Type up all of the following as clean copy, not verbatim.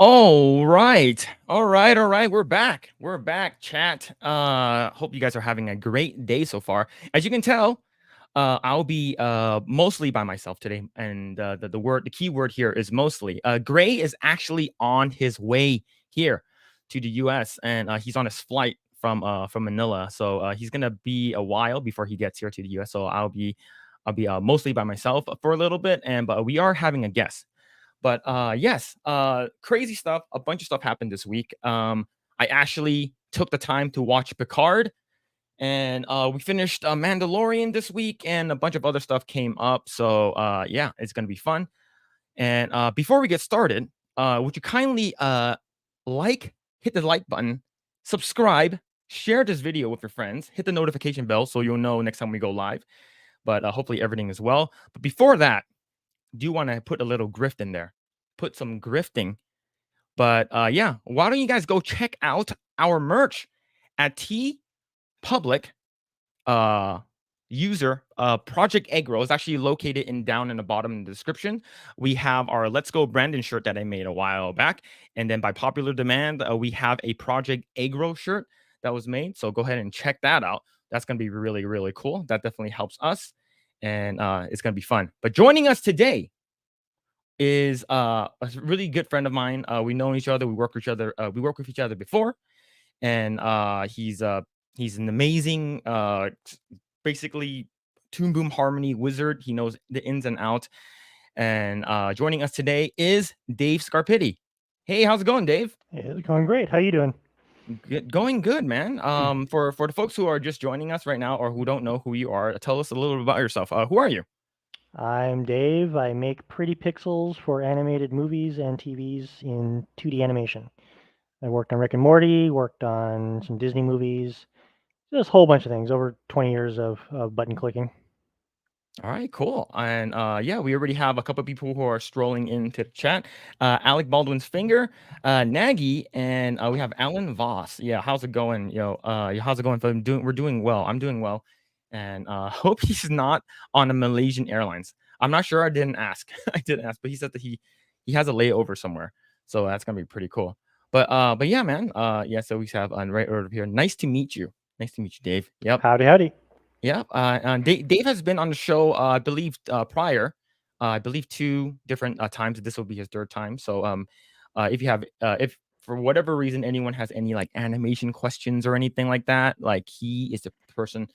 All right. All right. All right. We're back. We're back, chat. Hope you guys are having a great day so far. As you can tell, I'll be mostly by myself today. And the key word here is mostly. Grae is actually on his way here to the US, and he's on his flight from Manila. So he's gonna be a while before he gets here to the US. So I'll be mostly by myself for a little bit, and but we are having a guest. But yes, crazy stuff. A bunch of stuff happened this week. I actually took the time to watch Picard, and we finished Mandalorian this week, and a bunch of other stuff came up. So yeah, it's gonna be fun. And before we get started, would you kindly hit the like button, subscribe, share this video with your friends, hit the notification bell so you'll know next time we go live. But hopefully everything is well. But before that, do want to put a little grift in there, put some grifting. But yeah, why don't you guys go check out our merch at T Public user Project Eggroll is actually located down in the bottom in the description. We have our Let's Go Brandon shirt that I made a while back, and then by popular demand, we have a Project Eggroll shirt that was made. So go ahead and check that out. That's gonna be really really cool. That definitely helps us, and it's gonna be fun. But joining us today is a really good friend of mine. We know each other. We work with each other. We work with each other before, and he's an amazing, basically Toon Boom Harmony wizard. He knows the ins and outs. And joining us today is Dave Scarpitti. Hey, how's it going, Dave? Hey, it's going great. How you doing? Going good, man. For the folks who are just joining us right now or who don't know who you are, tell us a little bit about yourself. Who are you? I'm Dave. I make pretty pixels for animated movies and TVs in 2D animation. I worked on Rick and Morty, worked on some Disney movies, just a whole bunch of things. Over 20 years of button clicking. All right, cool. And yeah, we already have a couple of people who are strolling into the chat. Alec Baldwin's finger, Nagy, and we have Alan Voss. Yeah, how's it going? How's it going? We're doing well. I'm doing well, and hope he's not on a Malaysian Airlines. I'm not sure. I didn't ask. I didn't ask, but he said that he has a layover somewhere, so that's gonna be pretty cool. But yeah, man. Yeah. So we have right over here. Nice to meet you. Nice to meet you, Dave. Yep. Howdy, howdy. Yeah, Dave has been on the show, I believe, prior. I believe two different times. This will be his third time. So, if you have, if for whatever reason anyone has any like animation questions or anything like that, like he is the person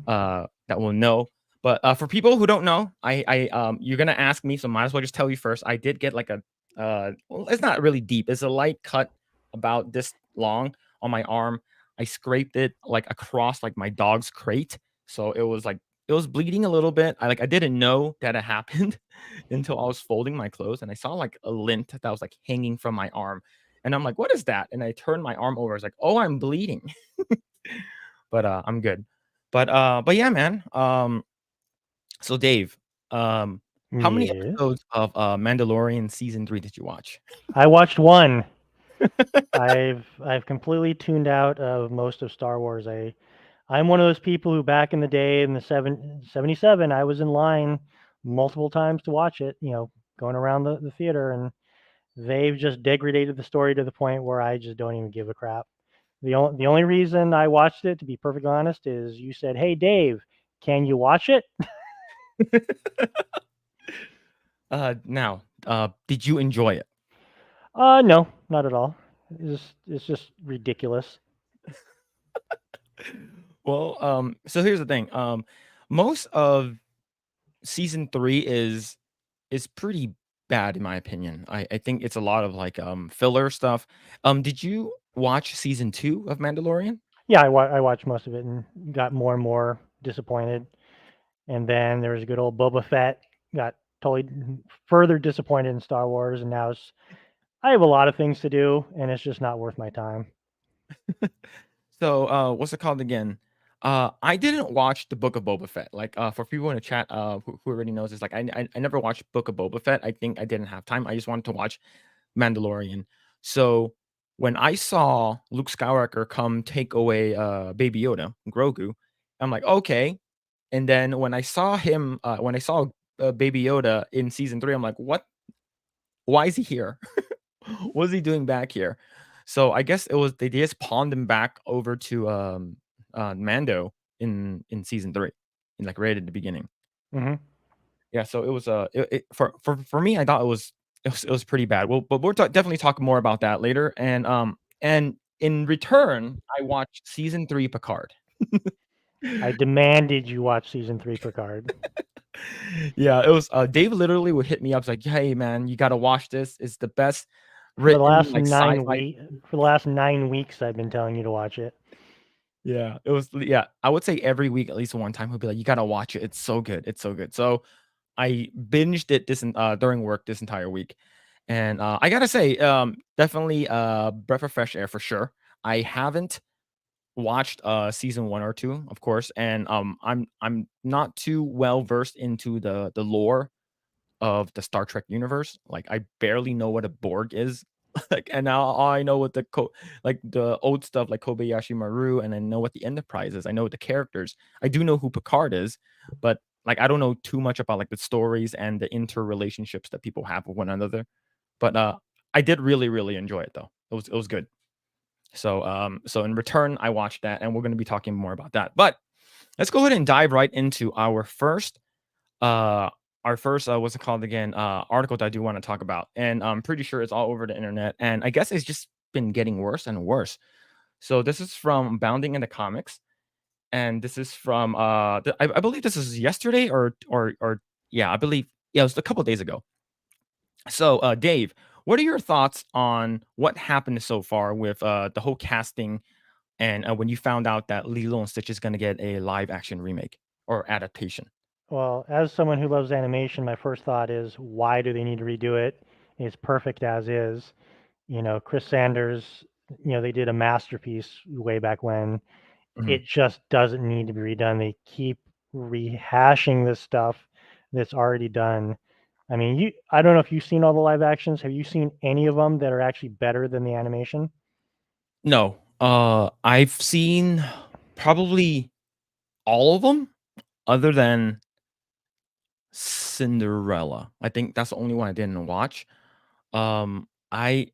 that will know. But for people who don't know, you're gonna ask me, so might as well just tell you first. I did get like a, well, it's not really deep. It's a light cut about this long on my arm. I scraped it like across like my dog's crate, so it was bleeding a little bit. I didn't know that it happened until I was folding my clothes and I saw like a lint that was like hanging from my arm. And I'm like, "What is that?" And I turned my arm over. I was like, "Oh, I'm bleeding." But I'm good. But yeah, man. So Dave, how many Yes. episodes of Mandalorian season 3 did you watch? I watched one. I've completely tuned out of most of Star Wars. I'm one of those people who back in the day in the 77 I was in line multiple times to watch it, going around the theater, and they've just degraded the story to the point where I just don't even give a crap. The only reason I watched it, to be perfectly honest, is you said, "Hey Dave, can you watch it?" Now, did you enjoy it? No, not at all. It's just ridiculous. Well, so here's the thing. Most of season 3 is pretty bad in my opinion. I think it's a lot of like filler stuff. Did you watch season 2 of Mandalorian? Yeah, I watched most of it and got more and more disappointed. And then there was a good old Boba Fett. Got totally further disappointed in Star Wars, and now I have a lot of things to do, and it's just not worth my time. So, what's it called again? I didn't watch the Book of Boba Fett. Like, for people in the chat, who already knows this, like, I never watched Book of Boba Fett. I think I didn't have time. I just wanted to watch Mandalorian. So when I saw Luke Skywalker come take away Baby Yoda, Grogu, I'm like, okay. And then when I saw him, when I saw Baby Yoda in season 3, I'm like, what? Why is he here? What's he doing back here? So I guess it was they just pawned him back over to Mando in season 3, in like right at the beginning. Hmm. Yeah, so it was for me, I thought it was pretty bad. Well, but we'll definitely talk more about that later. And in return, I watched season 3 Picard. I demanded you watch season 3 Picard. Yeah, it was Dave literally would hit me up like, "Hey man, you got to watch this. It's the best For the written last like 9 week, for the last 9 weeks, I've been telling you to watch it. Yeah, it was yeah, I would say every week at least one time he'll be like, "You gotta watch it. It's so good. It's so good." So I binged it during work this entire week. And I gotta say, definitely breath of fresh air for sure. I haven't watched season 1 or 2, of course, and I'm not too well versed into the lore of the Star Trek universe. Like I barely know what a Borg is. Like and now all I know what like the old stuff like Kobayashi Maru, and I know what the Enterprise is. I know the characters. I do know who Picard is, but like I don't know too much about like the stories and the interrelationships that people have with one another. But I did really, really enjoy it though. It was good. So in return, I watched that, and we're gonna be talking more about that. But let's go ahead and dive right into uh what's it called again, article that I do want to talk about, and I'm pretty sure it's all over the internet, and I guess it's just been getting worse and worse. So this is from Bounding in the Comics, and this is from I believe this is yesterday or yeah, I believe yeah, it was a couple of days ago. So Dave, what are your thoughts on what happened so far with the whole casting, and when you found out that Lilo and Stitch is going to get a live action remake or adaptation? Well, as someone who loves animation, my first thought is, why do they need to redo it? It's perfect as is. Chris Sanders, they did a masterpiece way back when. Mhm. It just doesn't need to be redone. They keep rehashing this stuff that's already done. I mean, I don't know if you've seen all the live actions. Have you seen any of them that are actually better than the animation? No, I've seen probably all of them other than Cinderella. I think that's the only one I didn't watch. Um, I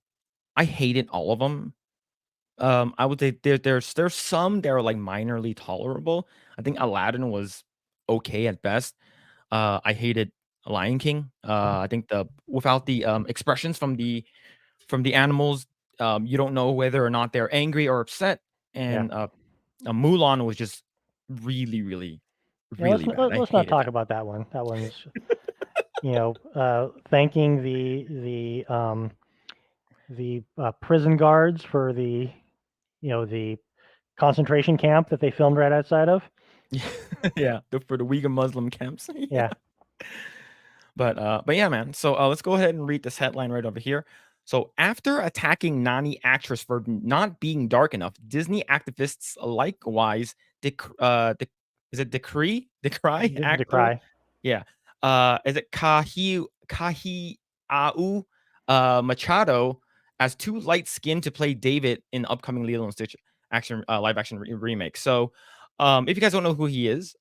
I hated all of them. I would say there's some that are, like, minorly tolerable. I think Aladdin was okay at best. I hated Lion King. I think the without the, expressions from the animals, you don't know whether or not they're angry or upset, Yeah. and, Mulan was just really, really, Yeah, let's really not, bad. I let's not hated talk that. about that one. That one's, thanking the prison guards for the concentration camp that they filmed right outside of. Yeah, for the Uyghur Muslim camps. Yeah. Yeah. But yeah, man. So let's go ahead and read this headline right over here. So after attacking Nani actress for not being dark enough, Disney activists likewise is it decry actor? Decry. Yeah. Is it Kahi Machado as too light skinned to play David in upcoming Lilo and Stitch live action remake. So if you guys don't know who he is,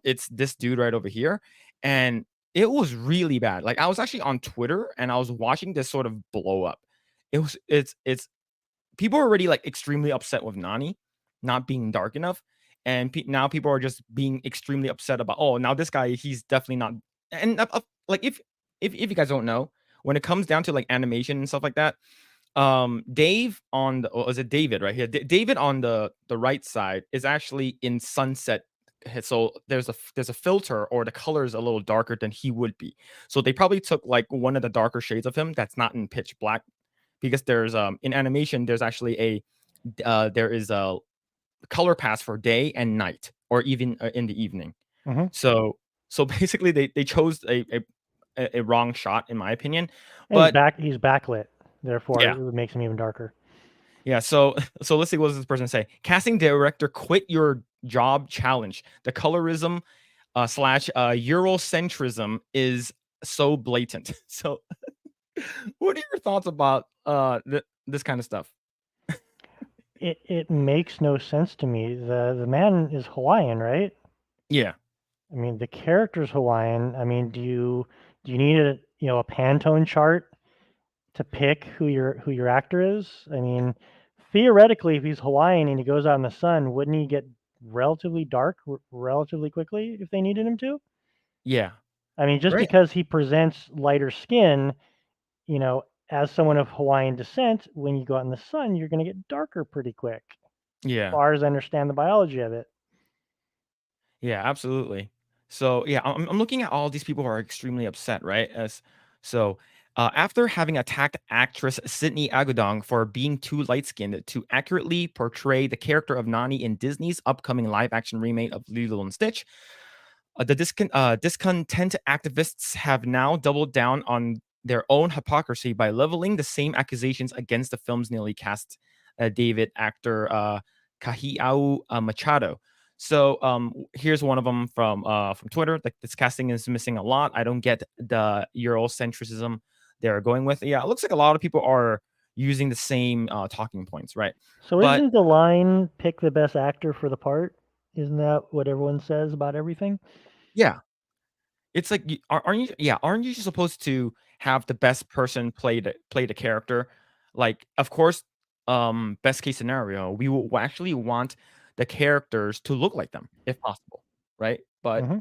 it's this dude right over here. And it was really bad. Like I was actually on Twitter and I was watching this sort of blow up. It's people are already like extremely upset with Nani not being dark enough, and now people are just being extremely upset about, oh, now this guy, he's definitely not. And like if you guys don't know, when it comes down to like animation and stuff like that, Dave on the, or is it David right here? David on the right side is actually in sunset. So there's a filter, or the color is a little darker than he would be. So they probably took like one of the darker shades of him that's not in pitch black, because there's in animation there's actually there is a color pass for day and night, or even in the evening. Hmm. So basically they chose a wrong shot in my opinion. And But he's backlit, therefore yeah. it makes him even darker. Yeah, so let's see, what does this person say? Casting director, quit your job challenge. The colorism slash Eurocentrism is so blatant. So, what are your thoughts about this kind of stuff? It makes no sense to me. The man is Hawaiian, right? Yeah. I mean, the character's Hawaiian. I mean, do you need a Pantone chart to pick who your actor is. I mean, theoretically, if he's Hawaiian and he goes out in the sun, wouldn't he get relatively dark relatively quickly if they needed him to? Yeah. I mean, just Right. because he presents lighter skin, you know, as someone of Hawaiian descent, when you go out in the sun, you're going to get darker pretty quick. As Yeah. far as I understand the biology of it. Yeah, absolutely. So yeah, I'm looking at all these people who are extremely upset, right? As so after having attacked actress Sydney Agudong for being too light-skinned to accurately portray the character of Nani in Disney's upcoming live-action remake of Lilo and Stitch, discontent activists have now doubled down on their own hypocrisy by leveling the same accusations against the film's newly cast David actor Kahiau Machado. So here's one of them from Twitter. Like, this casting is missing a lot. I don't get the Eurocentrism they're going with. Yeah, it looks like a lot of people are using the same talking points, right? So But isn't the line pick the best actor for the part? Isn't that what everyone says about everything? yeah, it's like, aren't you? Yeah, aren't you supposed to have the best person play the character? Like, of course, best case scenario, we will actually want the characters to look like them if possible, right? But Hmm.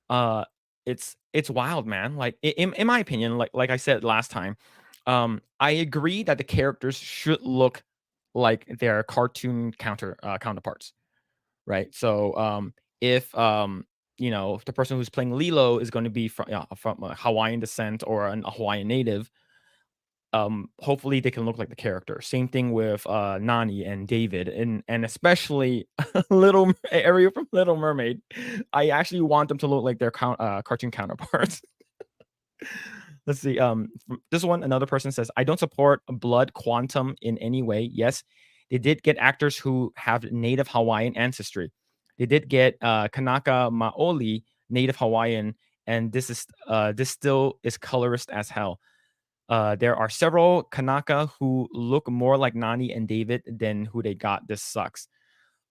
uh, it's wild, man. Like, in my opinion, like I said last time, I agree that the characters should look like their cartoon counterparts, right? So, if if the person who's playing Lilo is going to be from a Hawaiian descent or a Hawaiian native, hopefully they can look like the character. Same thing with Nani and David, and especially little Ariel from Little Mermaid. I actually want them to look like their cartoon counterparts. Let's see. This one, another person says, I don't support blood quantum in any way. Yes, they did get actors who have native Hawaiian ancestry. They did get Kanaka Maoli, native Hawaiian, and this still is colorist as hell. There are several Kanaka who look more like Nani and David than who they got. This sucks.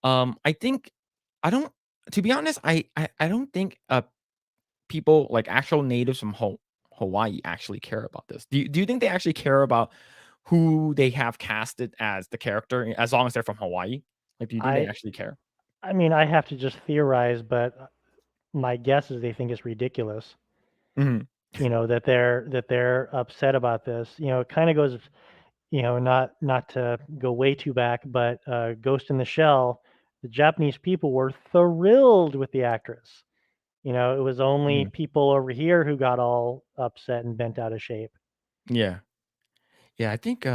I think I don't. To be honest, I don't think people like actual natives from Hawaii actually care about this. Do you think they actually care about who they have casted as the character as long as they're from Hawaii? Like, do you think they I actually care? I mean, I have to just theorize, but my guess is they think it's ridiculous. Mhm. You know that they're upset about this. You know, it kind of goes. You know, not to go way too back, but Ghost in the Shell, the Japanese people were thrilled with the actress. You know, it was only Mhm. people over here who got all upset and bent out of shape. Yeah. Yeah, I think,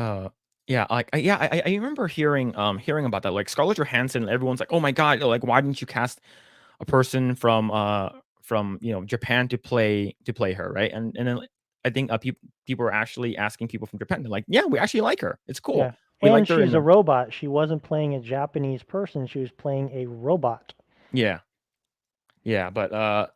yeah, like, yeah, I remember hearing about that, like, Scarlett Johansson, everyone's like, "Oh my god, like, why didn't you cast a person from, Japan to play her," right? And then, like, I think, people were actually asking people from Japan, they're like, "Yeah, we actually like her. It's cool. Yeah. We And liked her she's in a the." robot. She wasn't playing a Japanese person. She was playing a robot. Yeah. Yeah, but, that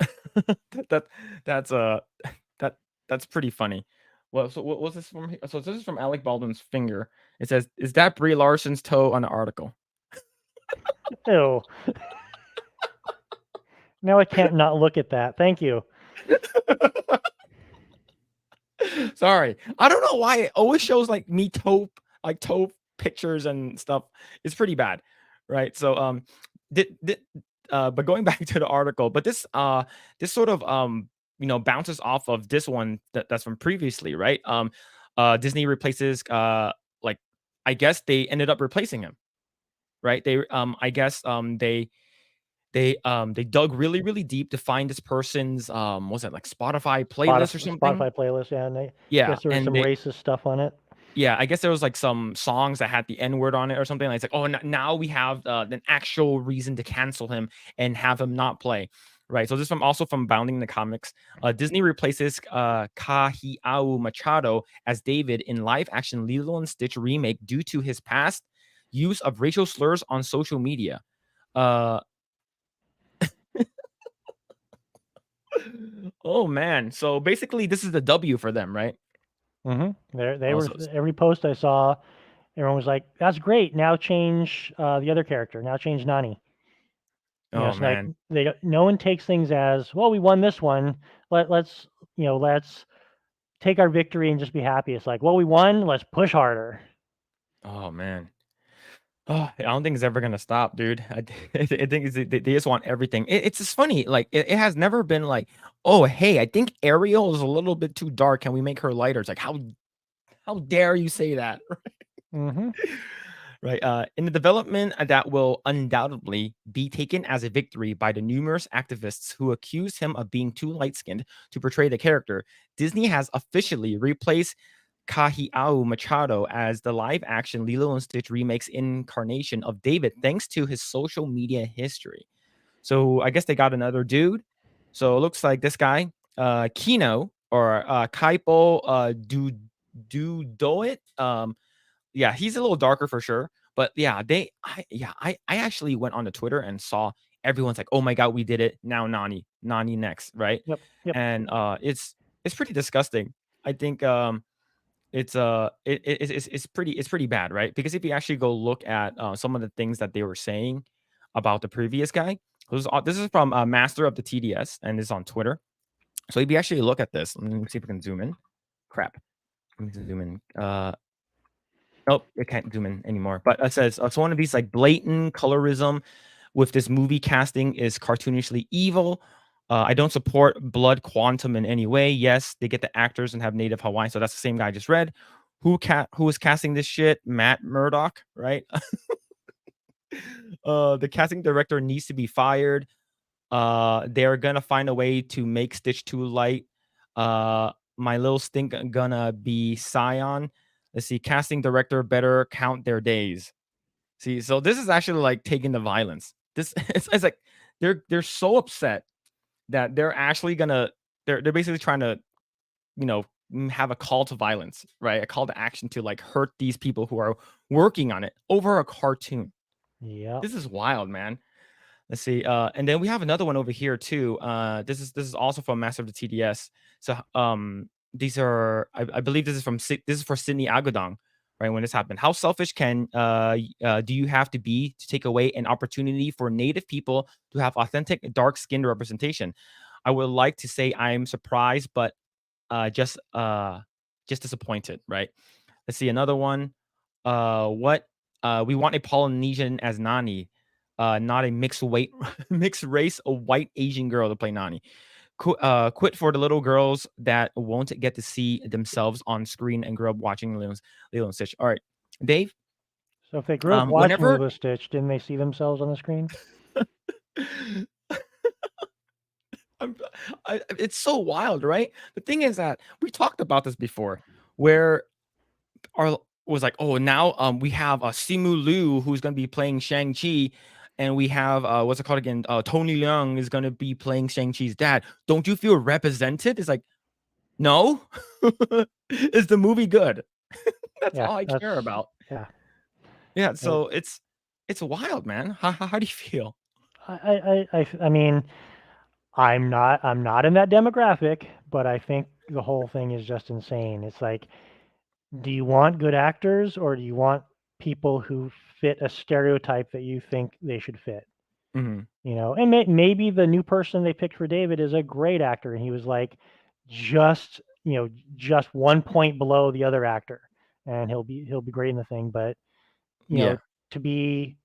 that that's, that that's pretty funny. Well, so what was this from so this is from Alec Baldwin's finger. It says, "Is that Brie Larson's toe on the article?" Ew. Now I can't not look at that. Thank you. Sorry. I don't know why it always shows, like, me toe pictures and stuff. It's pretty bad, right? So, did but going back to the article, but this sort of, bounces off of this one that's from previously, right? Disney replaces, like, I guess they ended up replacing him, right? I guess, they dug really, really deep to find this person's, was it like Spotify playlist or something? Spotify playlist, yeah, and I Yeah, guess there was and some racist stuff on it. yeah, I guess there was, like, some songs that had the N word on it or something, like, it's like, "Oh, n now we have, an actual reason to cancel him and have him not play." Right, so this from also from Bounding the Comics. Disney replaces, Kahiau Machado as David in live action Lilo and Stitch remake due to his past use of racial slurs on social media. Uh Oh, man. So, basically, this is the W for them, right? They Oh, were so every post I saw, everyone was like, "That's great. Now change the other character. Now change Nani." You know, oh, it's like man. no one takes things as well. We won this one. Let's let's take our victory and just be happy. It's like, well, we won. Let's push harder. Oh man. Oh, I don't think it's ever gonna stop, dude. I think they just want everything. It's just funny. Like it has never been like, oh hey, I think Ariel is a little bit too dark. Can we make her lighter? It's like how dare you say that? Mm-hmm. Right. In the development that will undoubtedly be taken as a victory by the numerous activists who accused him of being too light skinned to portray the character, Disney has officially replaced Kahiau Machado as the live action Lilo and Stitch remakes incarnation of David, thanks to his social media history. So I guess they got another dude. So it looks like this guy, Kino or Kaipo Dudoit. Yeah, he's a little darker for sure. But yeah, I actually went on to Twitter and saw everyone's like, "Oh my god, we did it! Now Nani next, right?" Yep. Yep. And it's pretty disgusting. I think it's pretty bad, right? Because if you actually go look at some of the things that they were saying about the previous guy, this is from Master of the TDS, and this is on Twitter. So if you actually look at this, let me see if we can zoom in. Crap, let me zoom in. Nope, it can't zoom in anymore. But it says it's one of these like blatant colorism with this movie casting is cartoonishly evil. I don't support blood quantum in any way. Yes, they get the actors and have native Hawaiian. So that's the same guy I just read. Who is casting this shit? Matt Murdock, right? The casting director needs to be fired. They're gonna find a way to make Stitch too light. My little stink gonna be Scion. Let's see, casting director better count their days. See, so this is actually like taking the violence. This it's like they're so upset that they're actually gonna they're basically trying to you know have a call to violence, right? A call to action to like hurt these people who are working on it over a cartoon. Yep. This is wild, man. Let's see. And then we have another one over here too. This is also from Master of the TDS. So these are I believe this is this is for Sydney Agodong, right? When this happened, how selfish can do you have to be to take away an opportunity for Native people to have authentic dark skinned representation? I would like to say I'm surprised, but uh, just uh, just disappointed, right? Let's see another one. What we want a Polynesian as Nani, not a mixed weight, mixed race, a white Asian girl to play Nani. Quit for the little girls that won't get to see themselves on screen and grow up watching Lilo and Stitch. All right, Dave. So if they grew up watching Whenever Lilo Stitch, didn't they see themselves on the screen? I'm, it's so wild, right? The thing is that we talked about this before, where our was like, oh, now we have Simu Liu who's gonna be playing Shang Chi, and we have what's it called again? Tony Leung is gonna be playing Shang Chi's dad. Don't you feel represented? It's like, no. Is the movie good? That's Yeah. all I That's care about. yeah. Yeah, It, so it's wild, man. How do you feel? I mean, I'm not in that demographic, but I think the whole thing is just insane. It's like, do you want good actors or do you want people who fit a stereotype that you think they should fit? Mhm. You know, and maybe the new person they picked for David is a great actor, and he was like just just 1 point below the other actor, and he'll be great in the thing. But you know, Yeah. to be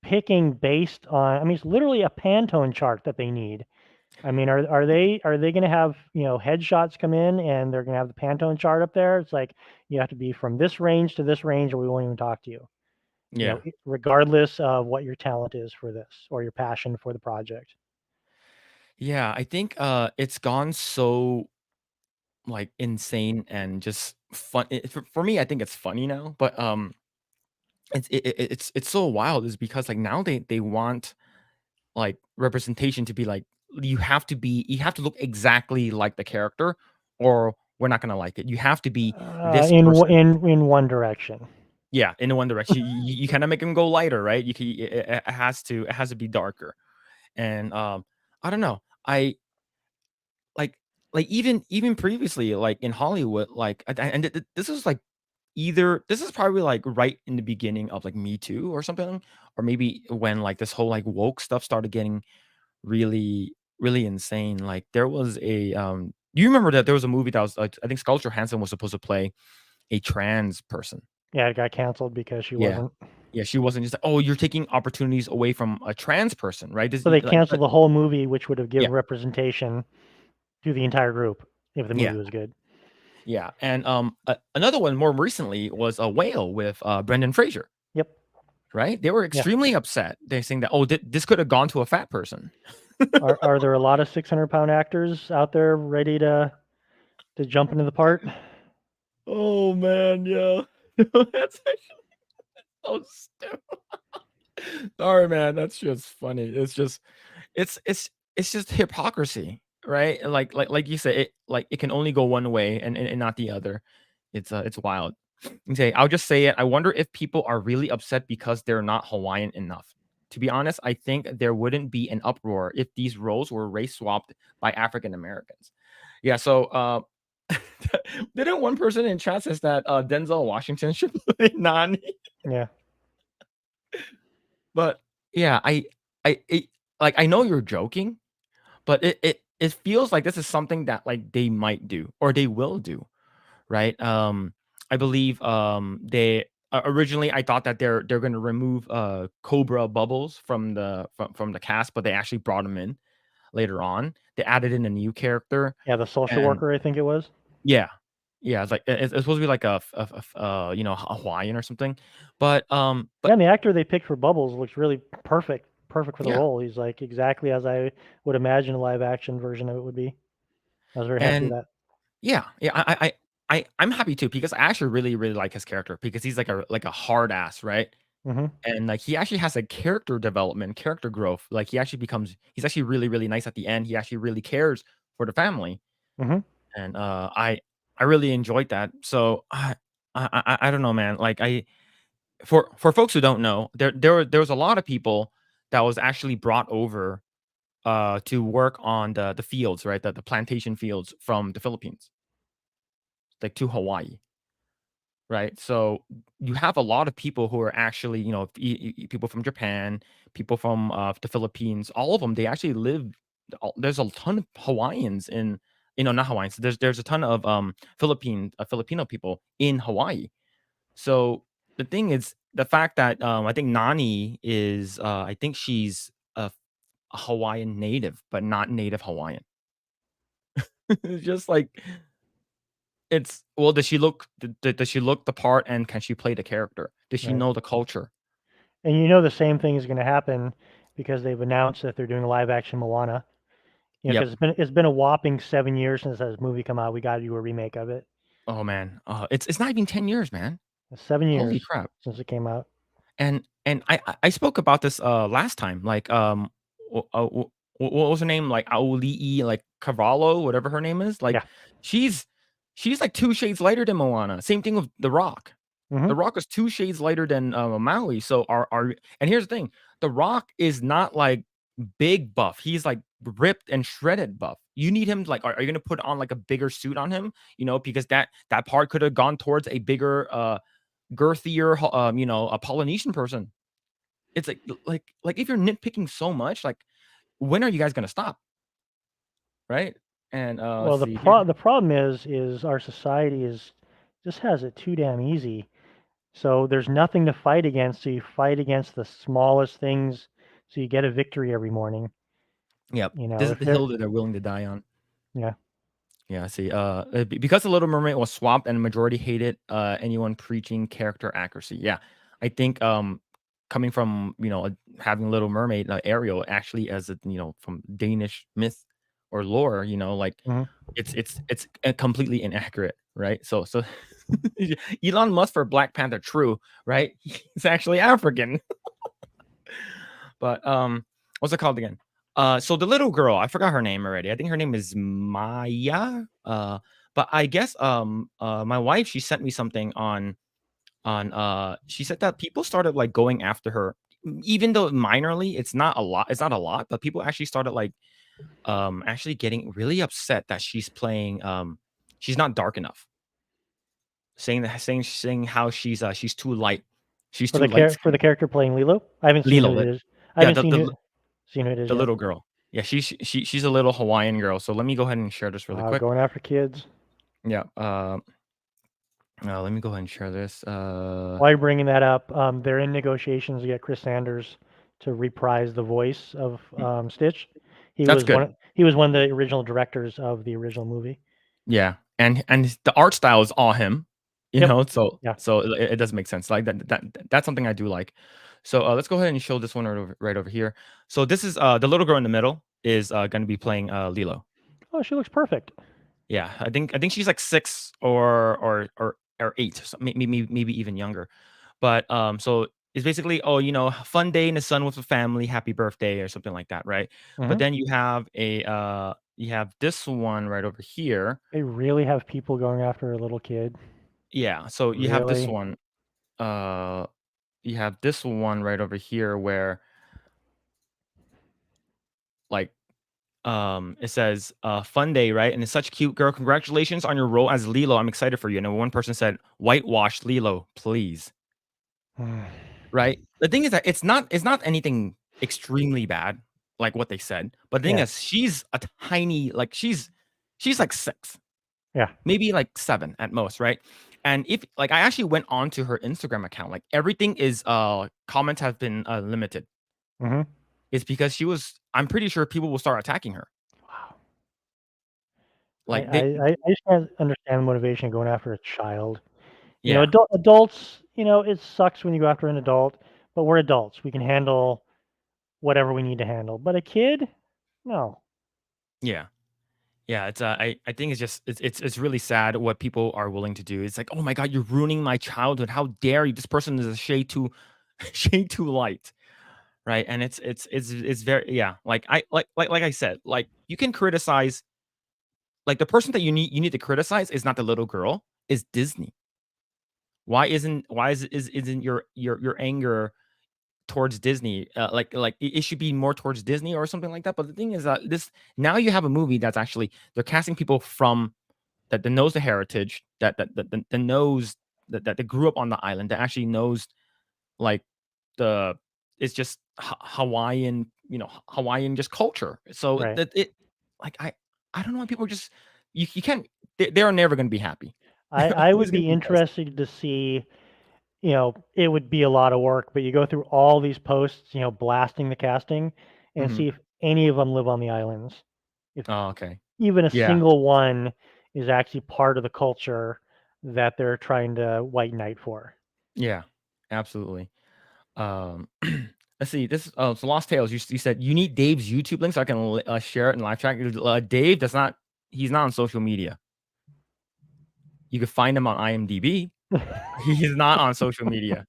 picking based on, I mean, it's literally a Pantone chart that they need. I mean, are they going to have headshots come in and they're going to have the Pantone chart up there? It's like you have to be from this range to this range, or we won't even talk to you. Yeah. Regardless of what your talent is for this or your passion for the project. Yeah, I think it's gone so like insane and just fun. For me, I think it's funny now, but it's so wild is because like now they want like representation to be like you have to look exactly like the character or we're not gonna like it. You have to be this person. In one direction. Yeah, in one direction. You kind of make him go lighter, right? It has to be darker. And I don't know. I like even previously like in Hollywood like this is like either this is probably like right in the beginning of like Me Too or something, or maybe when like this whole like woke stuff started getting really insane. Like there was a you remember that there was a movie that was I think Scarlett Johansson was supposed to play a trans person. Yeah, it got canceled because she Yeah. wasn't. Yeah, she wasn't just like, "Oh, you're taking opportunities away from a trans person," right? Does So they like canceled the whole movie, which would have yeah, given representation to the entire group if the yeah, movie was good. yeah, and, another one more recently was a Whale with, Brendan Fraser, Yep. right? They were Yeah. extremely upset. They're saying that, "Oh, this could have gone to a fat person." Are there a lot of 600-pound actors out there ready to jump into the part? Oh, man, yeah. That's actually so stupid. Sorry, man, that's just funny. It's just it's just hypocrisy, right? Like you said, it can only go one way and not the other. It's wild. Okay, I'll just say it. I wonder if people are really upset because they're not Hawaiian enough. To be honest, I think there wouldn't be an uproar if these roles were race swapped by African Americans. Yeah, so didn't one person in chat says that Denzel Washington should play Nani? Yeah. But yeah, like I know you're joking, but it feels like this is something that like they might do or they will do, right? I believe they originally I thought that they're going to remove Cobra Bubbles from the cast, but they actually brought him in later on. They added in a new character, Yeah, the social and worker, I think it was. yeah, yeah, it's like it's supposed to be like you know, Hawaiian or something, Yeah, but and the actor they picked for Bubbles looks really perfect. Perfect for the yeah, role. He's like exactly as I would imagine a live action version of it would be. I was very happy with and that. yeah, yeah, I'm happy too because I actually really like his character because he's like a hard ass, right? Hmm. And like he actually has a character development, character growth. Like he's actually really nice at the end. He actually really cares for the family, Hmm. and I really enjoyed that. So I don't know, man. Like for folks who don't know, there was a lot of people that was actually brought over to work on the fields, right? The plantation fields from the Philippines, like to Hawaii. Right? So you have a lot of people who are actually, you know, people from Japan, people from the Philippines, all of them, they actually live. There's a ton of Hawaiians in, you know, not Hawaiians. There's a ton of Filipino people in Hawaii. So the thing is, the fact that I think Nani is, I think she's a Hawaiian native, but not native Hawaiian. It's just like it's well, does she look the part and can she play the character? Does she Right. know the culture? And you know the same thing is going to happen because they've announced that they're doing a live action Moana. You know, Yep. because it's been a whopping 7 years since that movie come out. We got to do a remake of it. Oh, man. It's not even 10 years, man. 7 years Holy crap. since it came out. And I spoke about this, last time, like, what was her name? Like, Auli'i, like, Cavallo, whatever her name is, like, Yeah. she's she's, like, 2 shades lighter than Moana. Same thing with The Rock. The Hmm. Rock is 2 shades lighter than, Maui, so are and here's the thing, The Rock is not, like, big buff, he's, like, ripped and shredded buff. You need him, like are you gonna put on, like, a bigger suit on him? You know, because that part could have gone towards a bigger, girthier, you know, a Polynesian person. It's like, if you're nitpicking so much, like, when are you guys gonna stop? Right? And, Well, let's the see here. the problem is our society is just has it too damn easy. So there's nothing to fight against. So you fight against the smallest things. So you get a victory every morning. Yep. You know, This is if the they're hill that they're willing to die on. yeah. Yeah, I see. Because The Little Mermaid was swapped and the majority hated anyone preaching character accuracy. Yeah, I think coming from having Little Mermaid, Ariel actually as a from Danish myth or lore, like Mhm. it's completely inaccurate, right? So Elon Musk for Black Panther, true, right? He's actually African. But what's it called again? So the little girl, I forgot her name already. I think her name is Maya. But I guess my wife, she sent me something on she said that people started like going after her, even though minorly, it's not a lot, but people actually started like actually getting really upset that she's not dark enough. Saying how she's too light. She's For too the light for the skinned. character playing Lilo. I haven't seen Lilo, who it is. I yeah, haven't seen who it is the yet. little girl. Yeah, she's a little Hawaiian girl. So let me go ahead and share this really Wow, quick. going after kids. Yeah. Let me go ahead and share this. While you're bringing that up, they're in negotiations to get Chris Sanders to reprise the voice of Stitch. He That's was good. he was one of the original directors of the original movie. Yeah, and the art style is all him, Yep. so Yeah. it does make sense. Like that's something I do like. So let's go ahead and show this one right over here. So this is the little girl in the middle is going to be playing Lilo. Oh, she looks perfect. Yeah, I think she's like 6 or 8, so maybe even younger. But so it's basically, oh, fun day in the sun with the family, happy birthday or something like that, right? But Hmm. then you have this one right over here. They really have people going after a little kid. Yeah, so you have this Really? one. Uh, you have this one right over here where like it says fun day, right? And it's such cute girl. Congratulations on your role as Lilo. I'm excited for you. And then one person said, whitewash Lilo, please. Right? The thing is that it's not anything extremely bad, like what they said. But the thing Yeah. is, she's a tiny, like she's like 6, Yeah. maybe like 7 at most, right? And if like I actually went on to her Instagram account, like everything is comments have been limited. Hmm. It's because I'm pretty sure people will start attacking her. Wow. Like they I just can't understand the motivation of going after a child. Yeah. Adults, it sucks when you go after an adult, but we're adults. We can handle whatever we need to handle. But a kid? No. Yeah. Yeah, it's I think it's just it's really sad what people are willing to do. It's like, "Oh my god, you're ruining my childhood. How dare you? This person is a shade too shade too light." Right? And it's very yeah, like like I said, like you can criticize like the person that you need to criticize is not the little girl, is Disney. Isn't your anger towards Disney like it should be more towards Disney or something like that. But the thing is that this now you have a movie that's actually they're casting people from that knows the heritage, that knows that grew up on the island, that actually knows like the it's just Hawaiian, Hawaiian just culture. So Right. that like I don't know why people are just you can't they are never going to be happy. I They're I always would going to be be pissed. interested to see, it would be a lot of work, but you go through all these posts, blasting the casting and Mhm. see if any of them live on the islands. If Oh, okay. even a Yeah. single one is actually part of the culture that they're trying to white knight for. Yeah. Absolutely. Um, let's see. This so Lost Tales. You said you need Dave's YouTube link so I can share it in live chat. Dave does not. He's not on social media. You can find him on IMDb. He's not on social media.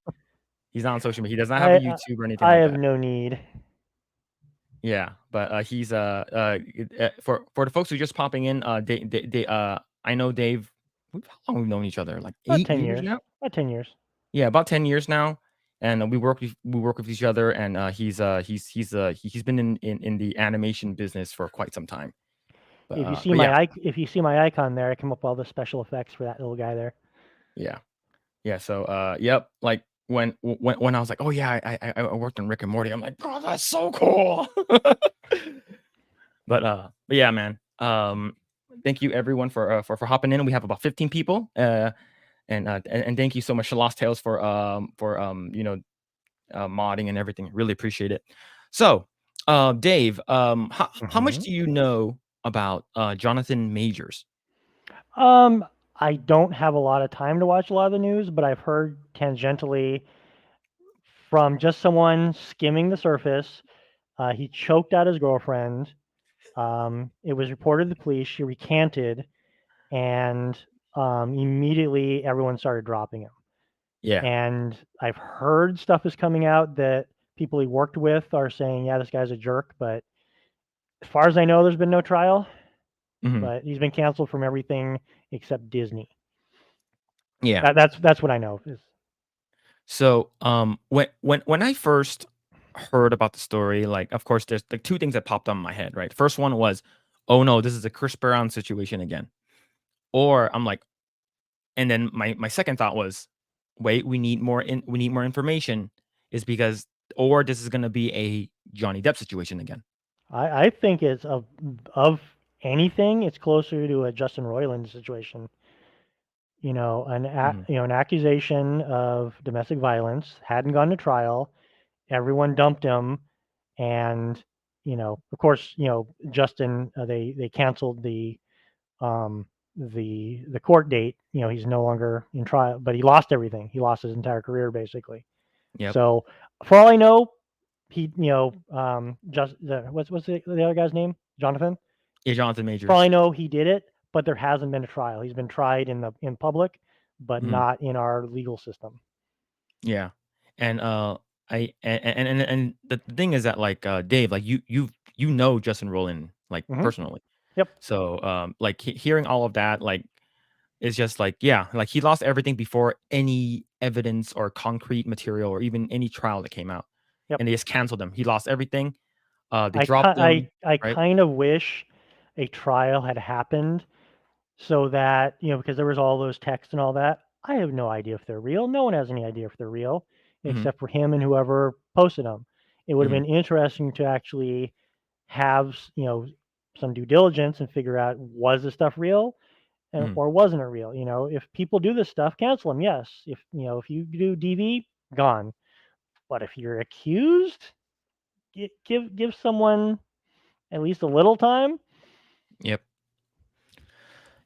He's not on social media. He does not have a I YouTube or anything I like have that. no need. Yeah, but he's for the folks who are just popping in. I know Dave. How long we've known each other? Like About 8 10 years years. now. About 10 years. Yeah, about 10 years now, and we work with each other, and he's been in the animation business for quite some time. But yeah, If you see my icon there, I come up with all the special effects for that little guy there. yeah, yeah. So yep. Like when I was like, oh yeah, I worked on Rick and Morty. I'm like, bro, that's so cool. But yeah, man. Thank you everyone for hopping in. We have about 15 people. And thank you so much to Lost Tales for modding and everything. Really appreciate it. So, Dave, how much Mhm. do you know about Jonathan Majors? Um, I don't have a lot of time to watch a lot of the news, but I've heard tangentially from just someone skimming the surface. He choked out his girlfriend. It was reported to the police. She recanted, and immediately everyone started dropping him. Yeah. And I've heard stuff is coming out that people he worked with are saying, yeah, this guy's a jerk. But as far as I know, there's been no trial, Hmm. but he's been canceled from everything except Disney. Yeah. That's what I know. So, when I first heard about the story, like, of course, there's like two things that popped on my head. Right. First one was, oh no, this is a Chris Brown situation again. Or I'm like, and then my second thought was, wait, we need more information. Is because or this is gonna be a Johnny Depp situation again. I think it's of anything, it's closer to a Justin Roiland situation. Mhm. An accusation of domestic violence hadn't gone to trial. Everyone dumped him, and of course, Justin, they canceled um, the court date. He's no longer in trial, but he lost everything. He lost his entire career basically. Yep. So for all I know, he just what's the other guy's name? Jonathan. Yeah, Jonathan For all I Majors. know, he did it, but there hasn't been a trial. He's been tried in public, but Mhm. not in our legal system. Yeah. And I and the thing is that like Dave, like you know Justin Roiland like Hmm. personally. Yep. So like hearing all of that like it's just like yeah, like he lost everything before any evidence or concrete material or even any trial that came out. Yep. And they just canceled him. He lost everything. They I dropped him, I right? kind of wish a trial had happened so that because there was all those texts and all that. I have no idea if they're real. No one has any idea if they're real, Mhm. except for him and whoever posted them. It would have Mhm. been interesting to actually have some due diligence and figure out, was this stuff real, Mhm. or wasn't it real? If people do this stuff, cancel them. Yes. If you do DV, gone. But if you're accused, give someone at least a little time. Yep.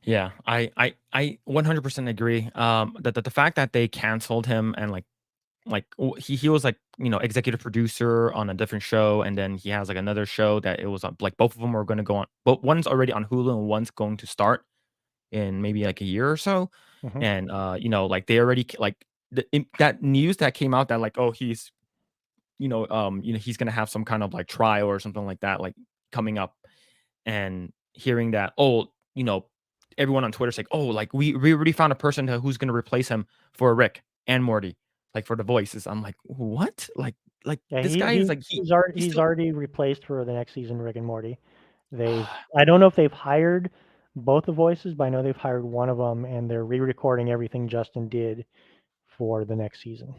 Yeah, I 100% agree. The fact that they canceled him and he was like executive producer on a different show, and then he has like another show that it was on, like both of them are going to go on, but one's already on Hulu and one's going to start in maybe like a year or so, Hmm. and like they already that news that came out that like oh he's he's gonna have some kind of like trial or something like that like coming up, and hearing that, oh, everyone on Twitter's like, "Oh, like we already found a person who's gonna replace him for Rick and Morty, like for the voices." I'm like, "What?" Like Yeah, this guy is like he's he's still already replaced for the next season Rick and Morty. I don't know if they've hired both the voices, but I know they've hired one of them, and they're re-recording everything Justin did for the next season.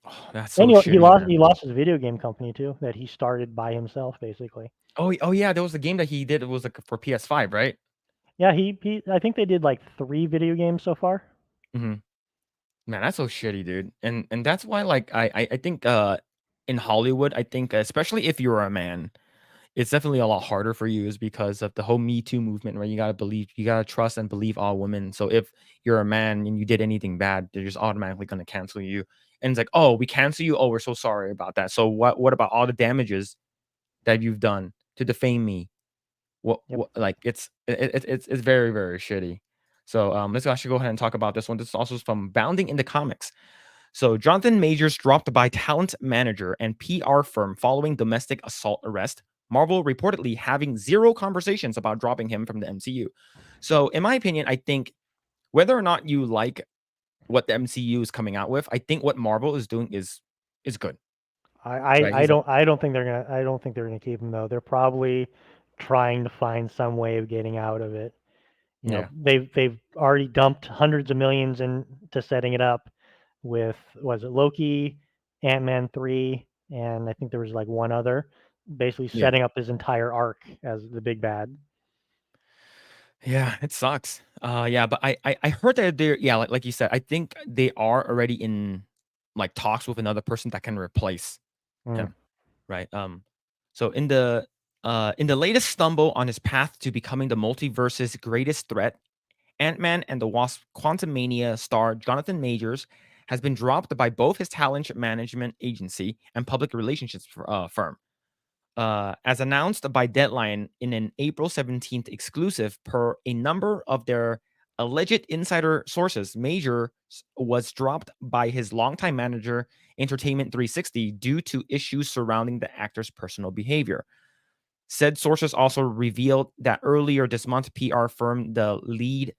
oh, that's And so shitty, man. he lost his video game company too that he started by himself basically. Oh yeah, there was a game that he did. It was like for PS5, right? Yeah, he I think they did like 3 video games so far. Mhm. Man, that's so shitty, dude. And that's why like I think in Hollywood, I think especially if you're a man, it's definitely a lot harder for you is because of the whole Me Too movement, right? You gotta trust and believe all women. So if you're a man and you did anything bad, they're just automatically gonna cancel you. And it's like, oh, we cancel you. Oh, we're so sorry about that. So what about all the damages that you've done to defame me? Yep. What like it's very, very shitty. So let's actually go ahead and talk about this one. This is also from Bounding in the Comics. So Jonathan Majors dropped by talent manager and PR firm following domestic assault arrest. Marvel reportedly having zero conversations about dropping him from the MCU. So in my opinion, I think whether or not you like what the MCU is coming out with, I think what Marvel is doing is good. Right? He's like, I don't think they're gonna keep him though. They're probably trying to find some way of getting out of it. yeah. They've already dumped hundreds of millions into setting it up with, was it Loki, Ant-Man 3, and I think there was like one other, basically Yeah. setting up his entire arc as the big bad. Yeah, it sucks. Yeah, but I heard that they're yeah, like you said, I think they are already in like talks with another person that can replace Mm. him. Right? So in the latest stumble on his path to becoming the multiverse's greatest threat, Ant-Man and the Wasp Quantumania star Jonathan Majors has been dropped by both his talent management agency and public relations firm. As announced by Deadline in an April 17th exclusive, per a number of their alleged insider sources, Major was dropped by his longtime manager, Entertainment 360, due to issues surrounding the actor's personal behavior. Said sources also revealed that earlier this month, PR firm the lead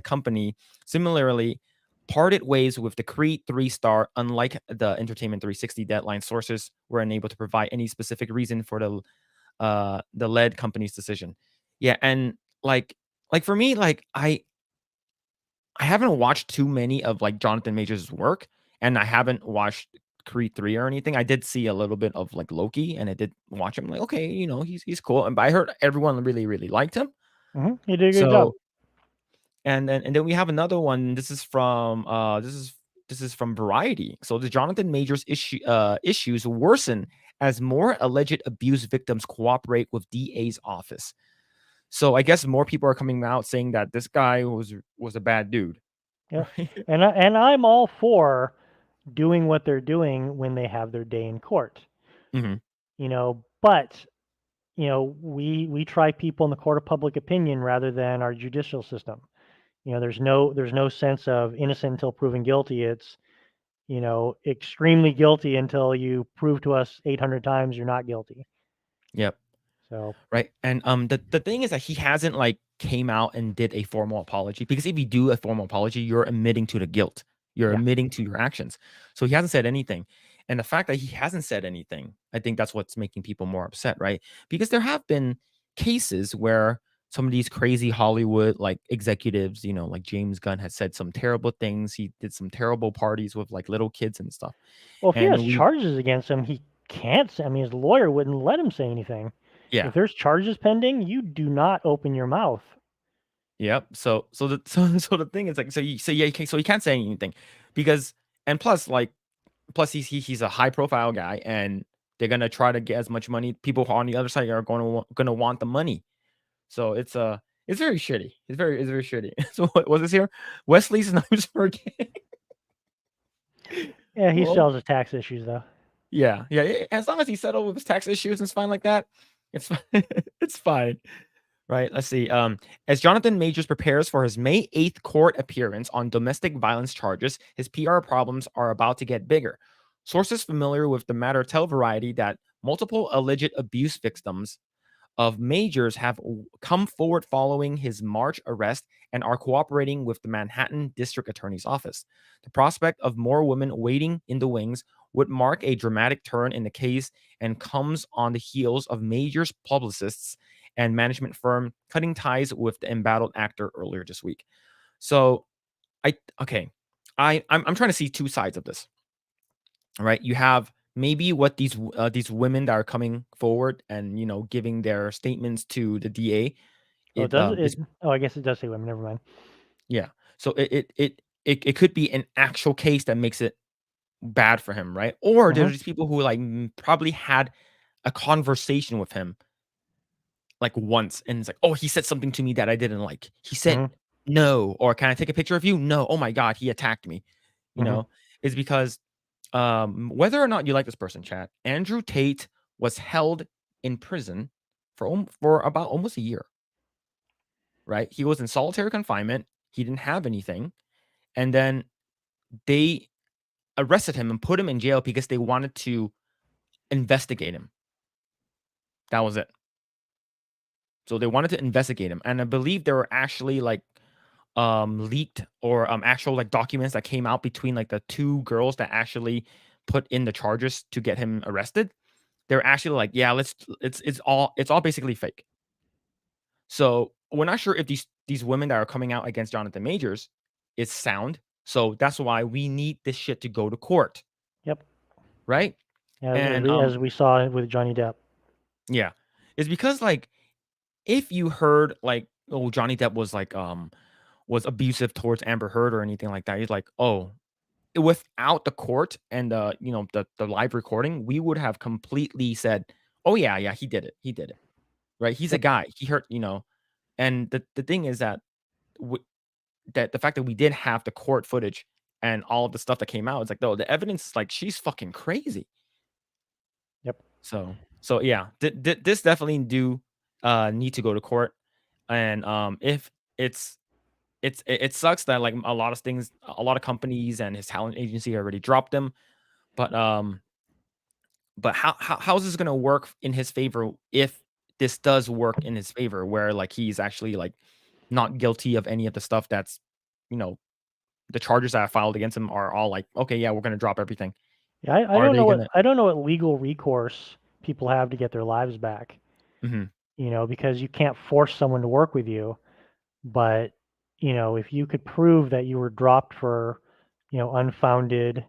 company similarly parted ways with the Creed 3 star. Unlike the Entertainment 360 Deadline, sources were unable to provide any specific reason for the lead company's decision. Yeah, and like for me, like I haven't watched too many of like Jonathan Majors' work, and I haven't watched Creed 3 or anything. I did see a little bit of like Loki, and I did watch him. Like, okay, he's cool. And but I heard everyone really really liked him. He did a good job. So and then we have another one. This is from Variety. So the Jonathan Majors issues worsen as more alleged abuse victims cooperate with DA's office. So I guess more people are coming out saying that this guy was a bad dude. Yeah, Right? and I'm all for doing what they're doing when they have their day in court. Hmm. But we try people in the court of public opinion rather than our judicial system. There's no sense of innocent until proven guilty. It's extremely guilty until you prove to us 800 times you're not guilty. Yep. So Right. And the thing is that he hasn't like came out and did a formal apology, because if you do a formal apology, you're admitting to the guilt. You're yeah, admitting to your actions. So he hasn't said anything. And the fact that he hasn't said anything, I think that's what's making people more upset, right? Because there have been cases where some of these crazy Hollywood like executives, like James Gunn had said some terrible things. He did some terrible parties with like little kids and stuff. well, if he has And we charges against him, he can't I mean, his lawyer wouldn't let him say anything. If yeah. there's charges pending, you do not open your mouth. Yep. So the thing is like so he can't say anything because and plus he's a high profile guy, and they're gonna try to get as much money. People on the other side are gonna want the money. So it's very shitty. It's very shitty. So what was this here? Wesley Snipes for Yeah, he well, sells his tax issues though. yeah. As long as he settled with his tax issues and it's fine like that, it's fine. It's fine. Right. Let's see. As Jonathan Majors prepares for his May 8th court appearance on domestic violence charges, his PR problems are about to get bigger. Sources familiar with the matter tell Variety that multiple alleged abuse victims of Majors have come forward following his March arrest and are cooperating with the Manhattan District Attorney's Office. The prospect of more women waiting in the wings would mark a dramatic turn in the case and comes on the heels of Majors' publicists and management firm cutting ties with the embattled actor earlier this week. So, I okay, I'm trying to see two sides of this. All right, you have maybe what these women that are coming forward and giving their statements to the DA. Oh, It does it? is Oh, I guess it does say women. Never mind. yeah. So it could be an actual case that makes it bad for him, right? Or Hmm. there's these people who like probably had a conversation with him like once, and it's like, oh, he said something to me that I didn't like. He said Hmm. no, or can I take a picture of you? No. Oh my god, he attacked me. You Hmm. know, is because whether or not you like this person, chat, Andrew Tate was held in prison for about almost a year, right? He was in solitary confinement. He didn't have anything, and then they arrested him and put him in jail because they wanted to investigate him. That was it. So they wanted to investigate him, and I believe there were actually like leaked or actual like documents that came out between like the two girls that actually put in the charges to get him arrested. They're actually like, yeah, it's all basically fake. So we're not sure if these women that are coming out against Jonathan Majors is sound. So that's why we need this shit to go to court, Yep. right? As And we as we saw with Johnny Depp. yeah, it's because like if you heard like, oh, Johnny Depp was abusive towards Amber Heard or anything like that, he's like, oh, without the court and the live recording, we would have completely said, oh yeah, he did it, right? He's a Yep. guy, he hurt, and the thing is that that the fact that we did have the court footage and all of the stuff that came out, it's like, though the evidence is like she's fucking crazy. Yep. So yeah, this definitely do need to go to court, and if it's it sucks that like a lot of things, a lot of companies and his talent agency already dropped him, but how is this gonna work in his favor if this does work in his favor, where like he's actually like not guilty of any of the stuff that's you know the charges that I filed against him are all like, okay, yeah, we're gonna drop everything. Yeah, I Are don't they know gonna? what legal recourse people have to get their lives back. Mhm. Because you can't force someone to work with you. But if you could prove that you were dropped for unfounded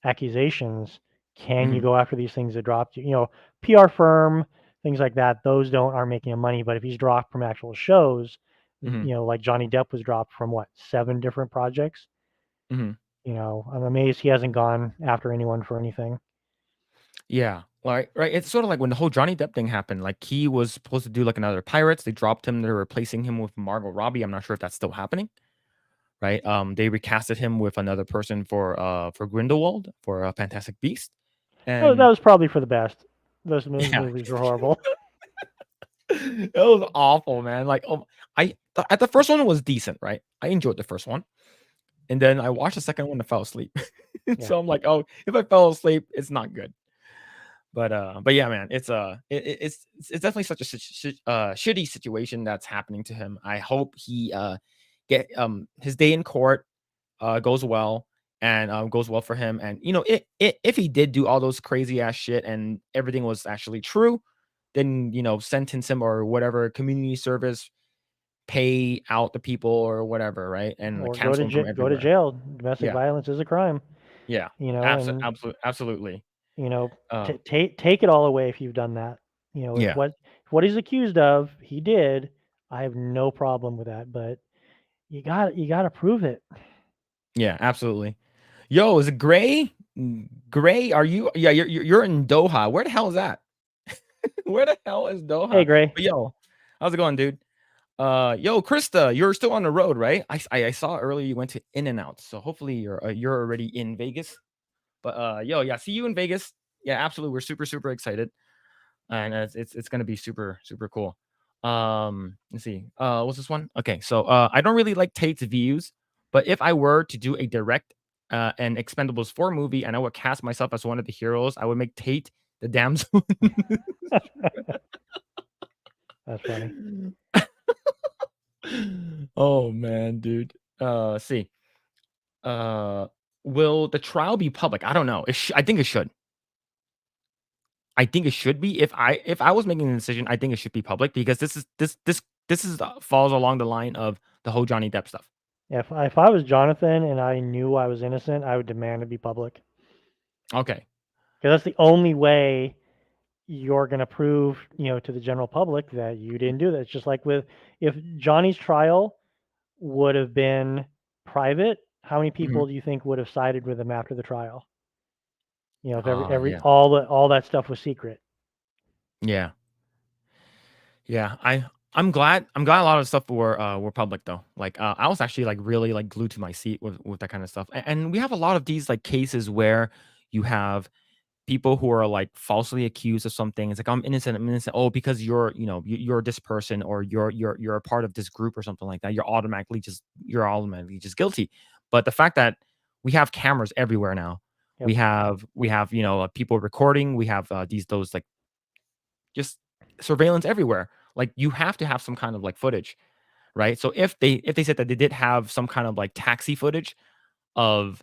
accusations, Can you Mhm. go after these things that dropped? You know, PR firm, things like that. Those don't aren't making him money. But if he's dropped from actual shows, Mhm. you know, like Johnny Depp was dropped from what 7 different projects. Mhm. You know, I'm amazed he hasn't gone after anyone for anything. Yeah. Right. It's sort of like when the whole Johnny Depp thing happened. Like he was supposed to do like another Pirates. They dropped him. They're replacing him with Margot Robbie. I'm not sure if that's still happening. Right. They recasted him with another person for Grindelwald for Fantastic Beast. Oh, that And was probably for the best. Those yeah, movies were horrible. it was awful, man. Like, at the first one it was decent, right? I enjoyed the first one, and then I watched the second one and fell asleep. Yeah. So I'm like, oh, if I fell asleep, it's not good. But yeah, man, it's definitely such a shitty situation that's happening to him. I hope he get his day in court goes well and goes well for him. And if he did do all those crazy ass shit and everything was actually true, then sentence him or whatever community service, pay out the people or whatever, right? And like Or go to cancel him from go to everywhere. jail. Domestic Yeah, violence is a crime. yeah, You know, and absolutely. you know, Uh, take it all away if you've done that. You know, yeah, if what he's accused of, he did. I have no problem with that, but you got to prove it. yeah, absolutely. Yo, is it Grae? Grae, are you? Yeah, you're in Doha. Where the hell is that? Where the hell is Hey, Doha? Gray. But yo, how's it going, dude? Yo, Krista, you're still on the road, right? I saw earlier you went to In and Out, so hopefully you're already in Vegas. But yo, yeah, see you in Vegas. Yeah, absolutely. We're super excited, and it's gonna be super cool. Let's see. What's this one? Okay, so I don't really like Tate's views, but if I were to do a direct an Expendables 4 movie and I would cast myself as one of the heroes, I would make Tate the damsel. That's funny. Oh man, dude. Let's see. Uh, will the trial be public? I don't know. I think it should. I think it should be. If I was making a decision, I think it should be public because this is falls along the line of the whole Johnny Depp stuff. If I was Jonathan and I knew I was innocent, I would demand to be public Okay. because that's the only way you're going to prove, you know, to the general public that you didn't do that. It's just like with if Johnny's trial would have been private, how many Mhm. people do you think would have sided with him after the trial? You know, if every Yeah. all that stuff was secret. Yeah. Yeah. I'm glad a lot of stuff were public though. Like I was actually like really like glued to my seat with that kind of stuff. And we have a lot of these like cases where you have people who are like falsely accused of something. It's like I'm innocent. I'm innocent. Oh, because you're this person or you're a part of this group or something like that. You're automatically just guilty. But the fact that we have cameras everywhere now, Yep. we have people recording. We have those like just surveillance everywhere. Like you have to have some kind of like footage, right? So if they said that they did have some kind of like taxi footage of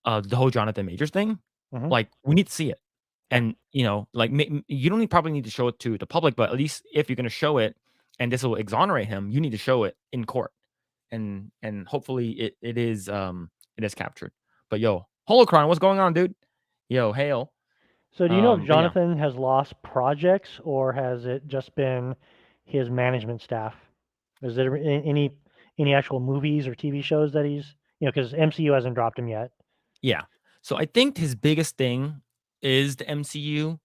the whole Jonathan Majors thing, Hmm. like, we need to see it. Yeah. And, like, you don't probably need to show it to the public, but at least if you're gonna show it and this will exonerate him, you need to show it in court. And hopefully it is captured. But yo, Holocron, what's going on, dude? Yo, hail. So do you know if But yeah. Jonathan has lost projects or has it just been his management staff? Is there any actual movies or TV shows that he's, you know, because MCU hasn't dropped him yet? Yeah. So I think his biggest thing is the MCU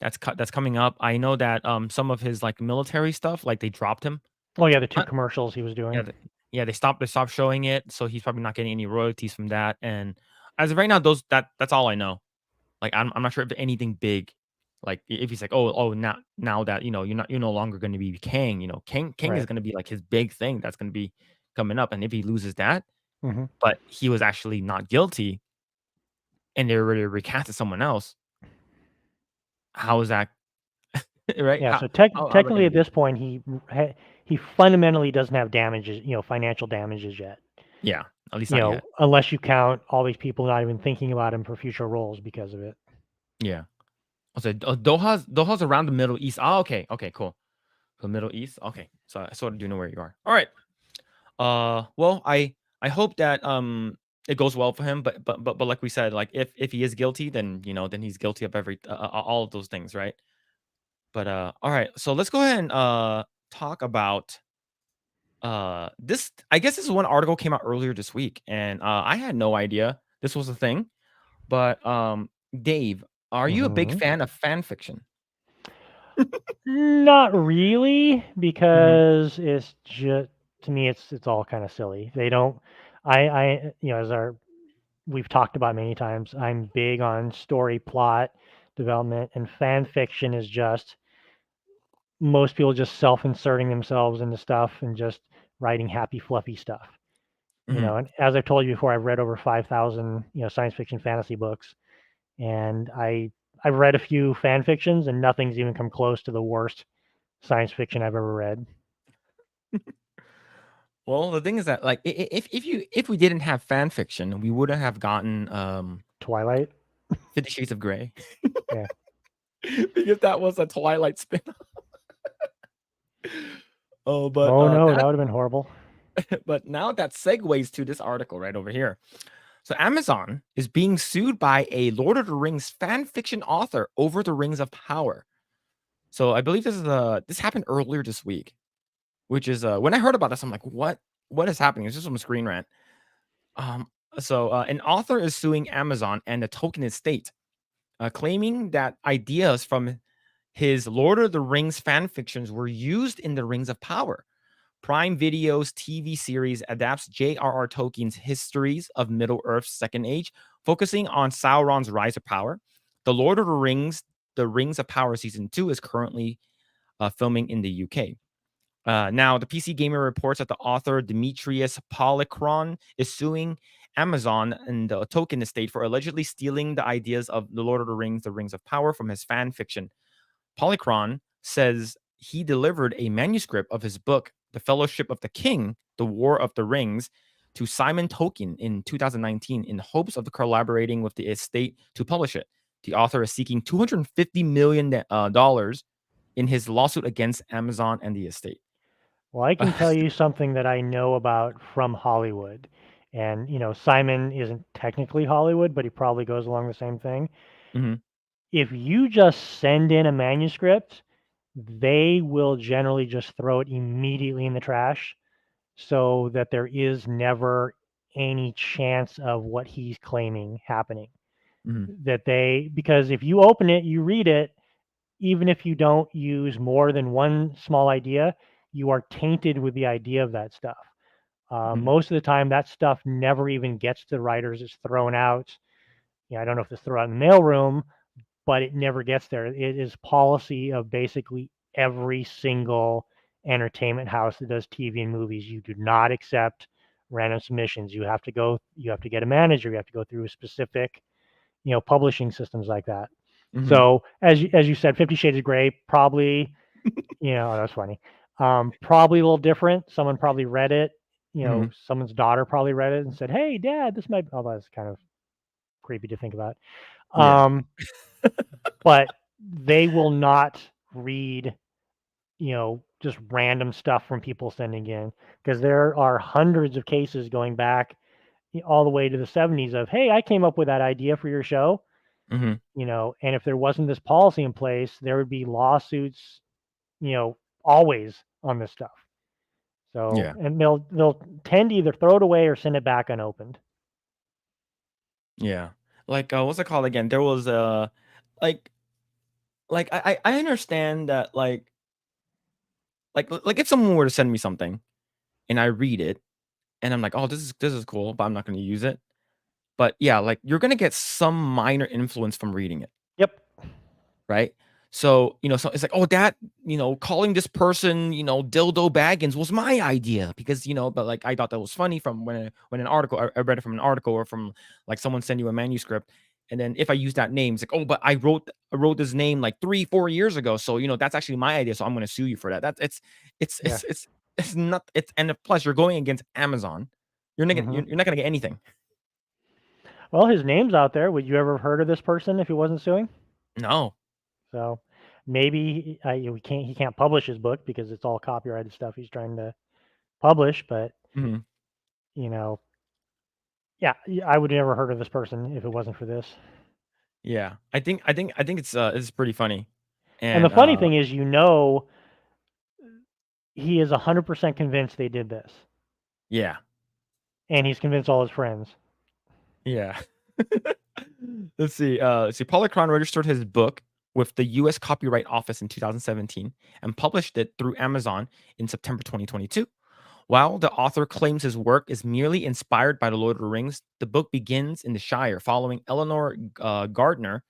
that's coming up. I know that, some of his, like, military stuff, like, they dropped him. Oh yeah, the 2 commercials he was Yeah, doing. yeah, they stopped showing it, so he's probably not getting any royalties from that, and as of right now, that's all I know. Like, I'm not sure if anything big, like, if he's like, "Oh, now that, you're no longer gonna be Kang," Kang is Right. gonna be, like, his big thing that's gonna be coming up, and if he loses that, Hmm. but he was actually not guilty, and they already recasted someone else, how is that right? Yeah. How So how are they technically gonna at do this it? point he fundamentally doesn't have damages, you know, financial damages yet. Yeah, at least You not know, yet. unless you count all these people not even thinking about him for future roles because of it. Yeah. So, Doha's around the Middle East. Oh, okay, cool. The Middle East? Okay. So I sort of do know where you are. All right. Well, I hope that it goes well for him. But like we said, like if he is guilty, then then he's guilty of every all of those things, right? But all right, so let's go ahead and talk about this. I guess this is one article came out earlier this week, and I had no idea this was a thing. But Dave, are you a big Hmm. fan of fan fiction? Not really, Hmm. because it's just, to me, it's all kind of silly. They don't. As our we've talked about many times, I'm big on story, plot development, and fan fiction is just most people just self-inserting themselves into stuff and just writing happy, fluffy stuff. Hmm. And as I've told you before, I've read over 5,000 science fiction fantasy books, and I've read a few fan fictions, and nothing's even come close to the worst science fiction I've ever read. Well, the thing is that like if we didn't have fan fiction, we wouldn't have gotten Twilight. 50 Shades of Grey Yeah. because that was a Twilight spin. Oh, but Oh no, that that would have been horrible. but now that segues to this article right over here. So Amazon is being sued by a Lord of the Rings fan fiction author over the Rings of Power. So I believe this happened earlier this week, which is when I heard about this, I'm like, what is happening? It's just from a Screen Rant. Um, so an author is suing Amazon and the Tolkien estate, claiming that ideas from his Lord of the Rings fan fictions were used in the Rings of Power. Prime Video's TV series adapts J.R.R. Tolkien's histories of Middle Earth's Second Age, focusing on Sauron's rise to power. The Lord of the Rings of Power season 2 is currently filming in the UK. Now, the PC Gamer reports that the author Demetrius Polychron is suing Amazon and the Tolkien estate for allegedly stealing the ideas of The Lord of the Rings of Power from his fan fiction. Polychron says he delivered a manuscript of his book, The Fellowship of the King, The War of the Rings, to Simon Tolkien in 2019 in hopes of collaborating with the estate to publish it. The author is seeking $250 million in his lawsuit against Amazon and the estate. Well, I can tell you something that I know about from Hollywood. And, Simon isn't technically Hollywood, but he probably goes along the same thing. Mhm, If you just send in a manuscript, they will generally just throw it immediately in the trash so that there is never any chance of what he's claiming happening. mhm, Because if you open it, you read it, even if you don't use more than one small idea, you are tainted with the idea of that stuff. mhm, Most of the time, that stuff never even gets to the writers. It's thrown out. I don't know if it's thrown out in the mailroom, but it never gets there. It is policy of basically every single entertainment house that does TV and movies. You do not accept random submissions. You have to get a manager. You have to go through a specific, publishing systems like that. mhm. So as you said, 50 Shades of Grey probably, oh, that's funny. Probably a little different. Someone probably read it. Mhm. Someone's daughter probably read it and said, "Hey, Dad, this might." Although that's kind of creepy to think about. Yeah. Um, but they will not read, just random stuff from people sending in, because there are hundreds of cases going back all the way to the 70s of, "Hey, I came up with that idea for your show." Mhm. And if there wasn't this policy in place, there would be lawsuits, always on this stuff. So, Yeah. and they'll tend to either throw it away or send it back unopened. Yeah. Like, what's it called again? There was, like I understand that, like, if someone were to send me something and I read it and I'm like, "Oh, this is cool," but I'm not gonna use it. But, yeah, like, you're gonna get some minor influence from reading it. Yep. Right? So, so it's like, oh, that, calling this person, Dildo Baggins was my idea because, but like I thought that was funny from when an article, I read it from an article or from like someone send you a manuscript. And then if I use that name, it's like, oh, but I wrote this name like 3-4 years ago. So, that's actually my idea. So I'm gonna sue you for that. That's it's Yeah. it's it's it's not it's and plus you're going against Amazon. You're not gonna Hmm. you're not gonna get anything. Well, his name's out there. Would you ever have heard of this person if he wasn't suing? No. So maybe he can't publish his book because it's all copyrighted stuff he's trying to publish. But Mhm. you know, Yeah, I would never heard of this person if it wasn't for this. Yeah, I think it's pretty funny, And the and funny thing is, he is 100% convinced they did this, yeah, and he's convinced all his friends. yeah. Let's see. Polychron registered his book with the U.S. Copyright Office in 2017 and published it through Amazon in September 2022. While the author claims his work is merely inspired by The Lord of the Rings, the book begins in the Shire following Eleanor Gardner,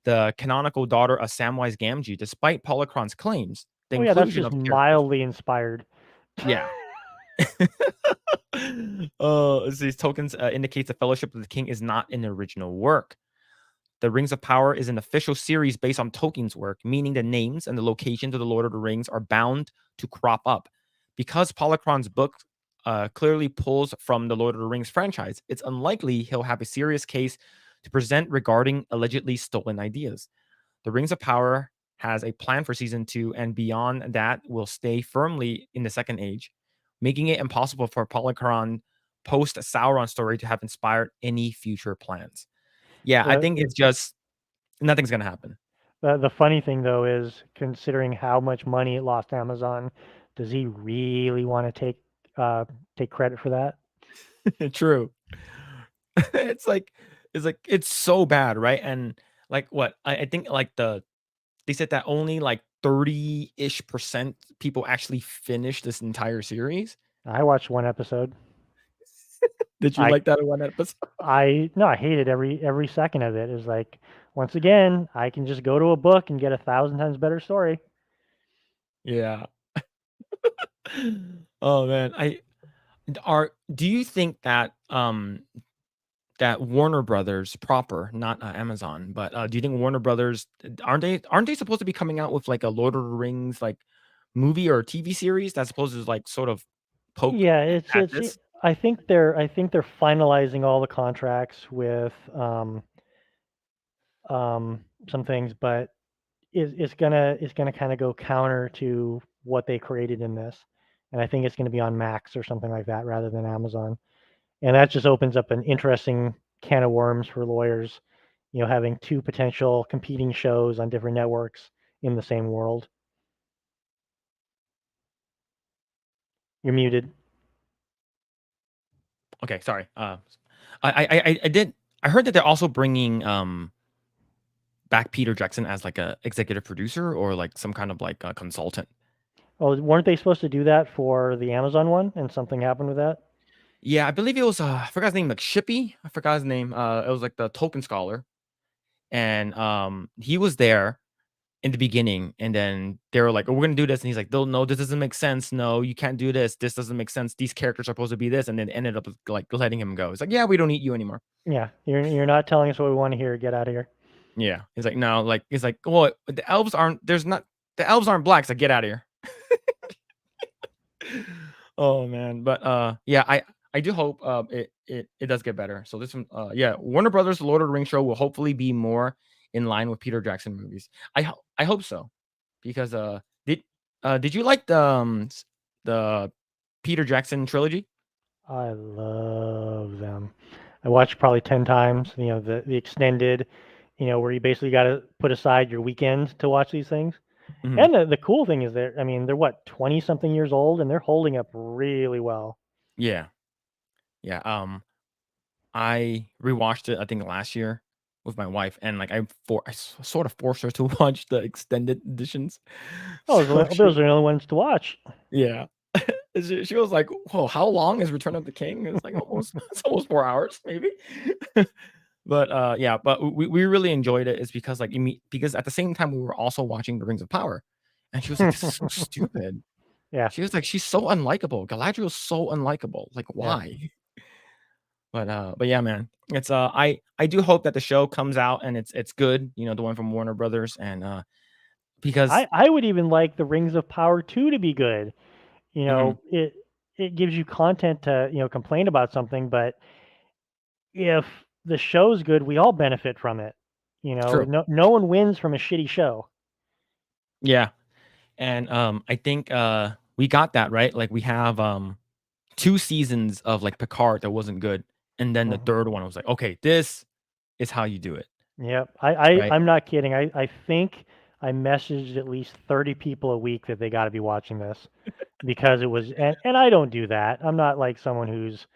the canonical daughter of Samwise Gamgee. Despite Polychron's claims, the Oh yeah, that's inclusion just of characters. mildly inspired. Yeah. These tokens indicates the Fellowship of the King is not in the original work. The Rings of Power is an official series based on Tolkien's work, meaning the names and the locations of the Lord of the Rings are bound to crop up. Because Polychron's book clearly pulls from the Lord of the Rings franchise, it's unlikely he'll have a serious case to present regarding allegedly stolen ideas. The Rings of Power has a plan for season 2, and beyond that will stay firmly in the Second Age, making it impossible for Polychron post Sauron story to have inspired any future plans. Yeah, I The, think it's just nothing's gonna happen. the funny thing though is, considering how much money it lost Amazon, does he really want to take credit for that? True. it's like it's so bad, right? And like what I think like they said that only like 30-ish% people actually finished this entire series. I watched one episode. Did you I like that one episode? I no, I hated every second of it. It's like, once again, I can just go to a book and get 1,000 times better story. Yeah. Oh man, I are do you think that that Warner Brothers proper, not Amazon, but do you think Warner Brothers aren't they supposed to be coming out with like a Lord of the Rings like movie or TV series that's supposed to like sort of poke Yeah, at this? I think they're finalizing all the contracts with some things, but it's gonna kind of go counter to what they created in this, and I think it's gonna be on Max or something like that rather than Amazon, and that just opens up an interesting can of worms for lawyers, having two potential competing shows on different networks in the same world. You're muted. Okay, sorry. I did. I heard that they're also bringing back Peter Jackson as like a executive producer or like some kind of like a consultant. Oh, weren't they supposed to do that for the Amazon one, and something happened with that? Yeah, I believe it was I forgot his name, like Shippy. I forgot his name. It was like the Tolkien scholar, and he was there in the beginning, and then they were like, "Oh, we're gonna do this," and he's like, no, this doesn't make sense. No, you can't do this. This doesn't make sense. These characters are supposed to be this," and then ended up like letting him go. It's like, "Yeah, we don't need you anymore." Yeah, you're not telling us what we want to hear. Get out of here. Yeah, he's like, "No," like he's like, "Well, the elves aren't. There's not. The elves aren't black. So get out of here." Oh man, but yeah, I do hope it does get better. So this one, yeah, Warner Brothers The Lord of the Rings show will hopefully be more in line with Peter Jackson movies. I hope so, because did you like the Peter Jackson trilogy? I love them. I watched probably 10 times, the extended, where you basically got to put aside your weekend to watch these things. Mhm. And the cool thing is, they're what, 20 something years old, and they're holding up really well. Yeah, yeah. I rewatched it I think last year with my wife, and like sort of forced her to watch the extended editions. Oh, So those are the only ones to watch. yeah. She was like, "Whoa, how long is Return of the King?" It's like almost it's almost 4 hours maybe. But, yeah, but we really enjoyed it is because, like, because at the same time, we were also watching The Rings of Power, and she was like, "This is so stupid." Yeah, She was like, "She's so unlikable. Galadriel's so unlikable. Like, yeah. why?" But yeah, man, it's, I do hope that the show comes out and it's good, the one from Warner Brothers, and, because I would even like the Rings of Power 2 to be good. mhm, It gives you content to, complain about something, but if the show's good, we all benefit from it. it's true. No one wins from a shitty show. Yeah, and, I think, we got that, right? Like, we have, 2 seasons of, like, Picard that wasn't good, and then the Mhm. third one was like, okay, this is how you do it, Yep. I right? I'm not kidding. I think I messaged at least 30 people a week that they got to be watching this because it was, and I don't do that. I'm not like someone who's,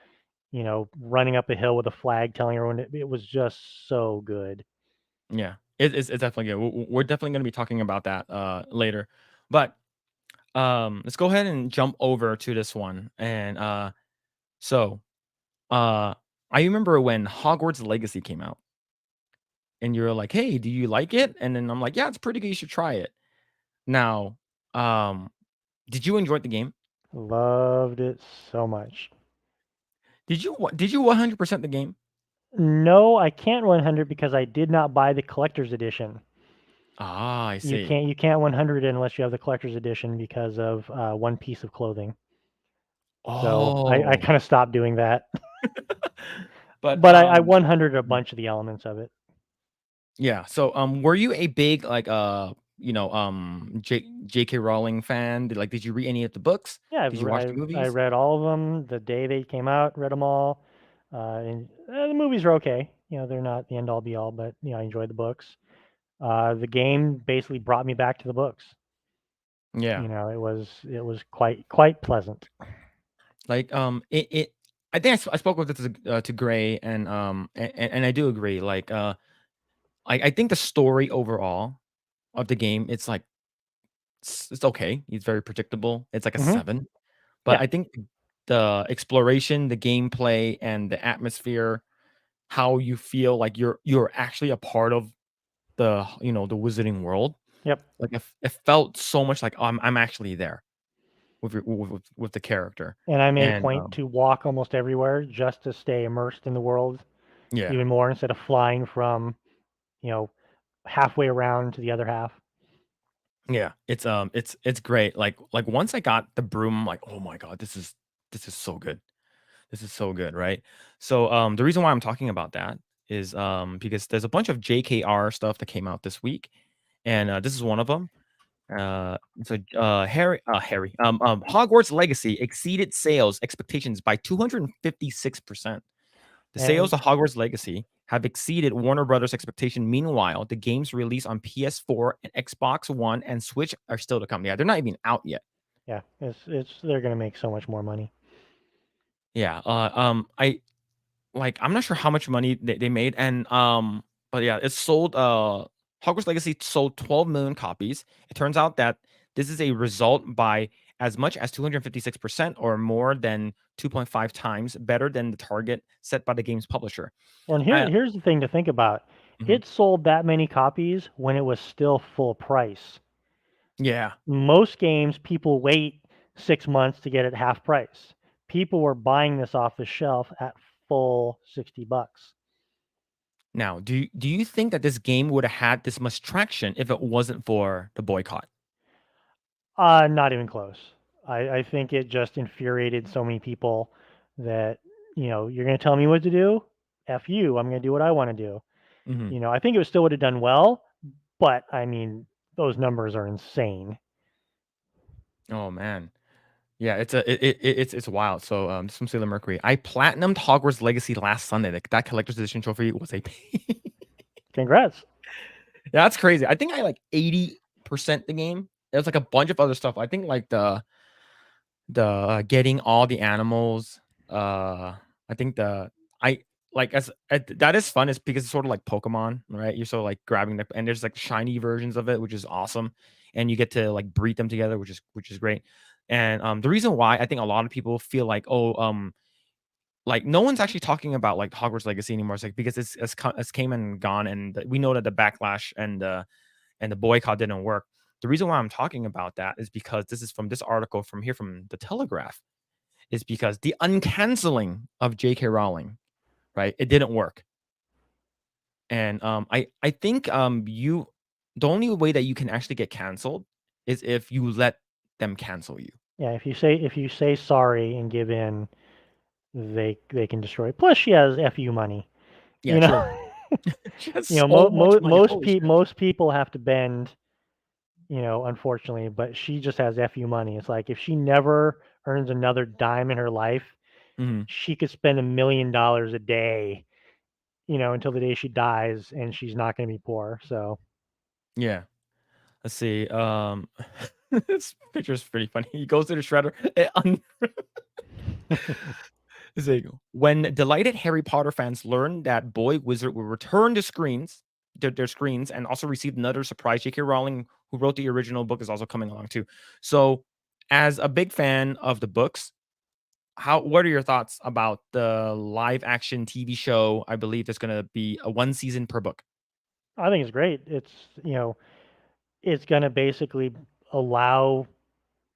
running up a hill with a flag telling everyone it was just so good. Yeah, it's definitely good. We're definitely going to be talking about that later, but let's go ahead and jump over to this one. And so uh, I remember when Hogwarts Legacy came out, and you're like, "Hey, do you like it?" And then I'm like, "Yeah, it's pretty good. You should try it." Now, um, did you enjoy the game? Loved it so much. Did you 100% the game? No, I can't 100 because I did not buy the collector's edition. Ah, I You see. can't 100 it unless you have the collector's edition because of one piece of clothing. So I Oh, kind of stopped doing that. but But I 100 a bunch of the elements of it. yeah. So, were you a big like J.K. Rowling fan? Did you read any of the books? Yeah, Did you watch the I movies? read all of them the day they came out. Read them all. And the movies are okay. They're not the end all be all, but I enjoyed the books. The game basically brought me back to the books. Yeah. It was quite pleasant. It I think I spoke with this to Grae, and and I do agree. I think the story overall of the game, it's like it's okay. It's very predictable. It's like a Hmm. 7. But Yeah, I think the exploration, the gameplay, and the atmosphere, how you feel like you're actually a part of the wizarding world. yep. Like it felt so much like I'm actually there with the character. And I made a And point to walk almost everywhere just to stay immersed in the world yeah. even more instead of flying from you know halfway around to the other half. Yeah, it's great. Like once I got the broom, I'm like, "Oh my god, this is so good. This is so good," right? So, the reason why I'm talking about that is, because there's a bunch of JKR stuff that came out this week, and, this is one of them. Hogwarts Legacy exceeded sales expectations by 256%. The sales And of Hogwarts Legacy have exceeded Warner Brothers' expectation. Meanwhile, the game's release on PS4 and Xbox One and Switch are still to come. Yeah, they're not even out yet. yeah, it's they're gonna make so much more money. Yeah. I'm not sure how much money they made, and but yeah, it sold. Hogwarts Legacy sold 12 million copies. It turns out that this is a result by as much as 256% or more than 2.5 times better than the target set by the game's publisher. Well, and Uh, here's the thing to think about. mhm. It sold that many copies when it was still full price. Yeah. Most games, people wait 6 months to get it half price. People were buying this off the shelf at full $60. Now, do you think that this game would have had this much traction if it wasn't for the boycott? Not even close. I think it just infuriated so many people that, you're going to tell me what to do? F you. I'm going to do what I want to do. Mhm. I think it still would have done well, but I mean, those numbers are insane. Oh man. Yeah, it's wild. So, this from Sailor Mercury. I platinumed Hogwarts Legacy last Sunday. That collector's edition trophy was a Congrats. That's crazy. I think I like 80% the game. There's like a bunch of other stuff. I think like getting all the animals. I think the I like as that is fun. Is because it's sort of like Pokemon, right? You're sort of like grabbing and there's like shiny versions of it, which is awesome, and you get to like breed them together, which is great. And the reason why I think a lot of people feel like, like no one's actually talking about like Hogwarts Legacy anymore. It's like because it's came and gone, and we know that the backlash and the boycott didn't work. The reason why I'm talking about that is because this is from this article from the Telegraph. Is because the uncanceling of J.K. Rowling, right? It didn't work, and I think you the only way that you can actually get canceled is if you let them cancel you. Yeah, if you say sorry and give in, they can destroy it. Plus, she has fu money. Yeah, You true. know, She has so much money. Holy shit. most people have to bend. Unfortunately, but she just has fu money. It's like if she never earns another dime in her life, Mhm. she could spend $1 million a day, until the day she dies, and she's not going to be poor. So Yeah. Let's see. This picture is pretty funny. He goes to the shredder. It's like, when delighted Harry Potter fans learned that Boy Wizard will return to their screens, and also received another surprise. J.K. Rowling, who wrote the original book, is also coming along too. So, as a big fan of the books, what are your thoughts about the live action TV show? I believe there's going to be a one season per book. I think it's great. It's going to basically allow,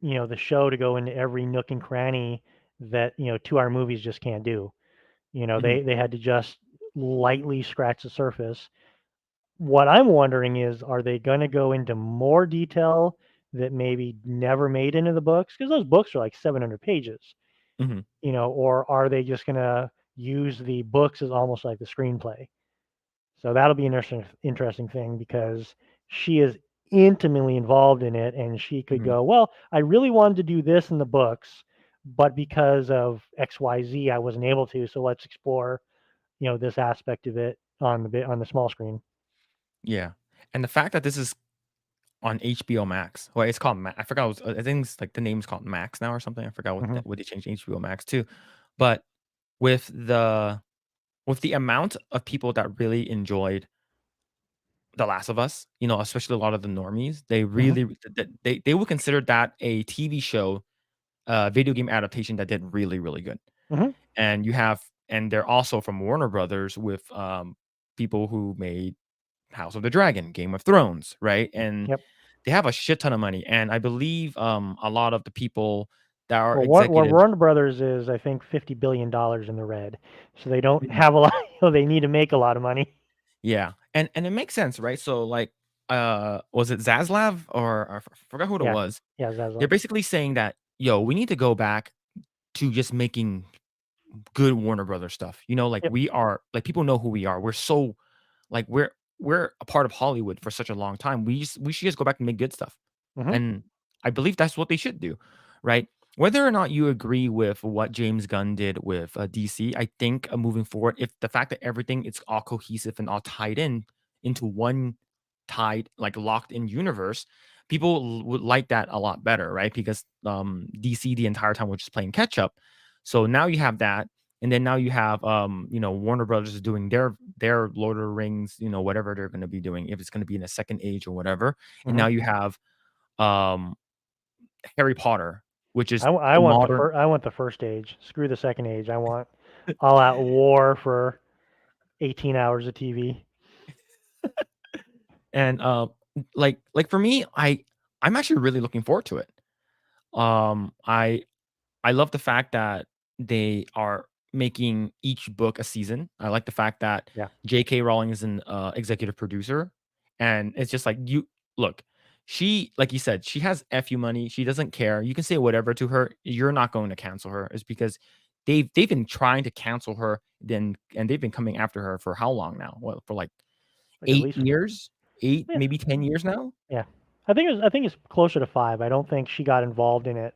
the show to go into every nook and cranny that, 2 hour movies just can't do. Mhm, They had to just lightly scratch the surface. What I'm wondering is, are they going to go into more detail that maybe never made into the books? Because those books are like 700 pages, mhm, or are they just going to use the books as almost like the screenplay? So that'll be an interesting thing, because she is intimately involved in it, and she could mhm. go, well, I really wanted to do this in the books, but because of XYZ, I wasn't able to. So let's explore, this aspect of it on the small screen. Yeah, and the fact that this is on HBO Max. Well, it's called I forgot. I think it's like the name's called Max now or something. I forgot Hmm. what they changed HBO Max to. But with the amount of people that really enjoyed The Last of Us, especially a lot of the normies, they Hmm. really they would consider that a TV show, video game adaptation that did really really good. Hmm. And they're also from Warner Brothers, with people who made House of the Dragon, Game of Thrones, right? And Yep. they have a shit ton of money, and I believe, a lot of the people that are Well, executives. Warner Brothers is, I think, $50 billion in the red, so they don't Mhm. have a lot. They need to make a lot of money. Yeah, and it makes sense, right? So, like, was it Zaslav, or I forgot who it Yeah, was? yeah, They're Zaslav. basically saying that, "Yo, we need to go back to just making good Warner Brothers stuff." Like, Yep. we are like, people know who we are. We're so like, we're a part of Hollywood for such a long time. We should just go back and make good stuff. Hmm. And I believe that's what they should do, right? Whether or not you agree with what James Gunn did with, DC, I think, moving forward, if the fact that everything is all cohesive and all tied in into one tied, like, locked in universe, people would like that a lot better, right? Because, DC the entire time was just playing catch up. So now you have that, and then now you have, Warner Brothers is doing their Lord of the Rings, whatever they're going to be doing, if it's going to be in a second age or whatever. And Hmm. now you have, um, Harry Potter, which is I the want the modern. first. I want the first age. Screw the second age. I want all out war for 18 hours of TV. And, like, for me, I'm actually really looking forward to it. I love the fact that they are making each book a season. I like the fact that Yeah. J.K. Rowling is an, executive producer, and it's just like, you look, she, like you said, she has FU money. She doesn't care. You can say whatever to her. You're not going to cancel her. It's because they've been trying to cancel her, and they've been coming after her for how long now? Well, for like Like at 8 least. years, 8, Yeah. maybe 10 years now. Yeah. I think it's closer to 5. I don't think she got involved in it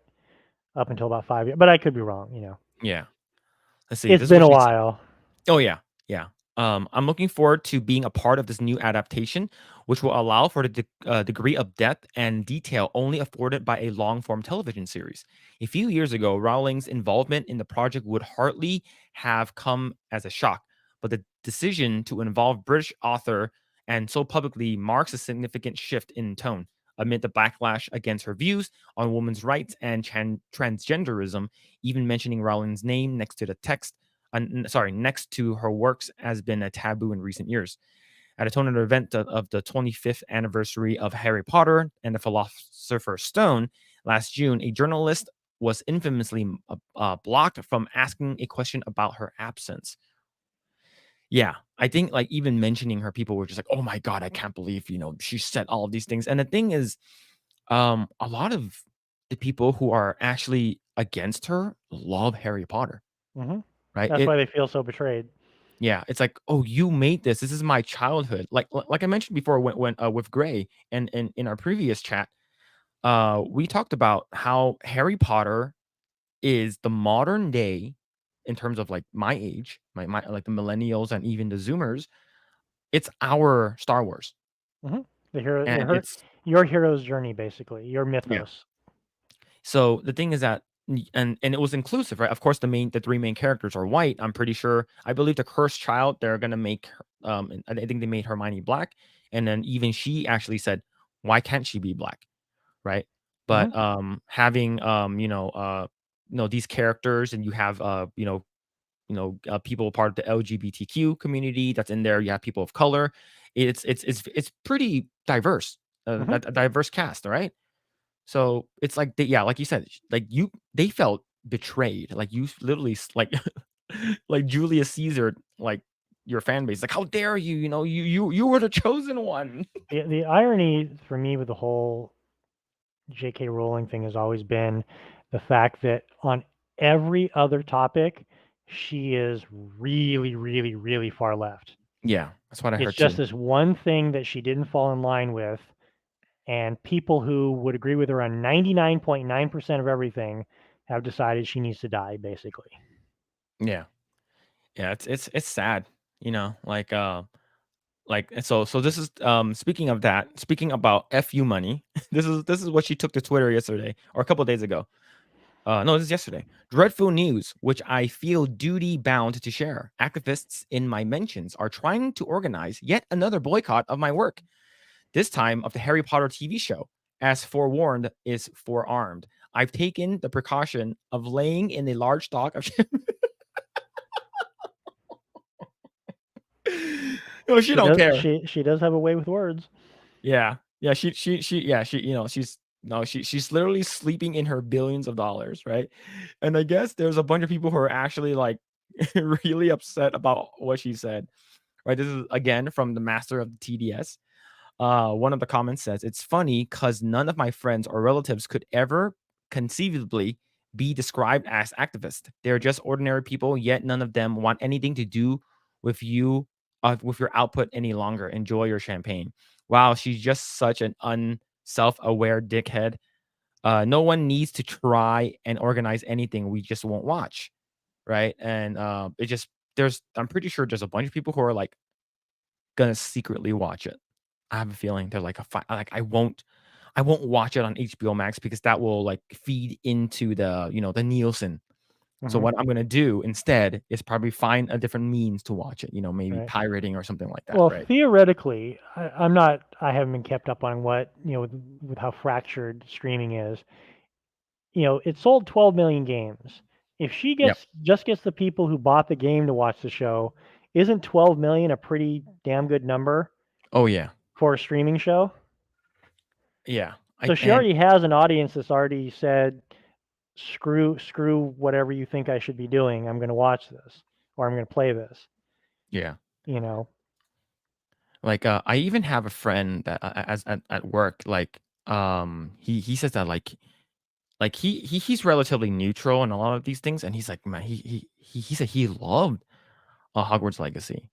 up until about 5 years, but I could be wrong. Yeah. Let's see. It's This is been what a she. while. Oh yeah, yeah. I'm looking forward to being a part of this new adaptation, which will allow for the degree of depth and detail only afforded by a long-form television series. A few years ago, Rowling's involvement in the project would hardly have come as a shock, but the decision to involve British author and so publicly marks a significant shift in tone. Amid the backlash against her views on women's rights and transgenderism, even mentioning Rowling's name next to the text next to her works has been a taboo in recent years. At a tonal event of the 25th anniversary of Harry Potter and the Philosopher's Stone last June, a journalist was infamously blocked from asking a question about her absence. Yeah, I think, like, even mentioning her, people were just like, "Oh my god, I can't believe she said all of these things." And the thing is, a lot of the people who are actually against her love Harry Potter, Hmm. right? That's why they feel so betrayed. Yeah, it's like, "Oh, you made this. This is my childhood." Like I mentioned before, when with Grae, and in our previous chat, we talked about how Harry Potter is the modern day in terms of like my age, my like the millennials and even the Zoomers, it's our Star Wars, Mhm. The hero, and it's your hero's journey, basically, your yeah. mythos. So the thing is that and it was inclusive, right? Of course, the three main characters are white. I'm pretty sure. I believe the cursed child they're gonna make. And I think they made Hermione black, and then even she actually said, "Why can't she be black?" Right? Mhm. But having these characters, and you have people part of the LGBTQ community that's in there. You have people of color. It's pretty diverse. Mhm. A diverse cast, all right? So, it's like they yeah, like you said, they felt betrayed, like, you literally like like Julius Caesar, like, your fan base, like, "How dare you?" You were the chosen one. The irony for me with the whole J.K. Rowling thing has always been the fact that on every other topic, she is really, really, really far left. Yeah, that's what I It's heard just too. this one thing that she didn't fall in line with, and people who would agree with her on 99.9% of everything have decided she needs to die, basically. Yeah. Yeah, it's sad, and so this is, speaking of that, speaking about FU money, this is what she took to Twitter yesterday or a couple of days ago. No, this is yesterday. Dreadful news, which I feel duty bound to share. Activists in my mentions are trying to organize yet another boycott of my work, this time of the Harry Potter TV show. As forewarned is forearmed. I've taken the precaution of laying in a large stock of. No, she She don't does care. she does have a way with words. Yeah. Yeah, yeah, she's no, she's literally sleeping in her billions of dollars, right? And I guess there's a bunch of people who are actually like really upset about what she said. Right? This is again from the master of the TDS. One of the comments says, "It's funny because none of my friends or relatives could ever conceivably be described as activists. They're just ordinary people, yet none of them want anything to do with you, with your output any longer. Enjoy your champagne." Wow, she's just such an unself-aware dickhead. No one needs to try and organize anything. We just won't watch, right? And it just I'm pretty sure there's a bunch of people who are like gonna secretly watch it. I have a feeling they're like like I won't watch it on HBO Max because that will like feed into the Nielsen. So Mhm. what I'm gonna do instead is probably find a different means to watch it, maybe Right. pirating or something like that, Well, right? theoretically, I'm not. I haven't been kept up on what with how fractured streaming is. It sold 12 million games. If she Yep. gets the people who bought the game to watch the show, isn't 12 million a pretty damn good number Oh yeah. for a streaming show? Yeah. I So she and already has an audience that's already said, screw whatever you think I should be doing. I'm going to watch this or I'm going to play this. yeah. You know. Like I even have a friend that as at work, like he says that like he's relatively neutral in a lot of these things, and he's like, man, he said he loved Hogwarts Legacy.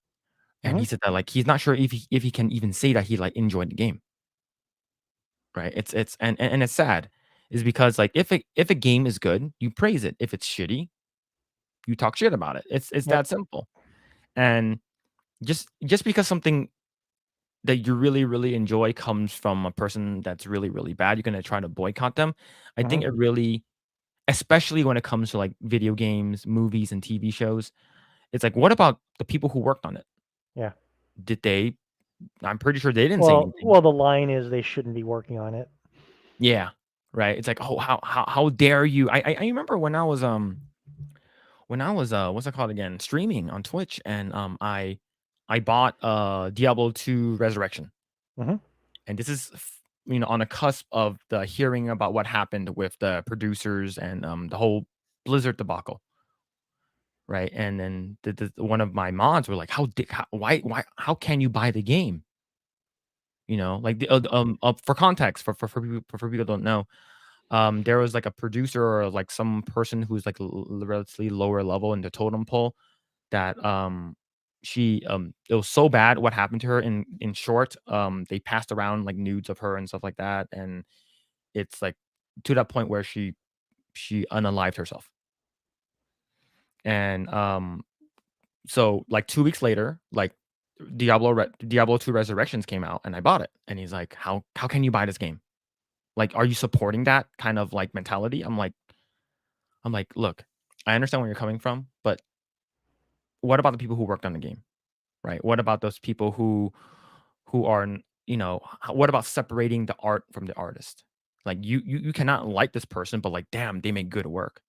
And Hmm. he said that, like, he's not sure if he can even say that he, like, enjoyed the game, right? It's and it's sad, is because, like, if a game is good, you praise it. If it's shitty, you talk shit about it. It's Yep. that simple. And just because something that you really, really enjoy comes from a person that's really, really bad, you're gonna try to boycott them. I Hmm. think it really, especially when it comes to, like, video games, movies, and TV shows, it's like, what about the people who worked on it? Yeah. Did they I'm pretty sure they didn't say Well, anything. well, the line is they shouldn't be working on it. Yeah, right. It's like, "Oh, how dare you?" I remember when I was, what's it called again? Streaming on Twitch, and, I bought, Diablo 2 Resurrection, Hmm. and this is on a cusp of the hearing about what happened with the producers and, the whole Blizzard debacle, right? And then the one of my mods were like, how why how can you buy the game?" Like, for context, for people who don't know, there was like a producer or like some person who's like relatively lower level in the totem pole that it was so bad what happened to her. In short, they passed around like nudes of her and stuff like that, and it's like to that point where she unalived herself. And so like 2 weeks later, like Diablo 2 Resurrections came out, and I bought it. And he's like, how can you buy this game? Like, are you supporting that kind of like mentality? I'm like, look, I understand where you're coming from, but what about the people who worked on the game, right? What about those people who are, what about separating the art from the artist? Like, you cannot like this person, but like, damn, they make good work.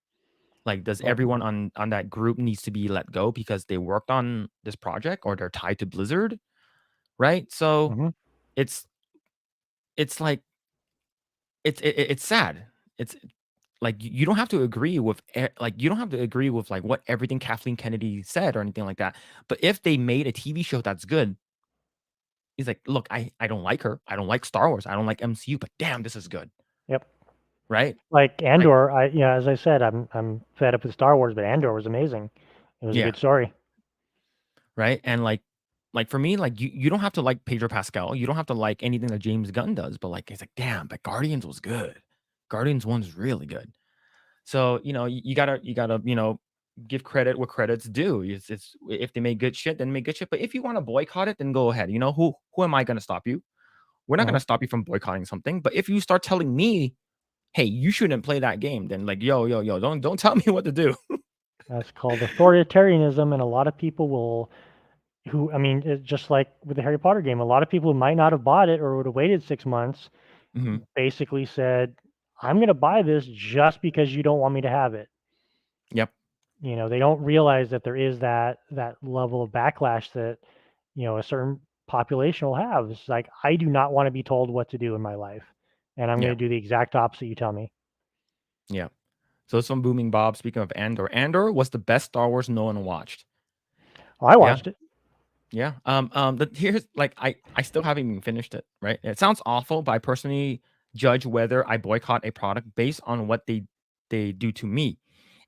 Like, does Yep. everyone on that group needs to be let go because they worked on this project or they're tied to Blizzard, right? So Hmm. it's it's like it's sad. It's like you don't have to agree with like you don't have to agree with like what everything Kathleen Kennedy said or anything like that. But if they made a TV show that's good, he's like, look, I don't like her. I don't like Star Wars. I don't like MCU, but damn, this is good, Yep. right? Like Like, Andor, as I said, I'm fed up with Star Wars, but Andor was amazing. It was a yeah, good story. right. And like for me, like you don't have to like Pedro Pascal. You don't have to like anything that James Gunn does. But like it's like, damn, but Guardians was good. Guardians one's really good. So, you gotta, give credit where credit's due. It's if they make good shit, then make good shit. But if you want to boycott it, then go ahead. Who am I gonna stop you? We're not Hmm. gonna stop you from boycotting something. But if you start telling me, hey, you shouldn't play that game, then like, yo, don't tell me what to do. That's called authoritarianism, and a lot of people will, who I mean, it's just like with the Harry Potter game, a lot of people who might not have bought it or would have waited 6 months Mhm. basically said, "I'm going to buy this just because you don't want me to have it." Yep. They don't realize that there is that level of backlash that a certain population will have. It's like, I do not want to be told what to do in my life, and I'm going Yeah. to do the exact opposite you tell me. Yeah. So some booming Bob. Speaking of Andor, Andor was the best Star Wars no one watched. Oh, I Yeah. watched it. Yeah. Here's like I still haven't even finished it. Right. It sounds awful, but I personally judge whether I boycott a product based on what they do to me,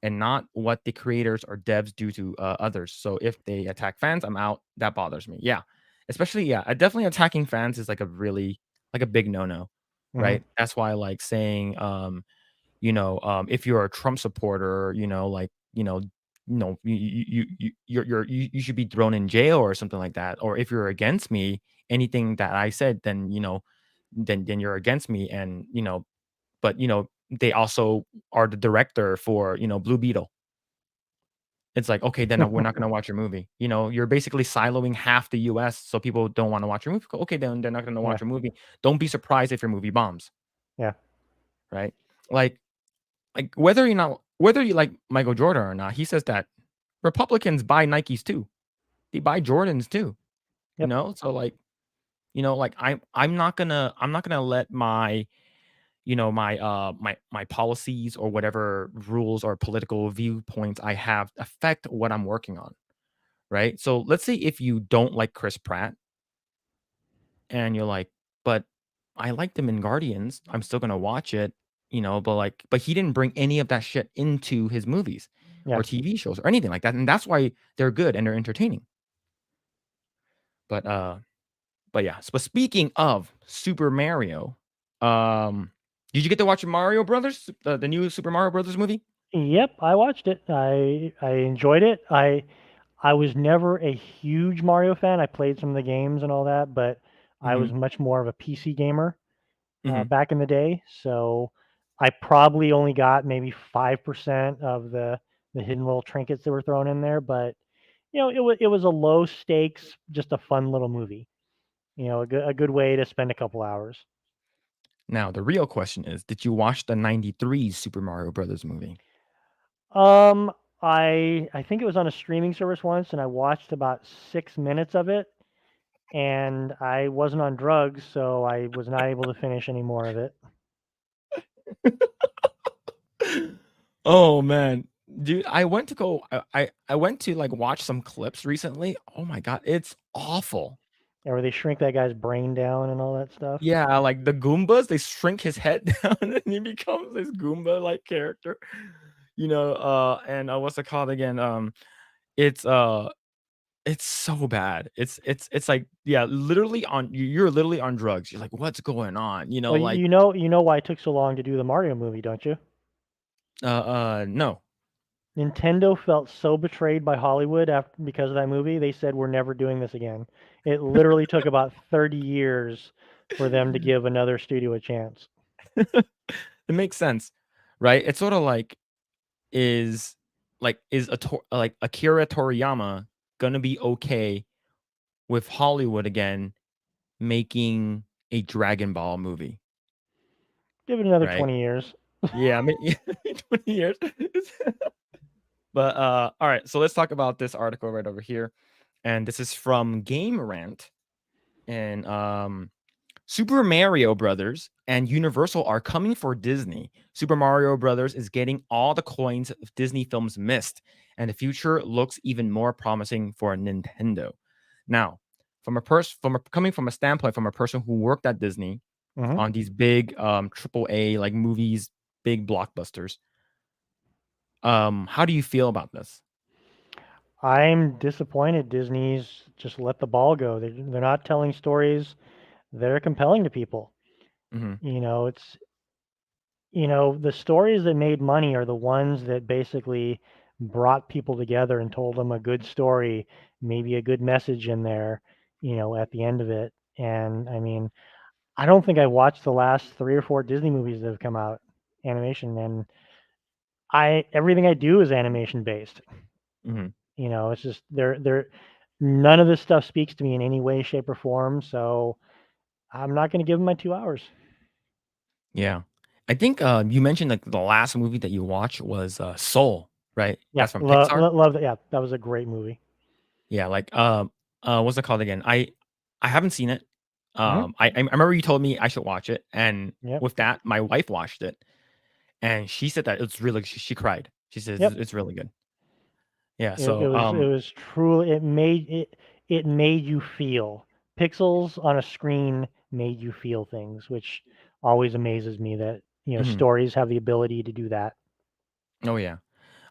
and not what the creators or devs do to others. So if they attack fans, I'm out. That bothers me. Yeah. Especially, yeah. Definitely attacking fans is like a really like a big no no. Hmm. Right. That's why like saying if you're a Trump supporter, like, you should be thrown in jail or something like that. Or if you're against me, anything that I said, then then you're against me. And but they also are the director for Blue Beetle. It's like, okay, then we're not gonna watch your movie. You're basically siloing half the US so people don't want to watch your movie. Okay, then they're not gonna Yeah. watch your movie. Don't be surprised if your movie bombs, Yeah. right? Like whether you like Michael Jordan or not, he says that Republicans buy Nikes too. They buy Jordans too. Yep. So like, like I'm not gonna let my my policies or whatever rules or political viewpoints I have affect what I'm working on. Right. So let's say if you don't like Chris Pratt and you're like, but I liked him in Guardians, I'm still gonna watch it, but he didn't bring any of that shit into his movies Yeah. or TV shows or anything like that, and that's why they're good and they're entertaining. But yeah. But speaking of Super Mario, did you get to watch Mario Brothers, the new Super Mario Brothers movie? Yep. I watched it. I enjoyed it. I was never a huge Mario fan. I played some of the games and all that, but I Hmm. was much more of a PC gamer Hmm. back in the day. So I probably only got maybe 5% of the hidden little trinkets that were thrown in there, but it was a low stakes, just a fun little movie. A good way to spend a couple hours. Now the real question is, did you watch the '93 Super Mario Brothers movie? Um, I think it was on a streaming service once, and I watched about 6 minutes of it, and I wasn't on drugs, so I was not able to finish any more of it. Oh man, dude, I went to like watch some clips recently. Oh my god, it's awful. Where they shrink that guy's brain down and all that stuff. Yeah, like the Goombas, they shrink his head down and he becomes this Goomba like character. And what's it called again? It's it's so bad. It's like, yeah, literally you're literally on drugs. You're like, what's going on? Well, Like you know why it took so long to do the Mario movie, don't you? no. Nintendo felt so betrayed by Hollywood after because of that movie. They said we're never doing this again. It literally took about 30 years for them to give another studio a chance. It makes sense, right? It's sort of is is like Akira Toriyama gonna be okay with Hollywood again making a Dragon Ball movie, Give it another right? 20 years. Yeah, I mean, yeah, 20 years. But all right, so let's talk about this article right over here. And this is from Game Rant. And Super Mario Brothers and Universal are coming for Disney. Super Mario Brothers is getting all the coins Disney films missed, and the future looks even more promising for Nintendo. Now, coming from a standpoint from a person who worked at Disney Hmm. on these big triple A like movies, big blockbusters, how do you feel about this? I'm disappointed Disney's just let the ball go. They're not telling stories that are compelling to people. Hmm. You know, it's the stories that made money are the ones that basically brought people together and told them a good story, maybe a good message in there, at the end of it. And I mean, I don't think I watched the last 3 or 4 Disney movies that have come out, animation, and I everything I do is animation based. Hmm. It's just they're none of this stuff speaks to me in any way, shape, or form, so I'm not gonna give them my 2 hours. Yeah. I think you mentioned like the last movie that you watched was Soul, right? Yeah, That's from Pixar. love that. Yeah, that was a great movie. Yeah, like, what's it called again? I haven't seen it. Mhm. I remember you told me I should watch it, and Yep. with that, my wife watched it, and she said that it's really she cried. She says Yep. it's really good. Yeah, It so, was truly it made you feel. Pixels on a screen made you feel things, which always amazes me that, mhm. stories have the ability to do that. Oh, yeah.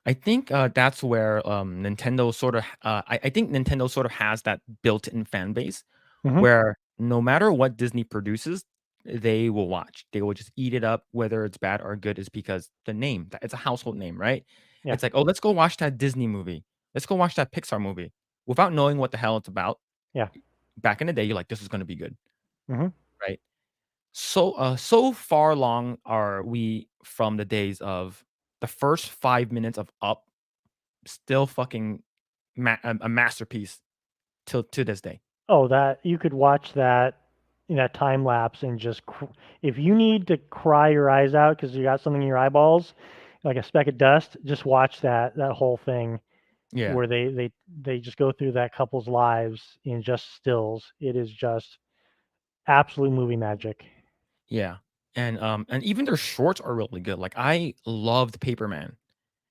I think, that's where, Nintendo sort of I think Nintendo sort of has that built-in fan base Mhm. where no matter what Disney produces, they will watch. They will just eat it up, whether it's bad or good is because the name, that it's a household name, right? Yeah. It's like, "Oh, let's go watch that Disney movie. Let's go watch that Pixar movie." Without knowing what the hell it's about, Yeah. back in the day, you're like, "This is gonna be good," Mhm. right? So far along are we from the days of the first 5 minutes of Up still fucking a masterpiece till to this day. Oh, that you could watch that in that time lapse and just if you need to cry your eyes out because you got something in your eyeballs, like a speck of dust, just watch that whole thing Yeah, where they just go through that couple's lives in just stills. It is just absolute movie magic. yeah, and even their shorts are really good. Like, I loved Paperman,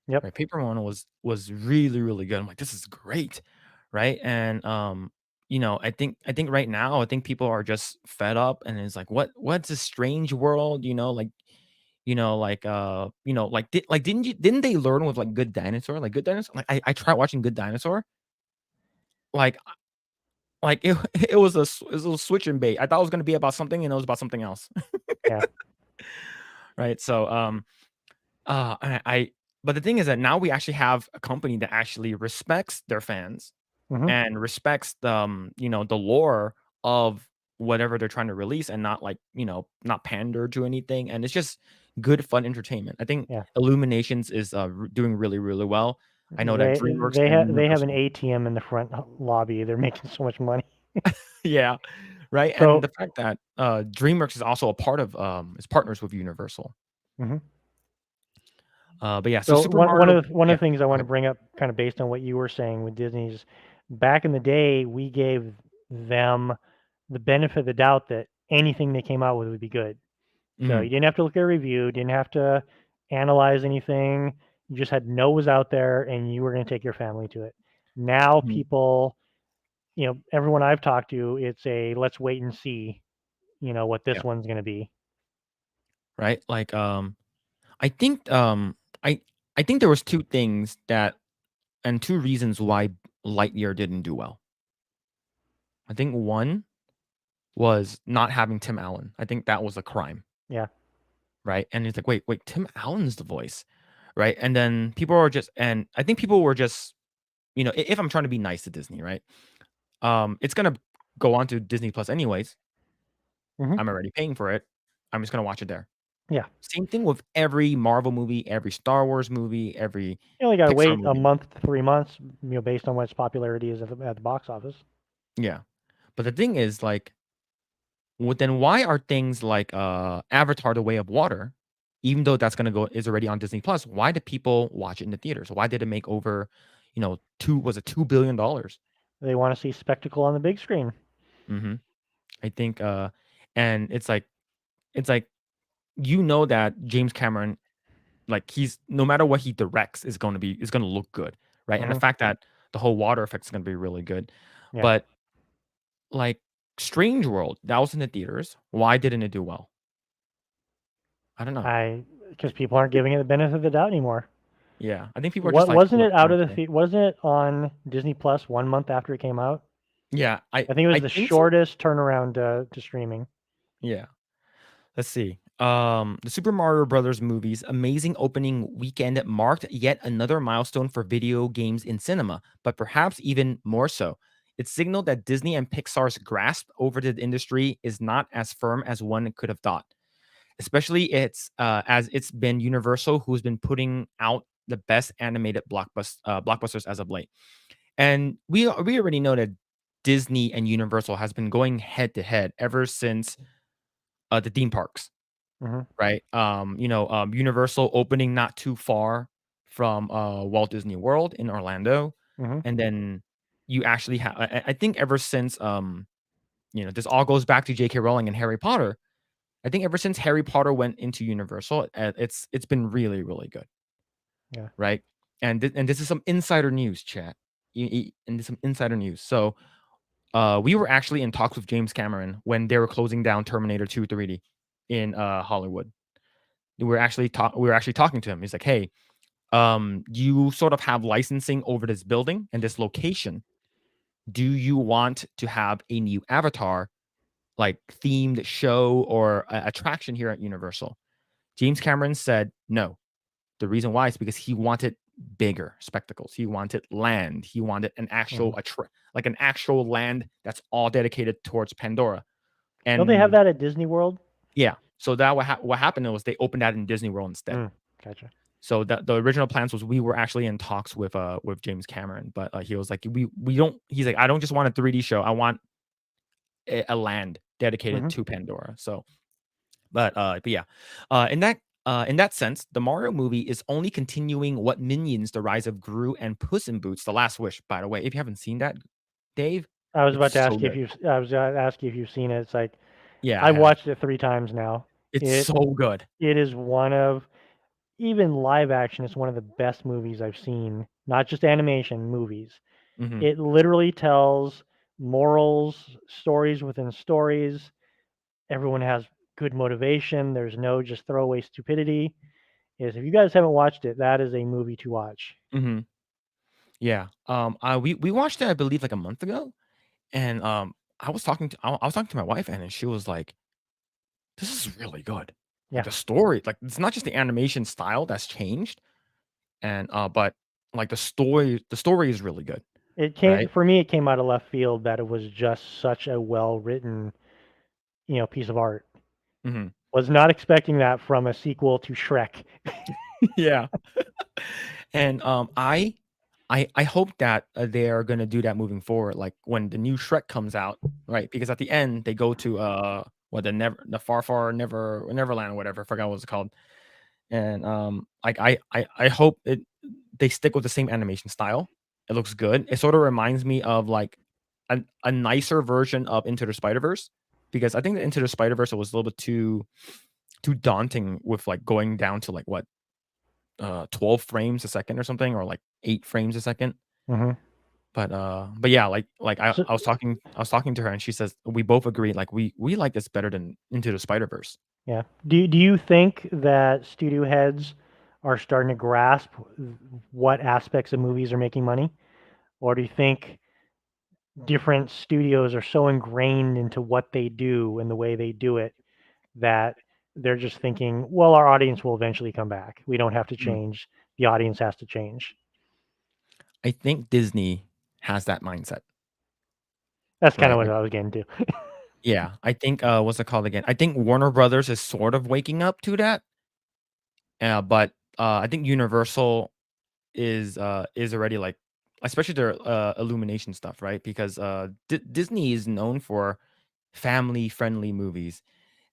Yep. right? Paperman was really, really good. I'm like, "This is great," right? And, I think right now, I think people are just fed up, and it's like, "What's a strange world?" Didn't they learn with, like, Good Dinosaur? Like, Good Dinosaur I tried watching Good Dinosaur, like it it was a switch and bait. I thought it was gonna be about something, and it was about something else, Yeah. right? So, I but the thing is that now we actually have a company that actually respects their fans Mhm. and respects the lore of whatever they're trying to release and not like, not pander to anything, and it's just good fun entertainment. I think Yeah. Illuminations is, doing really, really well. I know that DreamWorks and They have an Universal. ATM in the front lobby. They're making so much money. Yeah, right, and So, the fact that, DreamWorks is also a part of, is partners with Universal. mhm. But yeah, so So Super Mario. one Yeah, of the things I go want to ahead. bring up, kind of based on what you were saying with Disney's, back in the day, we gave them the benefit of the doubt that anything they came out with would be good. So you Mhm, didn't have to look at a review, didn't have to analyze anything. You just had to know it was out there, and you were going to take your family to it. Now mhm, people, everyone I've talked to, it's a let's wait and see, what yeah, this one's going to be. right, like, I think, I I think there was 2 things that and 2 reasons why Lightyear didn't do well. I think 1 was not having Tim Allen. I think that was a crime, Yeah. right? And it's like, "Wait, Tim Allen's the voice," right? And then people are just, and I think people were just, if I'm trying to be nice to Disney, right? It's gonna go on to Disney Plus anyways. Hmm. I'm already paying for it. I'm just gonna watch it there. Yeah. Same thing with every Marvel movie, every Star Wars movie, every You only got to Pixar wait a movie. month to 3 months, based on what its popularity is at the box office. Yeah. But the thing is, like, then why are things like Avatar: The Way of Water, even though that's gonna go is already on Disney Plus, why did people watch it in the theaters? Why did it make over, $2 billion? They want to see spectacle on the big screen. Hmm. I think and it's like that James Cameron, like, he's no matter what he directs is gonna look good, right? And the Hmm. fact that the whole water effect is gonna be really good. Yeah. But like Strange World, that was in the theaters. Why didn't it do well? I don't know. Because people aren't giving it the benefit of the doubt anymore. Yeah, I think people are just What like, wasn't look, it I out of don't the care. wasn't it on Disney Plus 1 month after it came out? Yeah, I I think it was I the think so. shortest turnaround to streaming. Yeah. Let's see. The Super Mario Brothers movies amazing opening weekend marked yet another milestone for video games in cinema, but perhaps even more so. It signaled that Disney and Pixar's grasp over the industry is not as firm as one could have thought. Especially as it's been Universal who's been putting out the best animated blockbusters as of late. And we already know that Disney and Universal has been going head to head ever since the theme parks, Hmm. right? Universal opening not too far from Walt Disney World in Orlando, Hmm. and then you actually have. I think ever since this all goes back to J.K. Rowling and Harry Potter. I think ever since Harry Potter went into Universal, it's been really really good, Yeah. right? And this is some insider news, chat. And this is some insider news. So we were actually in talks with James Cameron when they were closing down Terminator 2 3D in Hollywood. We were actually talking to him. He's like, "Hey, you sort of have licensing over this building and this location. Do you want to have a new Avatar like themed show or attraction here at Universal?" James Cameron said no. The reason why is because he wanted bigger spectacles. He wanted land. He wanted an Hmm. actual like an actual land that's all dedicated towards Pandora. Don't they have And that at Disney World? yeah, so that what happened was they opened that in Disney World instead. Mm, gotcha. So the original plans was we were actually in talks with James Cameron, but he was like we don't. He's like, I don't just want a 3D show. I want a land dedicated Hmm. to Pandora. So but yeah, in that sense, the Mario movie is only continuing what Minions: The Rise of Gru and Puss in Boots: The Last Wish. By the way, if you haven't seen that, Dave, I was it's about to so ask you if good. you've. I was going to ask you if you've seen it. It's like Yeah, I I've have. watched it 3 times now. It's It so good. it is one of even live action. It's one of the best movies I've seen. Not just animation movies. Hmm. It literally tells morals, stories within stories. Everyone has good motivation. There's no just throwaway stupidity. Is if you guys haven't watched it, that is a movie to watch. Hmm. Yeah. We watched it, I believe, like a month ago, and I was talking to my wife, and then she was like, "This is really good." Like Yeah. the story, like it's not just the animation style that's changed, and but like the story is really good, It came right? for me, it came out of left field that it was just such a well-written, piece of art. Hmm. Was not expecting that from a sequel to Shrek. Yeah. And I hope that they are gonna do that moving forward, like when the new Shrek comes out, right? Because at the end they go to the far far Neverland or whatever, I forgot what it's called. And like I hope they stick with the same animation style. It looks good. It sort of reminds me of like a nicer version of Into the Spider-Verse, because I think that Into the Spider-Verse was a little bit too daunting with like going down to like what 12 frames a second or something, or like 8 frames a second. Hmm. But yeah, like I, So, I was talking I was talking to her, and she says we both agree, like we like this better than Into the Spider-Verse. yeah. Do you think that studio heads are starting to grasp what aspects of movies are making money, or do you think different studios are so ingrained into what they do and the way they do it that they're just thinking, well, our audience will eventually come back. We don't have to Mm. change. the audience has to change. I think Disney has that mindset, That's kind of right? what Like, I was getting to. yeah, I think what's it called again? I think Warner Brothers is sort of waking up to that. But I think Universal is already like, especially their illumination stuff, right? Because Disney is known for family friendly movies,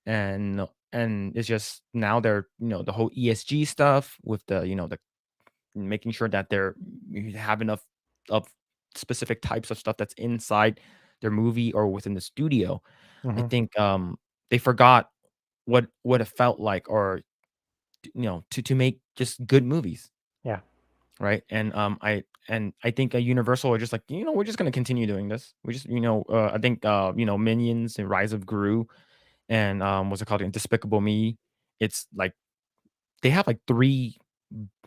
and it's just now they're, the whole ESG stuff with the, the making sure that you have enough of specific types of stuff that's inside their movie or within the studio. I Hmm. think they forgot what it felt like, or to make just good movies, Yeah. right? And I think Universal are just like, we're just gonna continue doing this. We just, I think Minions and Rise of Gru, and what's it called? Despicable Me. It's like they have like three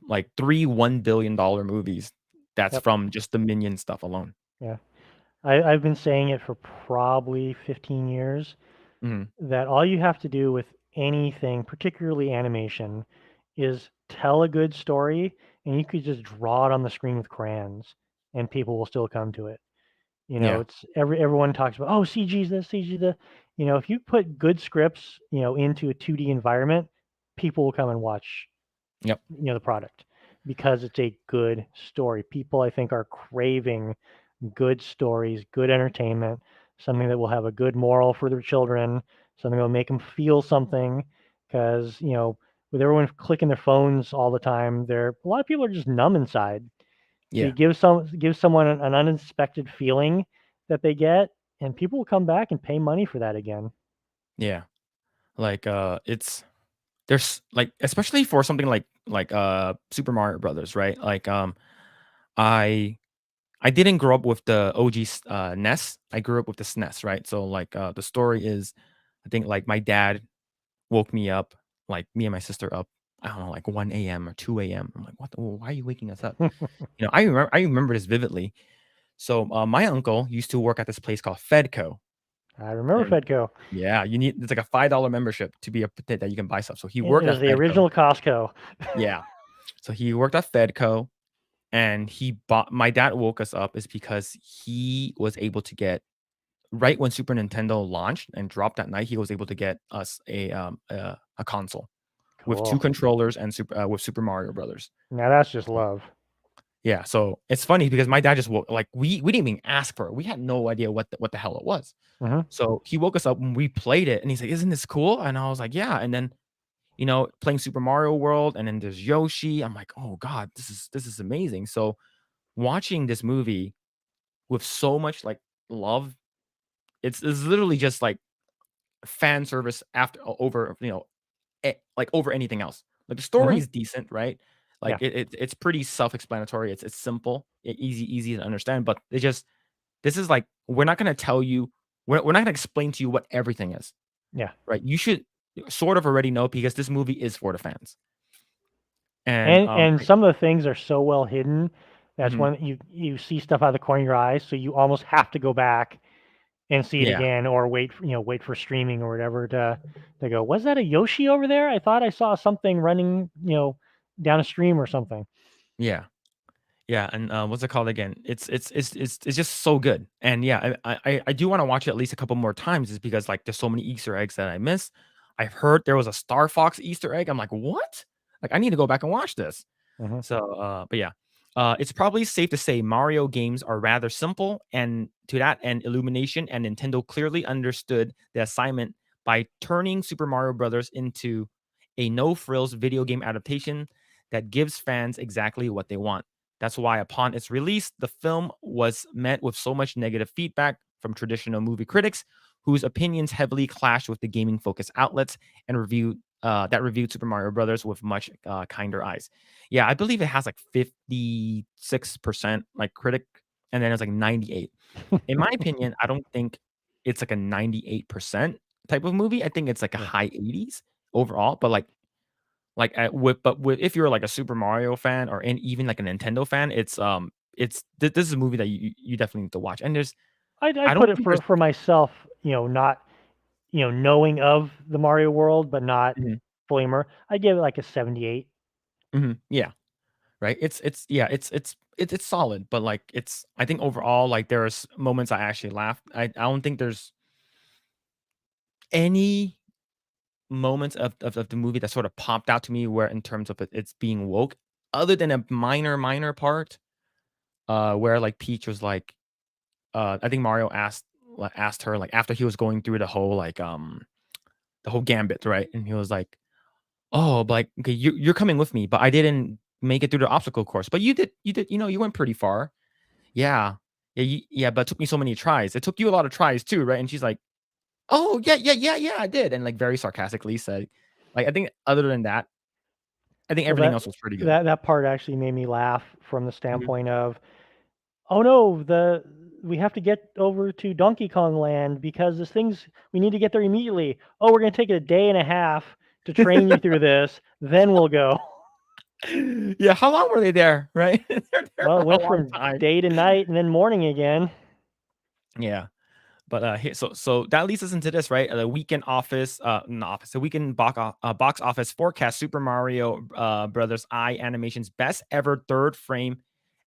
$1 billion movies that's Yep. from just the Minion stuff alone. Yeah. I've been saying it for probably 15 years Mhm. that all you have to do with anything, particularly animation, is tell a good story, and you could just draw it on the screen with crayons, and people will still come to it. Yeah. It's everyone talks about, oh, CG's this, CG the. If you put good scripts, into a 2D environment, people will come and watch, Yep. the product because it's a good story. People, I think, are craving good stories, good entertainment, something that will have a good moral for their children, something that will make them feel something. Because with everyone clicking their phones all the time, a lot of people are just numb inside. So you Yeah. give someone an unexpected feeling that they get, and people will come back and pay money for that again. Yeah. Like it's there's like, especially for something like Super Mario Brothers, right? Like I I didn't grow up with the OG NES. I grew up with the SNES, right? So like the story is, I think like my dad woke me up, like me and my sister up, I don't know, like 1 a.m. or 2 a.m. I'm like, what? Why are you waking us up? I remember this vividly. So my uncle used to work at this place called Fedco, I remember and Fedco. yeah, it's like a $5 membership to be a that you can buy stuff. So he It worked was at the Fedco. original Costco. Yeah, so he worked at Fedco, and he bought. My dad woke us up is because he was able to get, right when Super Nintendo launched and dropped that night. He was able to get us a console with two Cool. controllers and with Super Mario Brothers. Now that's just love. Yeah, so it's funny because my dad just woke, like, we didn't even ask for it. We had no idea what the hell it was. Hmm. So he woke us up when we played it, and he's like, "Isn't this cool?" And I was like, "Yeah." And then, playing Super Mario World, and then there's Yoshi. I'm like, "Oh god, this is amazing." So watching this movie with so much like love, it's literally just like fan service after over, like over anything else. Like the story Hmm. is decent, right? Like Yeah. it's pretty self-explanatory. It's simple, easy to understand. But this is like, we're not gonna tell you, we're not gonna explain to you what everything is, Yeah. right? You should sort of already know because this movie is for the fans. And And some of the things are so well hidden. That's mhm, when you see stuff out of the corner of your eyes, so you almost have to go back and see it yeah, again, or wait for streaming or whatever to go. Was that a Yoshi over there? I thought I saw something running, down a stream or something. yeah. Yeah, and, what's it called again? It's just so good, and yeah, I do wanna watch it at least a couple more times just because, like, there's so many Easter eggs that I missed. I've heard there was a Star Fox Easter egg. I'm like, "What?" Like, I need to go back and watch this. Hmm. So, but yeah. It's probably safe to say Mario games are rather simple, and to that end, Illumination and Nintendo clearly understood the assignment by turning Super Mario Brothers into a no-frills video game adaptation that gives fans exactly what they want. That's why upon its release, the film was met with so much negative feedback from traditional movie critics whose opinions heavily clashed with the gaming-focused outlets and that reviewed Super Mario Brothers with much kinder eyes. Yeah, I believe it has like 56% like critic, and then it's like 98. In my opinion, I don't think it's like a 98% type of movie. I think it's like a Yeah. high 80s overall, but if you're like a Super Mario fan or even like a Nintendo fan, this is a movie that you definitely need to watch. And I'd I put don't it think there's for myself, not knowing of the Mario world, but not Mhm, fully immersed. I give it like a 78. mhm, yeah. right? It's solid, but like I think overall like there's moments I actually laughed. I don't think there's any moments of the movie that sort of popped out to me where in terms of it's being woke, other than a minor part, where like Peach was like, I think Mario asked her like after he was going through the whole gambit, right? And he was like, "Oh, but like, okay, you're coming with me, but I didn't make it through the obstacle course, but you did, you went pretty far." Yeah. Yeah, but it took me so many tries. It took you a lot of tries too, right? And she's like, "Oh, yeah, I did." And like very sarcastically said, like I think other than that, I think Well, everything else was pretty good. that part actually made me laugh from the Mhm. standpoint of, oh no, the we have to get over to Donkey Kong Land because we need to get there immediately. Oh, we're gonna take a day and a half to train you through this, then we'll go. Yeah, how long were they there, right? They're there Well, for it a went long from time. day to night and then morning again. Yeah. But here, so that leads us into this, right? The weekend office, not office, the weekend box office forecast: Super Mario Brothers I Animation's best ever third frame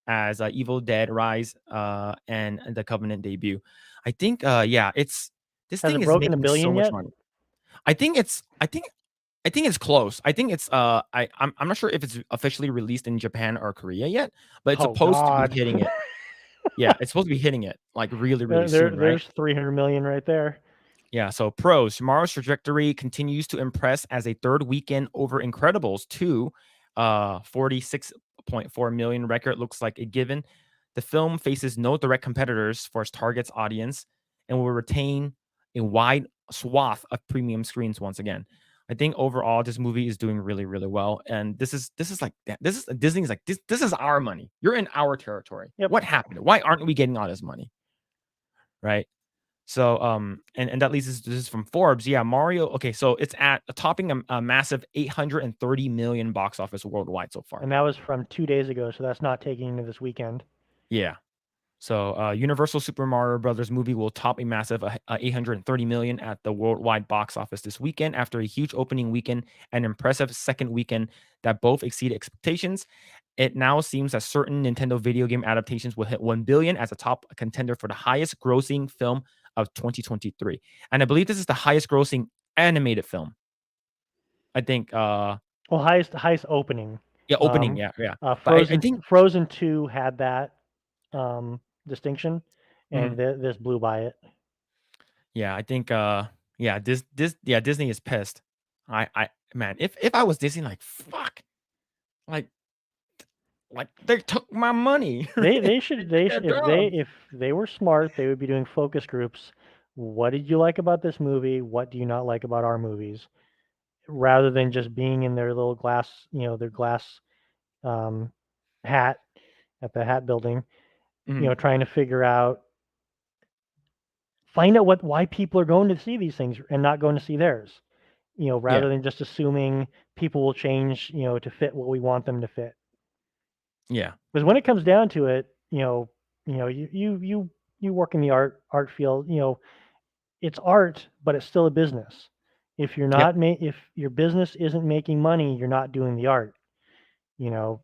as Evil Dead Rise and the Covenant debut. I think, yeah, this Has thing it is broken a making so billion much yet? money. I think it's, I think it's close. I think it's, I'm not sure if it's officially released in Japan or Korea yet, but it's Oh supposed to be God. hitting it. Yeah, it's supposed to be hitting it like really, really soon, right? There's 300 million right there. Yeah, so pros. Tomorrow's trajectory continues to impress as a third weekend over Incredibles 2, 46.4 million record looks like a given. The film faces no direct competitors for its target's audience and will retain a wide swath of premium screens once again. I think overall this movie is doing really, really well. And this is like this is Disney's like this is our money. You're in our territory. Yep. What happened? Why aren't we getting all this money? Right? So, and that leads us this is from Forbes. Yeah, Mario. Okay, so it's at topping a massive 830 million box office worldwide so far. And that was from 2 days ago, so that's not taking into this weekend. Yeah. So, Universal Super Mario Brothers movie will top a massive 830 million at the worldwide box office this weekend after a huge opening weekend and impressive second weekend that both exceed expectations. It now seems that certain Nintendo video game adaptations will hit 1 billion as a top contender for the highest grossing film of 2023. And I believe this is the highest grossing animated film. I think Well, highest opening. yeah, opening, Um, yeah, yeah. But I think Frozen 2 had that distinction, and mhm, this blew by it. yeah, I think yeah, this yeah, Disney is pissed. I man, if I was Disney, like fuck. Like they took my money. They Right? they They should took they their should jobs. if they were smart, they would be doing focus groups. What did you like about this movie? What do you not like about our movies? Rather than just being in their little glass, their glass um, hat at the hat building, Mhm, trying to find out why people are going to see these things and not going to see theirs. yeah, Rather than just assuming people will change, to fit what we want them to fit. yeah, Because when it comes down to it, you work in the art field, it's art, but it's still a business. If you're yep, not if your business isn't making money, you're not doing the art, you know.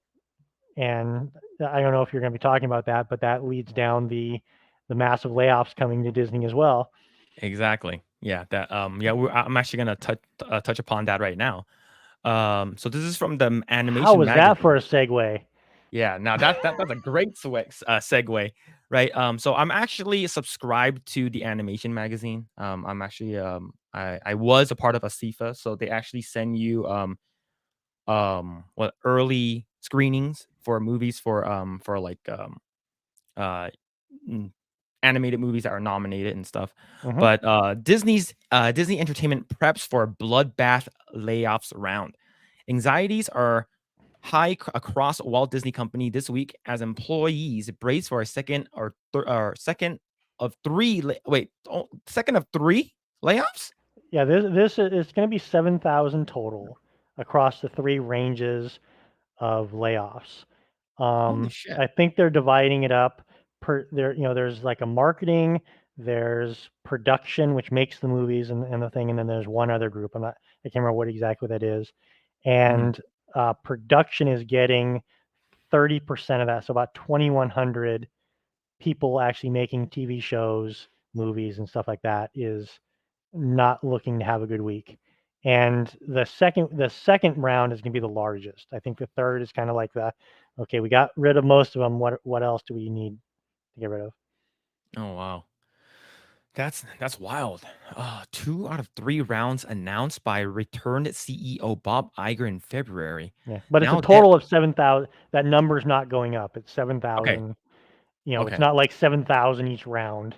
And I don't know if you're going to be talking about that, but that leads down the massive layoffs coming to Disney as well. exactly. Yeah, that yeah, I'm actually gonna touch upon that right now. So this is from the How Animation was that for magazine. a segue? Yeah, now that's a great segue, right? So I'm actually subscribed to the Animation magazine. I'm actually I was a part of ASIFA, so they actually send you what early screenings for movies for like uh mm, animated movies that are nominated and stuff. Hmm. But Disney Entertainment preps for a bloodbath layoffs round. Anxieties are high across Walt Disney Company this week as employees brace for a second of three. Second of three layoffs. Yeah, this is going to be 7,000 total across the three ranges of layoffs. Holy shit! I think they're dividing it up per there. There's like a marketing, there's production, which makes the movies and the thing, and then there's one other group. I can't remember what exactly that is. Mhm. And production is getting 30% of that, so about 2,100 people actually making TV shows, movies, and stuff like that is not looking to have a good week. And the second round is going to be the largest. I think the third is kind of like the okay, we got rid of most of them. What else do we need to get rid of? Oh wow. That's wild. 2 out of 3 rounds announced by returned CEO Bob Iger in February. Yeah, but it's a Now dead. total of 7,000. That number's not going up. It's Okay. 7,000. It's Okay. not like 7,000 each round.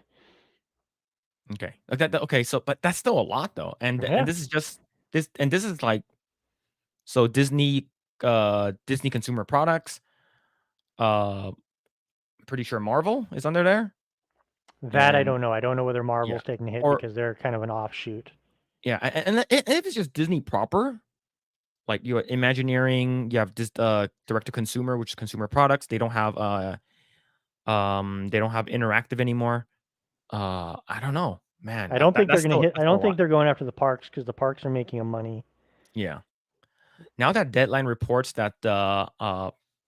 Okay. Okay. So, but that's still a lot though. And Yeah, this is just this. And this is like so Disney, Disney consumer products. Uh, pretty sure Marvel is under there. that I And don't know. I don't know whether yeah, Marvel's taking a hit or because they're kind of an offshoot. yeah, and if it's just Disney proper, like you have Imagineering, you have this direct to consumer, which is consumer products. They don't have interactive anymore. I don't know, man. I don't think they're That's going to still hit. I a don't lot. think they're going after the parks because the parks are making them money. Yeah. Now that Deadline reports that the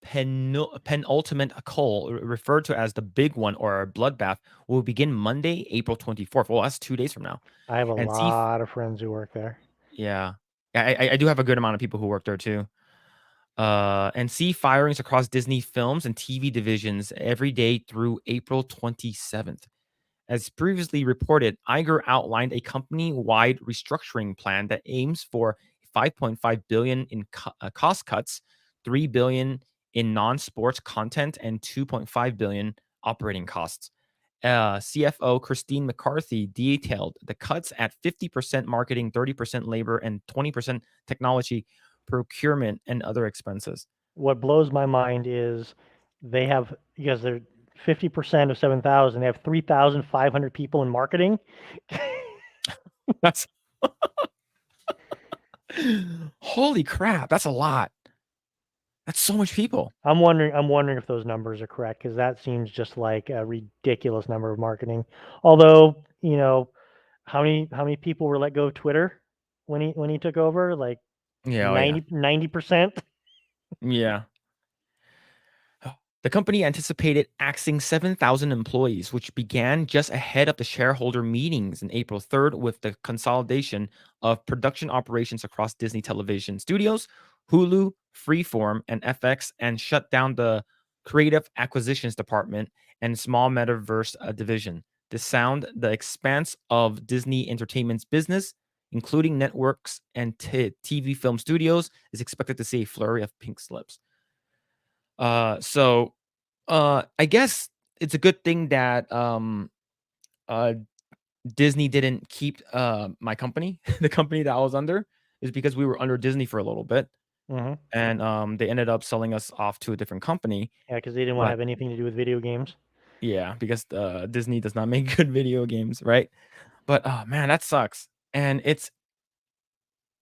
penultimate call, referred to as the big one or bloodbath, will begin Monday, April 24th. Well, that's 2 days from now. I have a And see, lot of friends who work there. yeah, I do have a good amount of people who work there too. And see firings across Disney films and TV divisions every day through April 27th. As previously reported, Iger outlined a company-wide restructuring plan that aims for 5.5 billion in cost cuts, 3 billion in non-sports content, and 2.5 billion operating costs. CFO Christine McCarthy detailed the cuts at 50% marketing, 30% labor, and 20% technology, procurement, and other expenses. What blows my mind is they have because they're 50% of 7,000. They have 3,500 people in marketing. That's holy crap. That's a lot. That's so much people. I'm wondering if those numbers are correct because that seems just like a ridiculous number of marketing. Although, how many people were let go of Twitter when he took over? Like Yeah, oh yeah. 90%. Yeah. The company anticipated axing 7,000 employees, which began just ahead of the shareholder meetings in April 3rd with the consolidation of production operations across Disney Television Studios, Hulu, Freeform, and FX, and shut down the creative acquisitions department and small metaverse division. The expanse of Disney Entertainment's business, including networks and TV film studios, is expected to see a flurry of pink slips. So I guess it's a good thing that uh Disney didn't keep my company, the company that I was under, is because we were under Disney for a little bit, Hmm. and they ended up selling us off to a different company. Yeah, because they didn't want to But have anything to do with video games. yeah, because Disney does not make good video games, right? But oh man, that sucks. And it's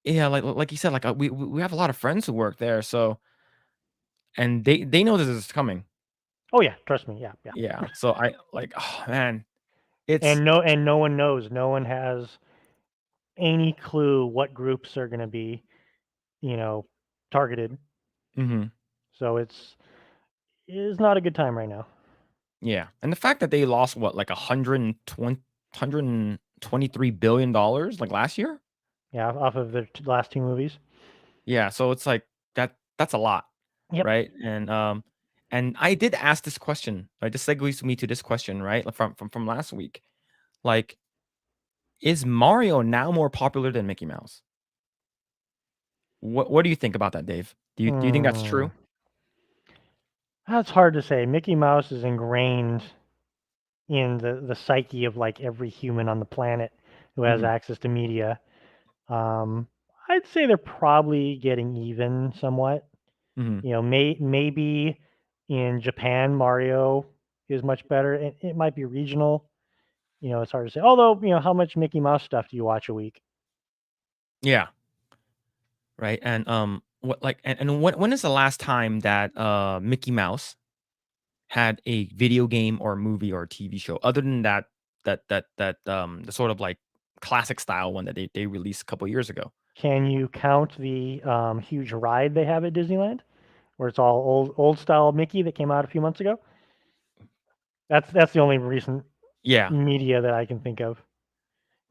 yeah, like you said, like we have a lot of friends who work there, so and they know this is coming. Oh yeah, trust me. Yeah, yeah. Yeah, so I like oh man, it's And no one knows. No one has any clue what groups are going to be, you know, targeted. mhm. So it's not a good time right now. Yeah, and the fact that they lost what, like 123 billion dollars like last year? Yeah, off of the last two movies. Yeah, so it's like that's a lot, Yep. right? And I did ask this question, right? This segues me to this question, right? Like from last week. Like, is Mario now more popular than Mickey Mouse? What do you think about that, Dave? Do you think that's Hmm. true? That's hard to say. Mickey Mouse is ingrained in the psyche of like every human on the planet who has Mhm, access to media. Um, I'd say they're probably getting even somewhat. mhm. Maybe in Japan, Mario is much better. It might be regional. It's hard to say. Although, how much Mickey Mouse stuff do you watch a week? Yeah, right, and, what like and when is the last time that, Mickey Mouse had a video game or movie or TV show other than the sort of like classic style one that they released a couple years ago. Can you count the huge ride they have at Disneyland, where it's all old style Mickey that came out a few months ago. That's the only recent Yeah, media that I can think of.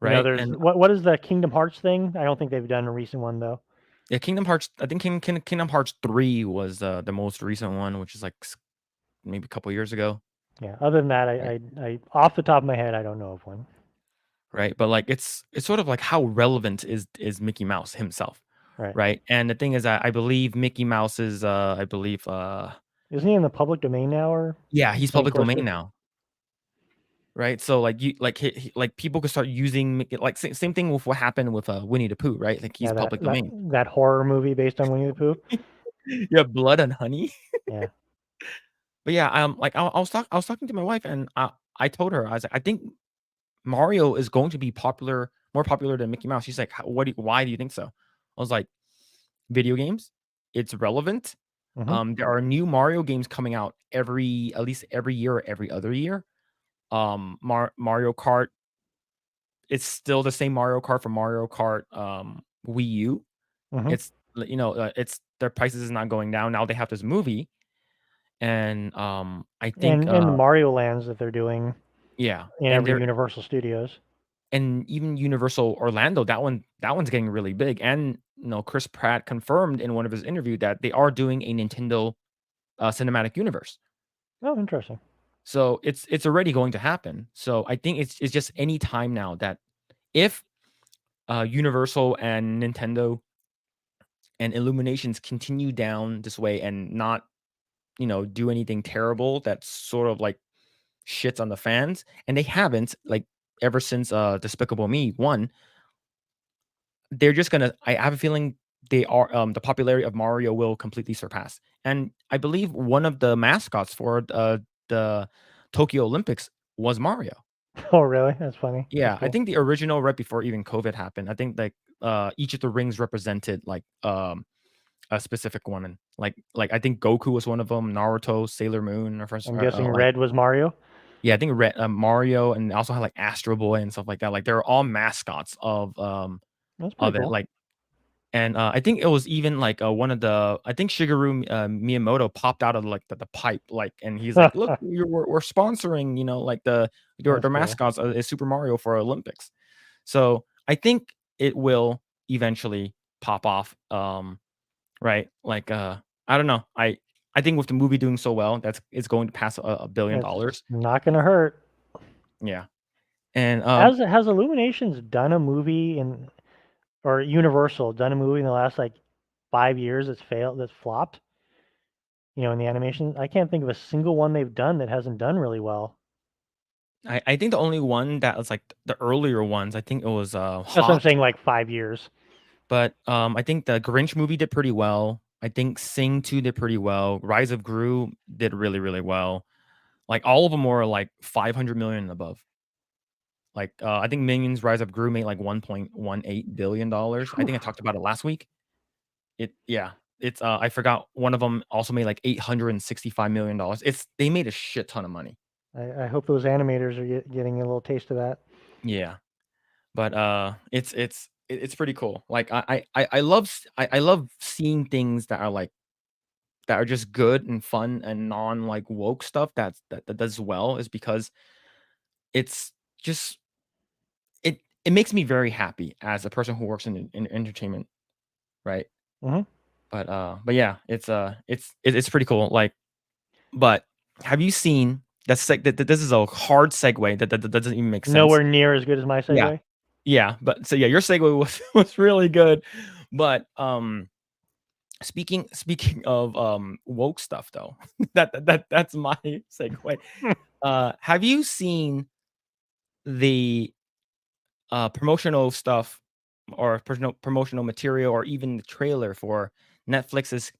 right. There's And what is the Kingdom Hearts thing? I don't think they've done a recent one though. yeah, Kingdom Hearts. I think Kingdom Hearts 3 was the most recent one, which is like maybe a couple years ago. Yeah. Other than that, Right. I off the top of my head, I don't know of one. Right. But like it's sort of like how relevant is Mickey Mouse himself, Right. right? And the thing is that I believe Mickey Mouse is I believe Isn't he in the public domain now or yeah, he's playing public course domain with? now. Right? So like you like like people could start using like same thing with what happened with Winnie the Pooh, right? Like he's Yeah, public domain. that horror movie based on Winnie the Pooh. Yeah, Blood and Honey. Yeah. But yeah, like I was talking to my wife and I told her I was like I think Mario is going to be more popular than Mickey Mouse. She's like, why do you think so? I was like, video games, it's relevant. Hmm. There are new Mario games coming out at least every year or every other year. Mario Kart, it's still the same Mario Kart from Mario Kart Wii U. Hmm. It's it's their prices is not going down. Now they have this movie, and I think And the Mario lands that they're doing yeah, in and every they're Universal Studios. and even Universal Orlando, that one's getting really big. And Chris Pratt confirmed in one of his interview that they are doing a Nintendo cinematic universe. Oh, interesting. So it's already going to happen. So I think it's just any time now that if Universal and Nintendo and Illuminations continue down this way and not do anything terrible that sort of like shits on the fans, and they haven't like ever since Despicable Me 1, they're just gonna I have a feeling they are the popularity of Mario will completely surpass. And I believe one of the mascots for the Tokyo Olympics was Mario. Oh, really? That's funny. That's Yeah, I cool. think the original right before even COVID happened, I think like each of the rings represented like a specific one. And like I think Goku was one of them, Naruto, Sailor Moon, I'm guessing like red was Mario. yeah, I think Mario, and also had like Astro Boy and stuff like that. Like they're all mascots That's pretty of it. cool. Like and I think it was even like one of the I think Shigeru Miyamoto popped out of like the pipe, like, and he's like, "Look, we're sponsoring, like That's their cool. mascots is Super Mario for Olympics." So I think it will eventually pop off. Right? Like I don't know. I think with the movie doing so well, it's going to pass $1 billion. It's not gonna hurt. Yeah, and Has Illuminations done a movie or Universal done a movie in the last like 5 years that's failed, that's flopped? In the animation, I can't think of a single one they've done that hasn't done really well. I think the only one that was like the earlier ones, I think it was That's what I'm Hot. saying, like 5 years. But, I think the Grinch movie did pretty well. I think Sing 2 did pretty well. Rise of Gru did really, really well. Like, all of them were, like, 500,000,000 and above. Like, I think Minions: Rise of Gru made, like, $1.18 billion. I Phew. think I talked about it last week. Yeah. It's, I forgot one of them also made, like, $865,000,000. They made a shit ton of money. I hope those animators are getting a little taste of that. Yeah. But, it's pretty cool. Like, I love I love seeing things that are just good and fun and non like woke stuff that does well is because it's just it makes me very happy as a person who works in entertainment, right? Hmm. But yeah, it's pretty cool. Like, but have you seen that this is a hard segue that doesn't even make sense. Nowhere near as good as my Yeah, segue. yeah, but so yeah, your segue was was really good. But speaking of woke stuff though, that's my segue. Have you seen the promotional stuff or promotional material or even the trailer for Netflix's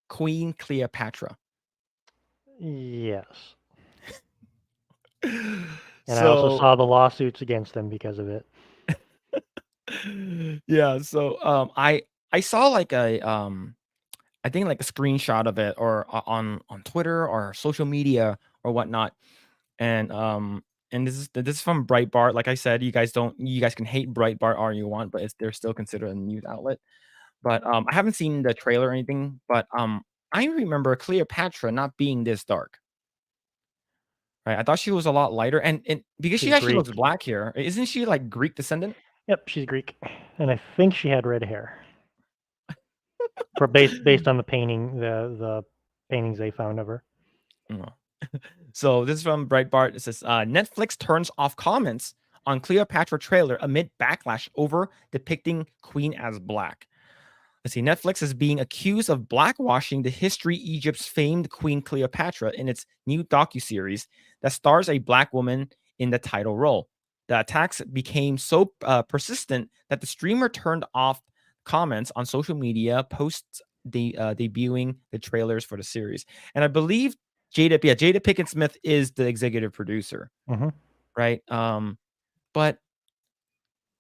Queen Cleopatra? Yes. And I also So saw the lawsuits against them because of it. yeah, so I saw like a I think like a screenshot of it or on Twitter or social media or whatnot. And this is from Breitbart. Like I said, you guys can hate Breitbart all you want, but they're still considered a news outlet. But I haven't seen the trailer or anything. But I remember Cleopatra not being this dark. Right, I thought she was a lot lighter, and because she She's actually looks Greek. black here, isn't she like Greek descendant? Yep, she's Greek, and I think she had red hair. For based on the the paintings they found of her. Oh. So this is from Breitbart. It says Netflix turns off comments on Cleopatra trailer amid backlash over depicting Queen as black. Let's see. Netflix is being accused of blackwashing the history Egypt's famed Queen Cleopatra in its new docuseries that stars a black woman in the title role. The attacks became so persistent that the streamer turned off comments on social media posts debuting the trailers for the series. And I believe Jada Pinkett Smith is the executive producer, Mm-hmm. right? But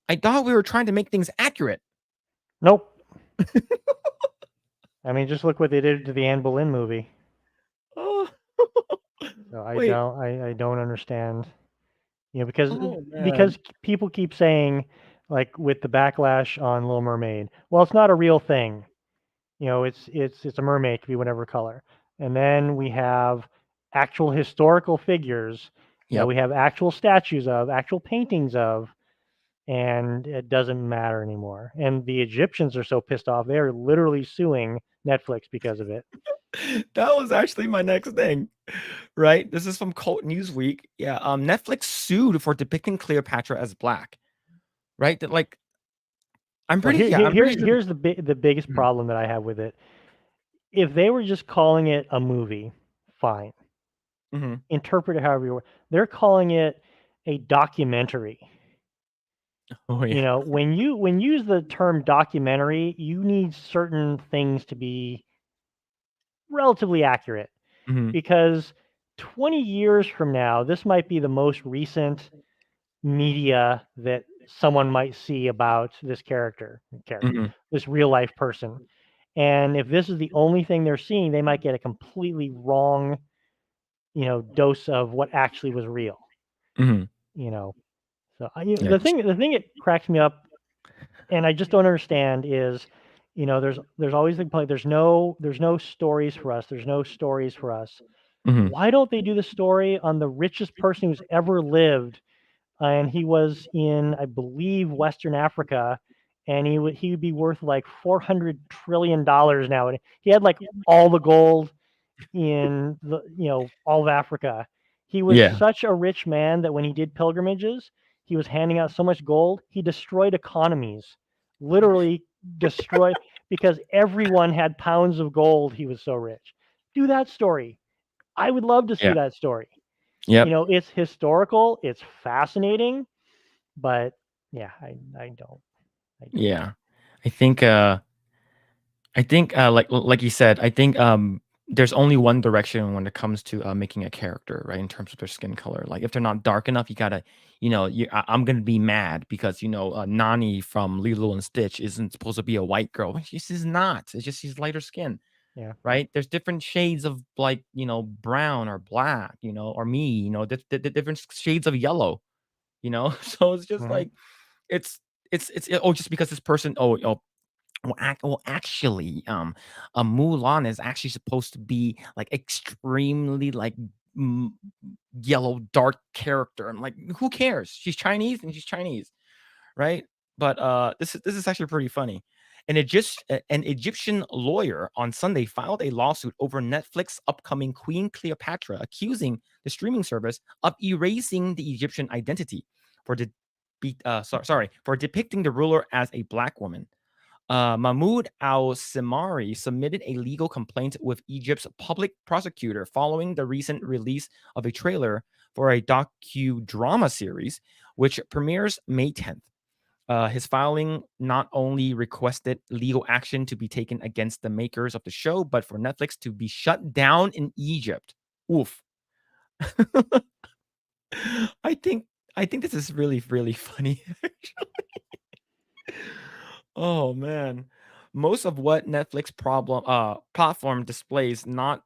I thought we were trying to make things accurate. Nope. I mean, just look what they did to the Anne Boleyn movie. Oh, So wait. I don't understand. You know, because Oh man. because people keep saying, like with the backlash on Little Mermaid, well, it's not a real thing. You know, it's a mermaid, it could be whatever color. And then we have actual historical figures that Yep. we have actual statues of, actual paintings of, and it doesn't matter anymore. And the Egyptians are so pissed off, they are literally suing Netflix because of it. That was actually my next thing, right? This is from Cult Newsweek. Yeah, Netflix sued for depicting Cleopatra as black, right? That like Well, I'm pretty sure. here's the biggest Mhm, problem that I have with it. If they were just calling it a movie, fine. mhm. Interpret it however you want. They're calling it a documentary. Oh You yeah. know, when you use the term documentary, you need certain things to be relatively accurate Mhm, because 20 years from now, this might be the most recent media that someone might see about this mhm, this real life person. And if this is the only thing they're seeing, they might get a completely wrong, you know, dose of what actually was real, mhm. you know. So Yeah. the thing that cracks me up, and I just don't understand is, you know, there's always the complaint. There's no stories for us. There's no stories for us. Mhm, Why don't they do the story on the richest person who's ever lived? And he was in, I believe, Western Africa, and he would be worth like $400 trillion now, and he had like all the gold in the all of Africa. He was yeah. such a rich man that when he did pilgrimages, he was handing out so much gold, he destroyed economies, literally destroyed because everyone had pounds of gold. He was so rich. Do that story. I would love to see Yeah. that story. You Yep. know, it's historical, it's fascinating, but yeah, I don't. Yeah. I think like you said, I think there's only one direction when it comes to making a character, right? In terms of their skin color. Like if they're not dark enough, you gotta, I'm gonna be mad because Nani from Lilo and Stitch isn't supposed to be a white girl. She's not. It's just she's lighter skin, Yeah. right? There's different shades of like brown or black, or me, the different shades of yellow, So it's just Hmm. like oh, just because this person, well, actually, Mulan is actually supposed to be like extremely like m- yellow dark character. I'm like, who cares? She's Chinese and she's Chinese, right? But this is actually pretty funny. An Egyptian lawyer on Sunday filed a lawsuit over Netflix upcoming Queen Cleopatra, accusing the streaming service of erasing the Egyptian identity for sorry, for depicting the ruler as a black woman. Mahmoud Al Simari submitted a legal complaint with Egypt's public prosecutor following the recent release of a trailer for a docudrama series, which premieres May 10th. His filing not only requested legal action to be taken against the makers of the show, but for Netflix to be shut down in Egypt. Oof. I think I think this is really really funny. Oh man. Most of what Netflix platform displays not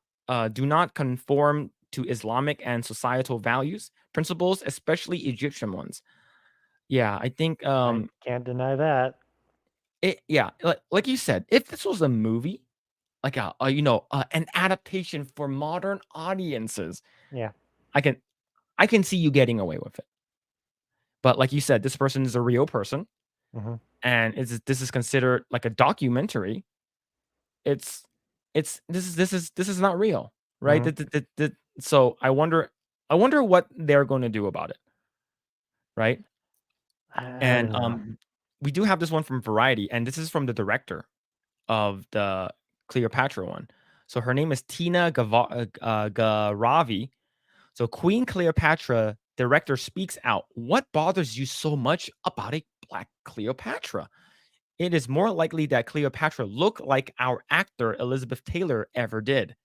do not conform to Islamic and societal values, principles, especially Egyptian ones. Yeah, I think I can't deny that. like you said, if this was a movie, like an adaptation for modern audiences, Yeah. I can I can see you getting away with it. But like you said, this person is a real person, Hmm. and this is considered like a documentary. It's this is not real, right? Hmm. So I wonder what they're going to do about it, right? I And don't know. we do have this one from Variety, and this is from the director of the Cleopatra one. So her name is Tina Garavi. So Queen Cleopatra director speaks out. What bothers you so much about a black Cleopatra? It is more likely that Cleopatra looked like our actor Elizabeth Taylor ever did.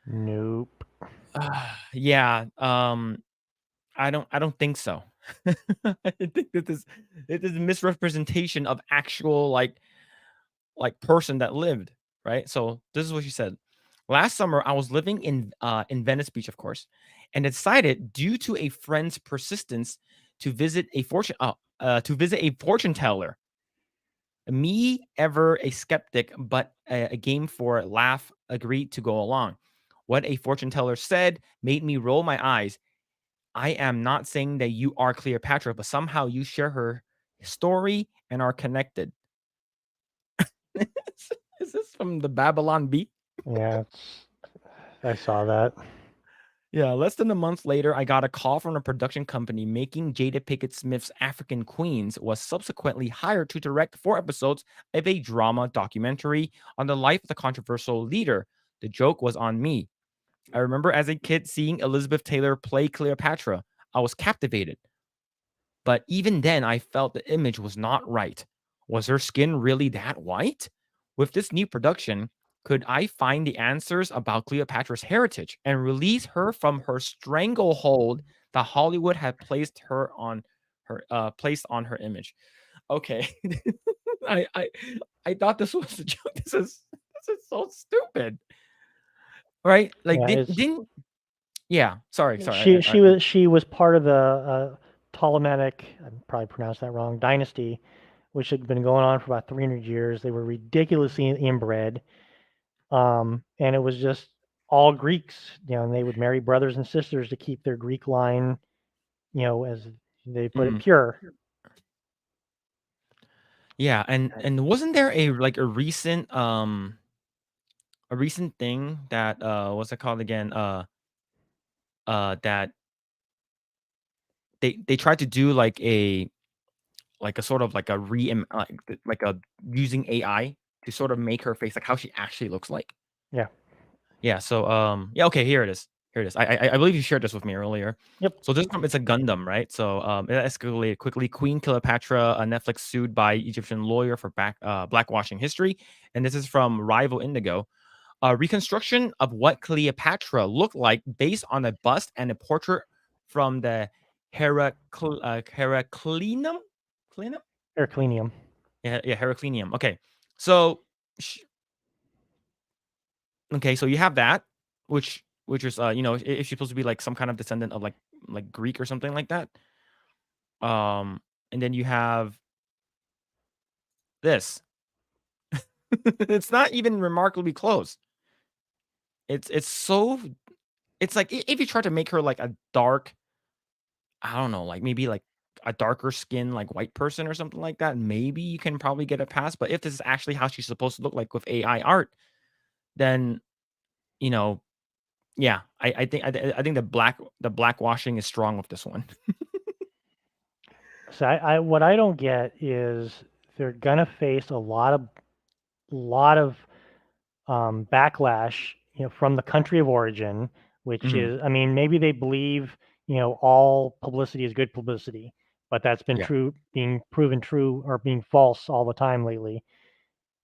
Nope. Yeah, I don't think so. I think that this it is a misrepresentation of actual like person that lived, right? So this is what she said. Last summer, I was living in Venice Beach, of course, and decided due to a friend's persistence to visit a fortune teller. Me, ever a skeptic, but a game for laugh, agreed to go along. What a fortune teller said made me roll my eyes. I am not saying that you are Cleopatra, but somehow you share her story and are connected. Is this from the Babylon Bee? Yeah, I saw that. Yeah, less than a month later, I got a call from a production company making Jada Pickett Smith's African Queens was subsequently hired to direct 4 episodes of a drama documentary on the life of the controversial leader. The joke was on me. I remember as a kid seeing Elizabeth Taylor play Cleopatra. I was captivated. But even then, I felt the image was not right. Was her skin really that white? With this new production, could I find the answers about Cleopatra's heritage and release her from her stranglehold that Hollywood had placed on her image? Okay, I I I thought this was a joke. This is so stupid, right? Like Yeah, it's didn't yeah. Sorry, she sorry. she was she was part of the Ptolemaic, I probably pronounced that wrong, dynasty, which had been going on for about 300 years. They were ridiculously inbred, and it was just all Greeks, and they would marry brothers and sisters to keep their Greek line, as they put it, Mhm. pure. Yeah, and wasn't there a recent thing that what's it called again? That they tried to do like a sort of like a like a using AI to sort of make her face like how she actually looks like. Yeah. Yeah, so yeah, okay, here it is. Here it is. I believe you shared this with me earlier. Yep. So this time it's a Gundam, right? So it escalated quickly. Queen Cleopatra, a Netflix sued by Egyptian lawyer for blackwashing history, and this is from Rival Indigo. A reconstruction of what Cleopatra looked like based on a bust and a portrait from the Heracleanum? Cleanum? Herculaneum. Yeah, yeah, Heracleanum. Okay. So sh- okay, so you have that, which is if she's supposed to be like some kind of descendant of like Greek or something like that. Um, and then you have this. It's not even remarkably close. It's so it's like if you try to make her like a dark, I don't know, like maybe like a darker skin like white person or something like that, maybe you can probably get a pass. But if this is actually how she's supposed to look like with AI art, then you know, yeah, I think the blackwashing is strong with this one. So I what I don't get is they're gonna face a lot of backlash, from the country of origin, which Mhm. is, I mean, maybe they believe, all publicity is good publicity, but that's been Yeah. being proven true or being false all the time lately.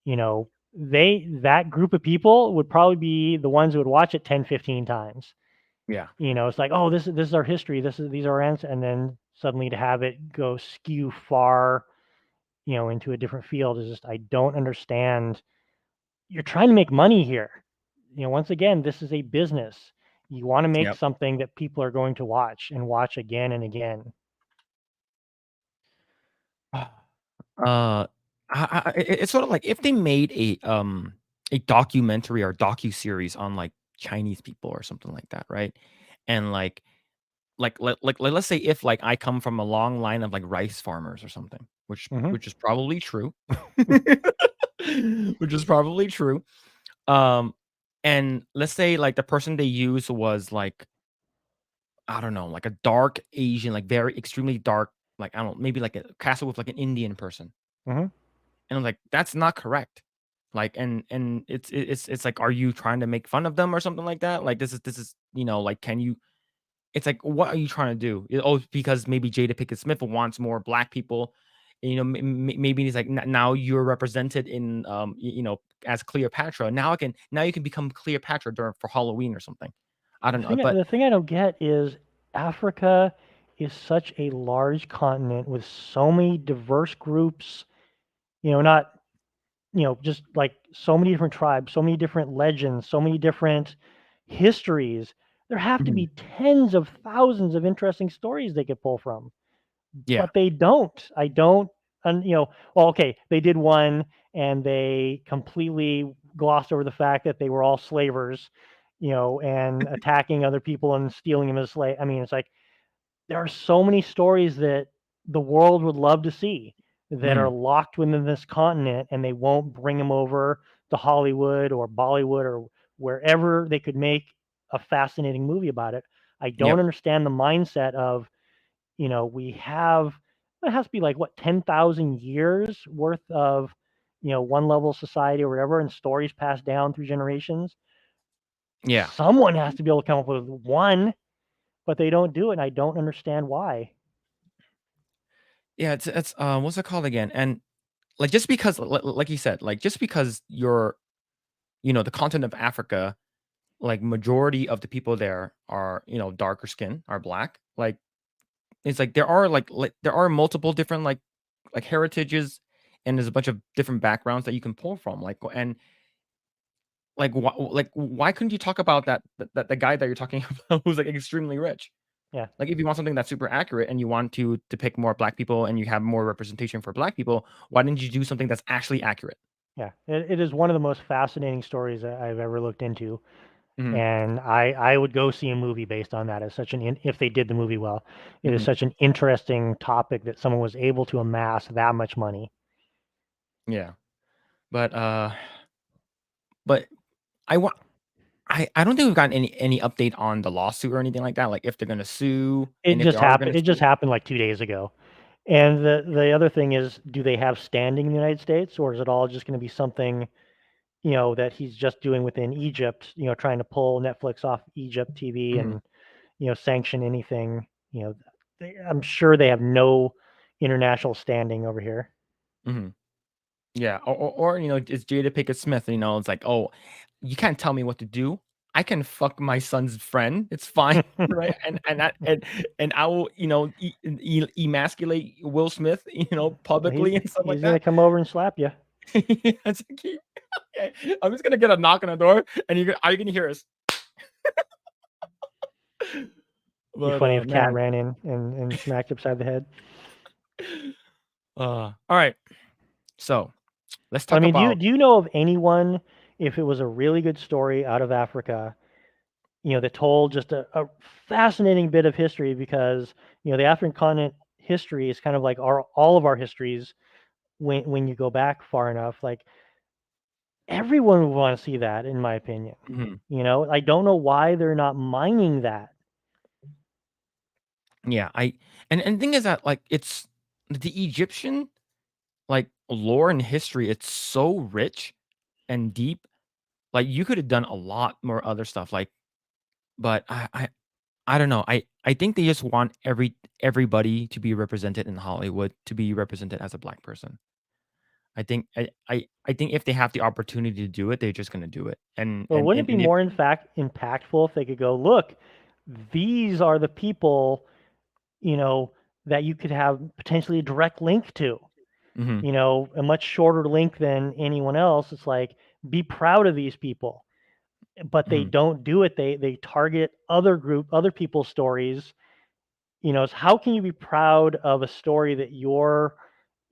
That group of people would probably be the ones who would watch it 10, 15 times. Yeah. It's like, oh, this is our history. These are our answers. And then suddenly to have it go skew far, into a different field is just, I don't understand. You're trying to make money here. Once again, this is a business. You want to make Yep. something that people are going to watch and watch again and again. Uh, it's sort of like if they made a documentary or docu-series on like Chinese people or something like that, right? And let's say if like I come from a long line of like rice farmers or something, Hmm. which is probably true. Which is probably true. Um and let's say like the person they use was like, I don't know, like a dark Asian, like very extremely dark, like I don't know, maybe like a castle with like an Indian person. Hmm. And I'm like, that's not correct. Like, and it's like, are you trying to make fun of them or something like that? Like, this is like, can you? It's like, what are you trying to do? Oh, because maybe Jada Pinkett Smith wants more black people. Maybe he's like, now you're represented in, as Cleopatra. Now you can become Cleopatra for Halloween or something. I don't know, but The thing I don't get is Africa is such a large continent with so many diverse groups. Not just like so many different tribes, so many different legends, so many different histories. There have to Mhm. be tens of thousands of interesting stories they could pull from, Yeah, but they don't. I don't, and well, okay, they did one and they completely glossed over the fact that they were all slavers, and attacking other people and stealing them as slave. I mean, it's like there are so many stories that the world would love to see that are mhm, locked within this continent, and they won't bring them over to Hollywood or Bollywood or wherever they could make a fascinating movie about it. I don't yep, understand the mindset of, we have, it has to be like what, 10,000 years worth of, one level of society or whatever, and stories passed down through generations. yeah, Someone has to be able to come up with one, but they don't do it, and I don't understand why. yeah. It's what's it called again? And like just because, like you said, like just because you're, the continent of Africa, like majority of the people there are, darker skin, are black. Like it's like there are like there are multiple different like heritages, and there's a bunch of different backgrounds that you can pull from. Like, and why couldn't you talk about that the guy that you're talking about who's like extremely rich? Yeah. Like if you want something that's super accurate and you want to depict more black people and you have more representation for black people, why didn't you do something that's actually accurate? Yeah, it is one of the most fascinating stories that I've ever looked into, Mhm, and I would go see a movie based on that. As such if they did the movie well, it is mhm, such an interesting topic that someone was able to amass that much money. yeah. But, but I want I don't think we've gotten any update on the lawsuit or anything like that, like if they're gonna sue It and if they just are happened. gonna It just sue. happened like 2 days ago. And the other thing is, do they have standing in the United States, or is it all just going to be something that he's just doing within Egypt? Trying to pull Netflix off Egypt TV Mhm, and sanction anything. I'm sure they have no international standing over here. mhm. Yeah, or, it's Jada Pinkett Smith, it's like, "Oh, you can't tell me what to do. I can fuck my son's friend. It's fine." Right? And I will, emasculate Will Smith, publicly and stuff like He's gonna that. come over and slap you. It's like, okay, I'm just gonna get a knock on the door, and are you gonna hear us? Be But, funny if Cat man, ran in and smacked you upside the head. alright, so, let's But I talk mean, about do you know of anyone, if it was a really good story out of Africa, that told just a fascinating bit of history, because the African continent history is kind of like our all of our histories when you go back far enough. Like everyone would want to see that, in my opinion. mhm, I don't know why they're not mining that. yeah, and the thing is that, like, it's the Egyptian, like, lore and history, it's so rich and deep. Like, you could have done a lot more other stuff, like, but I don't know. I think they just want everybody to be represented in Hollywood, to be represented as a black person. I think if they have the opportunity to do it, they're just gonna do it. And But and wouldn't and, it be and if more in fact impactful if they could go, look, these are the people, you know, that you could have potentially a direct link to, Mhm, a much shorter link than anyone else. It's like, be proud of these people. But they mhm, don't do it. They target other people's stories. So how can you be proud of a story that your,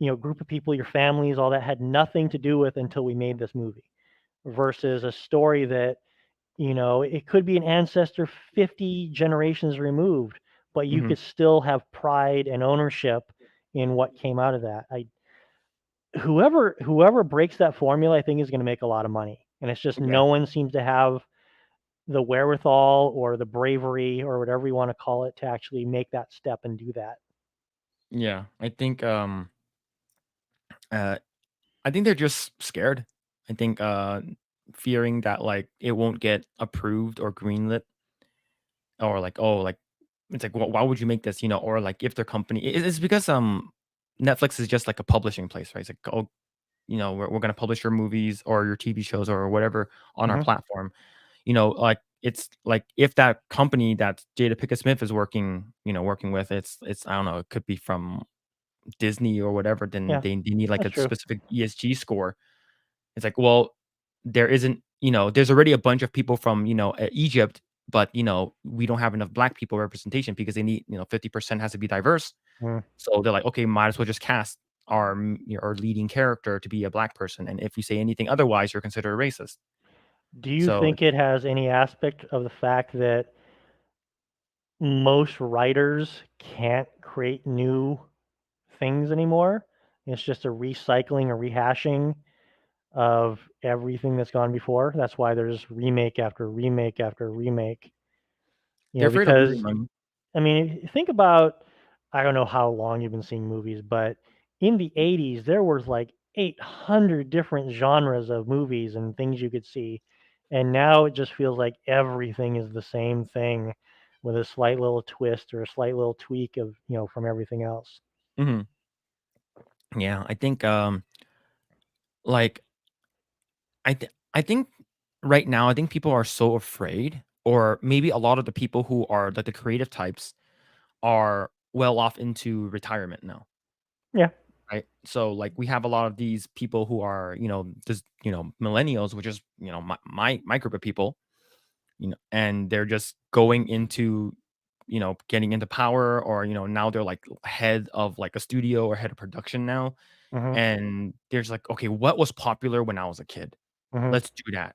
group of people, your families, all that had nothing to do with until we made this movie? versus a story that, it could be an ancestor 50 generations removed, but you Hmm. could still have pride and ownership in what came out of that. Whoever breaks that formula, I think is going to make a lot of money. And it's just Yeah. no one seems to have the wherewithal or the bravery or whatever you want to call it to actually make that step and do that. Yeah. Uh I think they're just scared. I think fearing that like it won't get approved or greenlit, or like, oh, like it's like, why would you make this, or like if their company it's because Netflix is just like a publishing place, right? It's like, oh, we're gonna publish your movies or your TV shows or whatever on our Hmm. platform. Like it's like if that company that Jada Pickett Smith is working with, it's I don't know, it could be from Disney or whatever, then Yeah, they need like that's a true. specific ESG score. It's like, well, there isn't, there's already a bunch of people from, Egypt, but, we don't have enough black people representation because they need, 50% has to be diverse. Mm. So they're like, okay, might as well just cast our leading character to be a black person. And if you say anything otherwise, you're considered a racist. Do you So think it has any aspect of the fact that most writers can't create new things anymore? It's just a recycling or rehashing of everything that's gone before. That's why there's remake after remake after remake. they're afraid of losing Because money. I mean, think about, I don't know how long you've been seeing movies, but in the 80s there was like 800 different genres of movies and things you could see. And now it just feels like everything is the same thing with a slight little twist or a slight little tweak of, from everything else. Hmm. Yeah, I think like I think right now, I think people are so afraid, or maybe a lot of the people who are like the creative types are well off into retirement now, Yeah. right? So like we have a lot of these people who are, this, millennials, which is, my group of people, and they're just going into, getting into power, or, now they're like head of like a studio or head of production now. Hmm. And there's like, okay, what was popular when I was a kid? Hmm. Let's do that.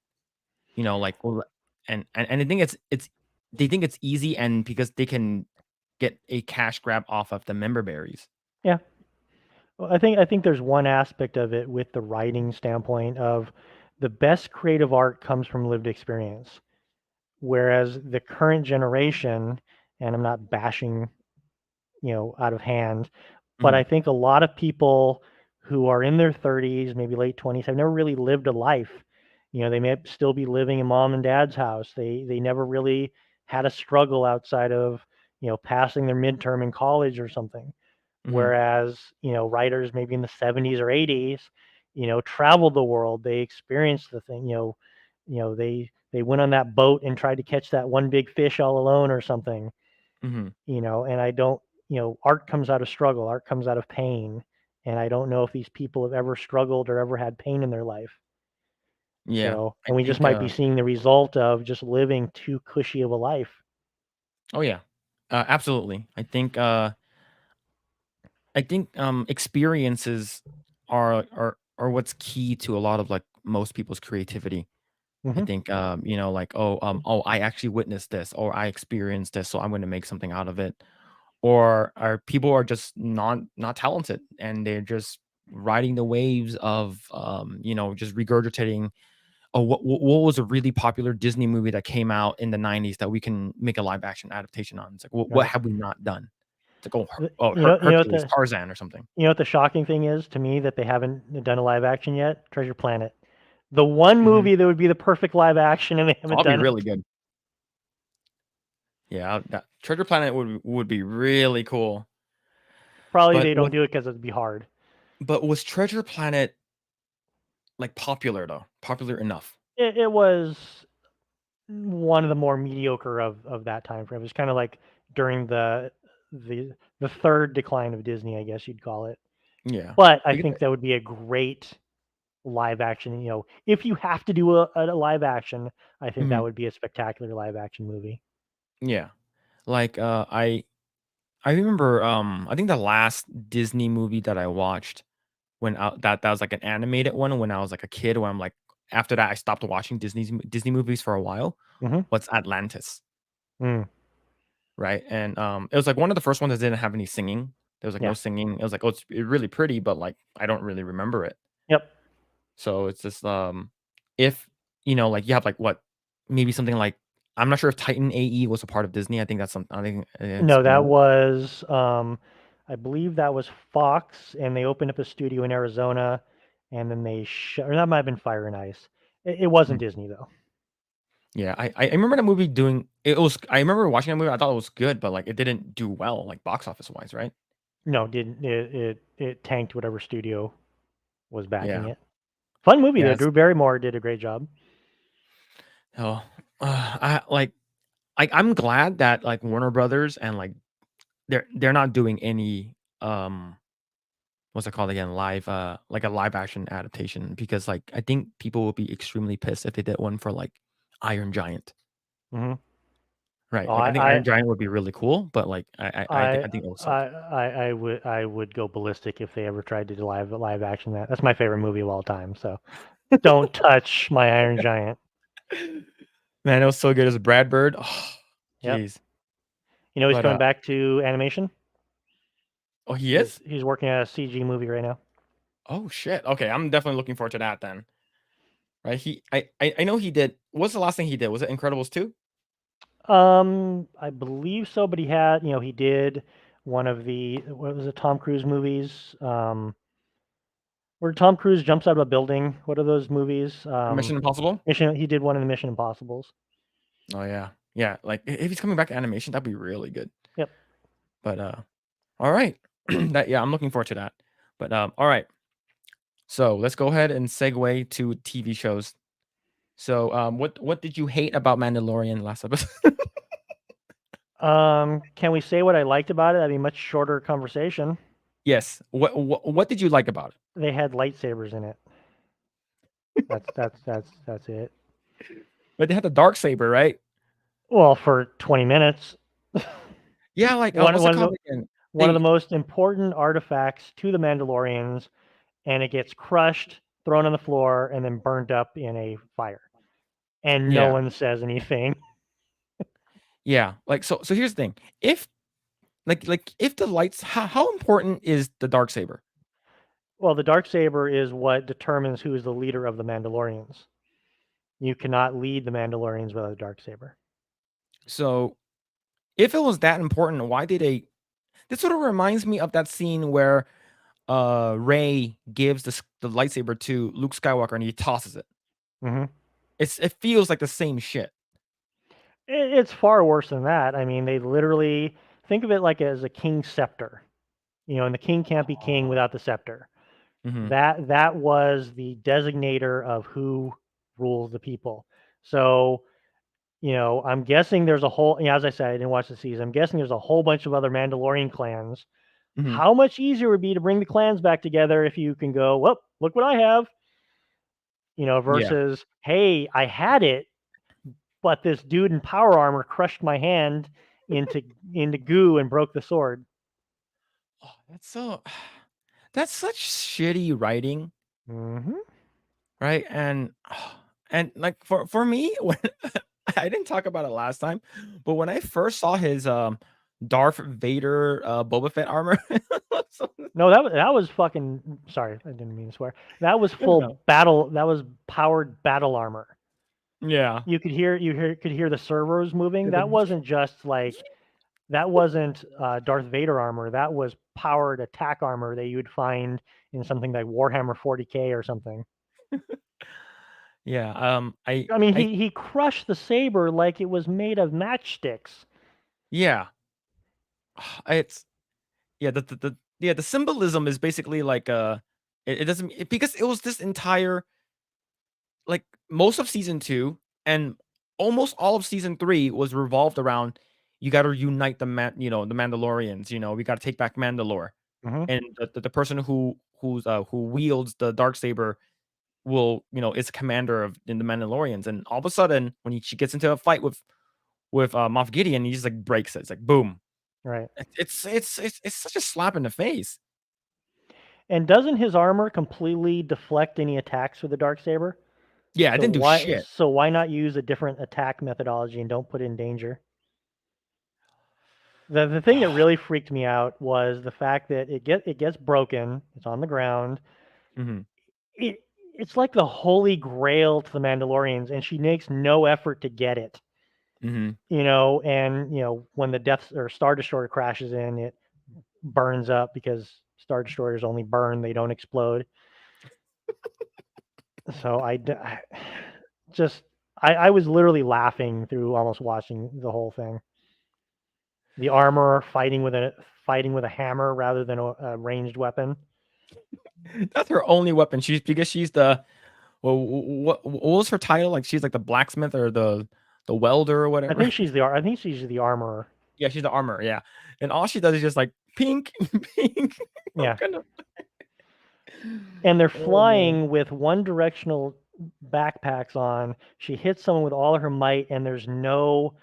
Like, well, and I think it's they think it's easy, and because they can get a cash grab off of the member berries. Yeah. Well, I think there's one aspect of it with the writing standpoint of the best creative art comes from lived experience. Whereas the current generation, and I'm not bashing, out of hand, but I Mhm, think a lot of people who are in their 30s, maybe late 20s, have never really lived a life. They may still be living in mom and dad's house. They never really had a struggle outside of, passing their midterm in college or something. mhm, Whereas, writers maybe in the 70s or 80s, traveled the world. They experienced the thing, they went on that boat and tried to catch that one big fish all alone or something, mhm. and I don't, art comes out of struggle, art comes out of pain. And I don't know if these people have ever struggled or ever had pain in their life. Yeah, I And we just think, might be seeing the result of just living too cushy of a life. oh, yeah. Absolutely. Experiences are what's key to a lot of, like, most people's creativity. I Hmm. think, like, oh, I actually witnessed this, or I experienced this, so I'm gonna make something out of it. Or are people are just not talented, and they're just riding the waves of, just regurgitating, oh, what was a really popular Disney movie that came out in the '90s that we can make a live action adaptation on? It's like, what Right. have we not done? It's like, oh, The- you know, you know what Hercules, the Tarzan, or something. You know what the shocking thing is to me that they haven't done a live action yet? Treasure Planet. The one Mhm. movie that would be the perfect live action and they haven't That'll be done really it. good. Yeah, that Treasure Planet would be really cool. Probably But they don't was do it because it'd be hard. was Treasure Planet, like, popular though? Popular enough? It was one of the more mediocre of that time frame. It was kind of like during the the third decline of Disney, I guess you'd call it. Yeah. But I Because think that would be a great live action. If you have to do a live action, I think that mhm, would be a spectacular live action movie. yeah. Like, I remember, I think the last Disney movie that I watched, when that was like an animated one when I was like a kid, when I'm like after that I stopped watching Disney movies for a while Mm-hmm. was Atlantis, Mm. right? And it was like one of the first ones that didn't have any singing. There was like no Yeah. singing. It was like, oh, it's really pretty, but like I don't really remember it. Yep. So it's just if like you have like what maybe something like I'm not sure if Titan AE was a part of Disney. I think that's something. I think it's No, something that else. was I believe that was Fox, and they opened up a studio in Arizona, and then they or that might have been Fire and Ice. It wasn't Mm. Disney though. Yeah, I remember that movie doing it was I remember watching that movie. I thought it was good, but like it didn't do well, like box office wise, right? No, didn't it tanked whatever studio was backing Yeah, it. Fun movie yeah. though. Drew Barrymore did a great job. Oh, I like I'm glad that like Warner Brothers and like they're not doing any what's it called again live like a live action adaptation because like I think people will be extremely pissed if they did one for like Iron Giant. Mm-hmm. Right. Oh, Like I think Iron Giant would be really cool, but like I think it will suck. I would go ballistic if they ever tried to do live action that. That's my favorite movie of all time. So don't touch my Iron Giant. Man, it was so good as Brad Bird. Oh, Yep. jeez. You know he's But coming back to animation. oh, he is? He's working on a CG movie right now. Oh shit. Okay, I'm definitely looking forward to that then. Right? I know he did. What's the last thing he did? Was it Incredibles 2? I believe so, but he did one of the what was it, Tom Cruise movies, where Tom Cruise jumps out of a building. What are those movies? Mission Impossible? Mission. He did one of the Mission Impossibles. Oh yeah. Yeah, like if he's coming back to animation, that'd be really good. Yep. But all right. That yeah, I'm looking forward to that. But all right. So let's go ahead and segue to TV shows. So what did you hate about Mandalorian last episode? Can we say what I liked about it? That'd be a much shorter conversation. Yes. What did you like about it? They had lightsabers in it. That's it. But they had the dark saber, right? Well, for 20 minutes. Yeah, like One what's it one of the called again? one of the They most important artifacts to the Mandalorians, and it gets crushed, thrown on the floor, and then burned up in a fire. And no yeah. one says anything. Yeah. Like so here's the thing. If like if the lights how important is the dark saber? Well, the dark saber is what determines who is the leader of the Mandalorians. You cannot lead the Mandalorians without a dark saber. So if it was that important, why did they this sort of reminds me of that scene where Rey gives the lightsaber to Luke Skywalker and he tosses it. Mm-hmm. It feels like the same shit. It's far worse than that. I mean, they literally think of it like as a king's scepter. And the king can't be king without the scepter. Mhm. That was the designator of who rules the people. So, I'm guessing there's a whole, as I said, I didn't watch the season. I'm guessing there's a whole bunch of other Mandalorian clans. Mhm. How much easier it would be to bring the clans back together if you can go, well, look what I have, Yeah. versus, hey, I had it, but this dude in power armor crushed my hand into into goo and broke the sword. Oh, that's so that's such shitty writing, Mm-hmm. right? And like for me when I didn't talk about it last time, but when I first saw his Darth Vader Boba Fett armor, so, No, that was fucking. Sorry, I didn't mean to swear. That was no, no. full battle. That was powered battle armor. Yeah. You could hear the servos moving. Yeah, That wasn't just like that wasn't Darth Vader armor. That was powered attack armor that you'd find in something like Warhammer 40K or something. yeah. I mean, I he crushed the saber like it was made of matchsticks. yeah. It's yeah. The symbolism is basically like it doesn't because it was this entire like most of season 2 and almost all of season 3 was revolved around you got to unite the Mandalorians, we got to take back Mandalore. Hmm. And the person who wields the dark saber will, is a commander of in the Mandalorians and all of a sudden when she gets into a fight with Moff Gideon, he just like breaks it. It's like boom. Right. It's such a slap in the face. And doesn't his armor completely deflect any attacks with the dark saber? Yeah, it So didn't do why shit. so why not use a different attack methodology and don't put it in danger? The thing that really freaked me out was the fact that it gets broken. It's on the ground. Hmm. It it's like the holy grail to the Mandalorians, and she makes no effort to get it. Hmm. And when the Death or Star Destroyer crashes in, it burns up because Star Destroyers only burn; they don't explode. So just I was literally laughing through almost watching the whole thing. The armor fighting with a hammer rather than a ranged weapon. That's her only weapon. She's the well, what was her title? Like she's like the blacksmith or the welder or whatever. I think she's the armorer. Yeah, she's the armor. Yeah, and all she does is just like pink, pink. I'm Yeah. gonna. And they're Oh man. flying with one directional backpacks on. She hits someone with all of her might, and there's no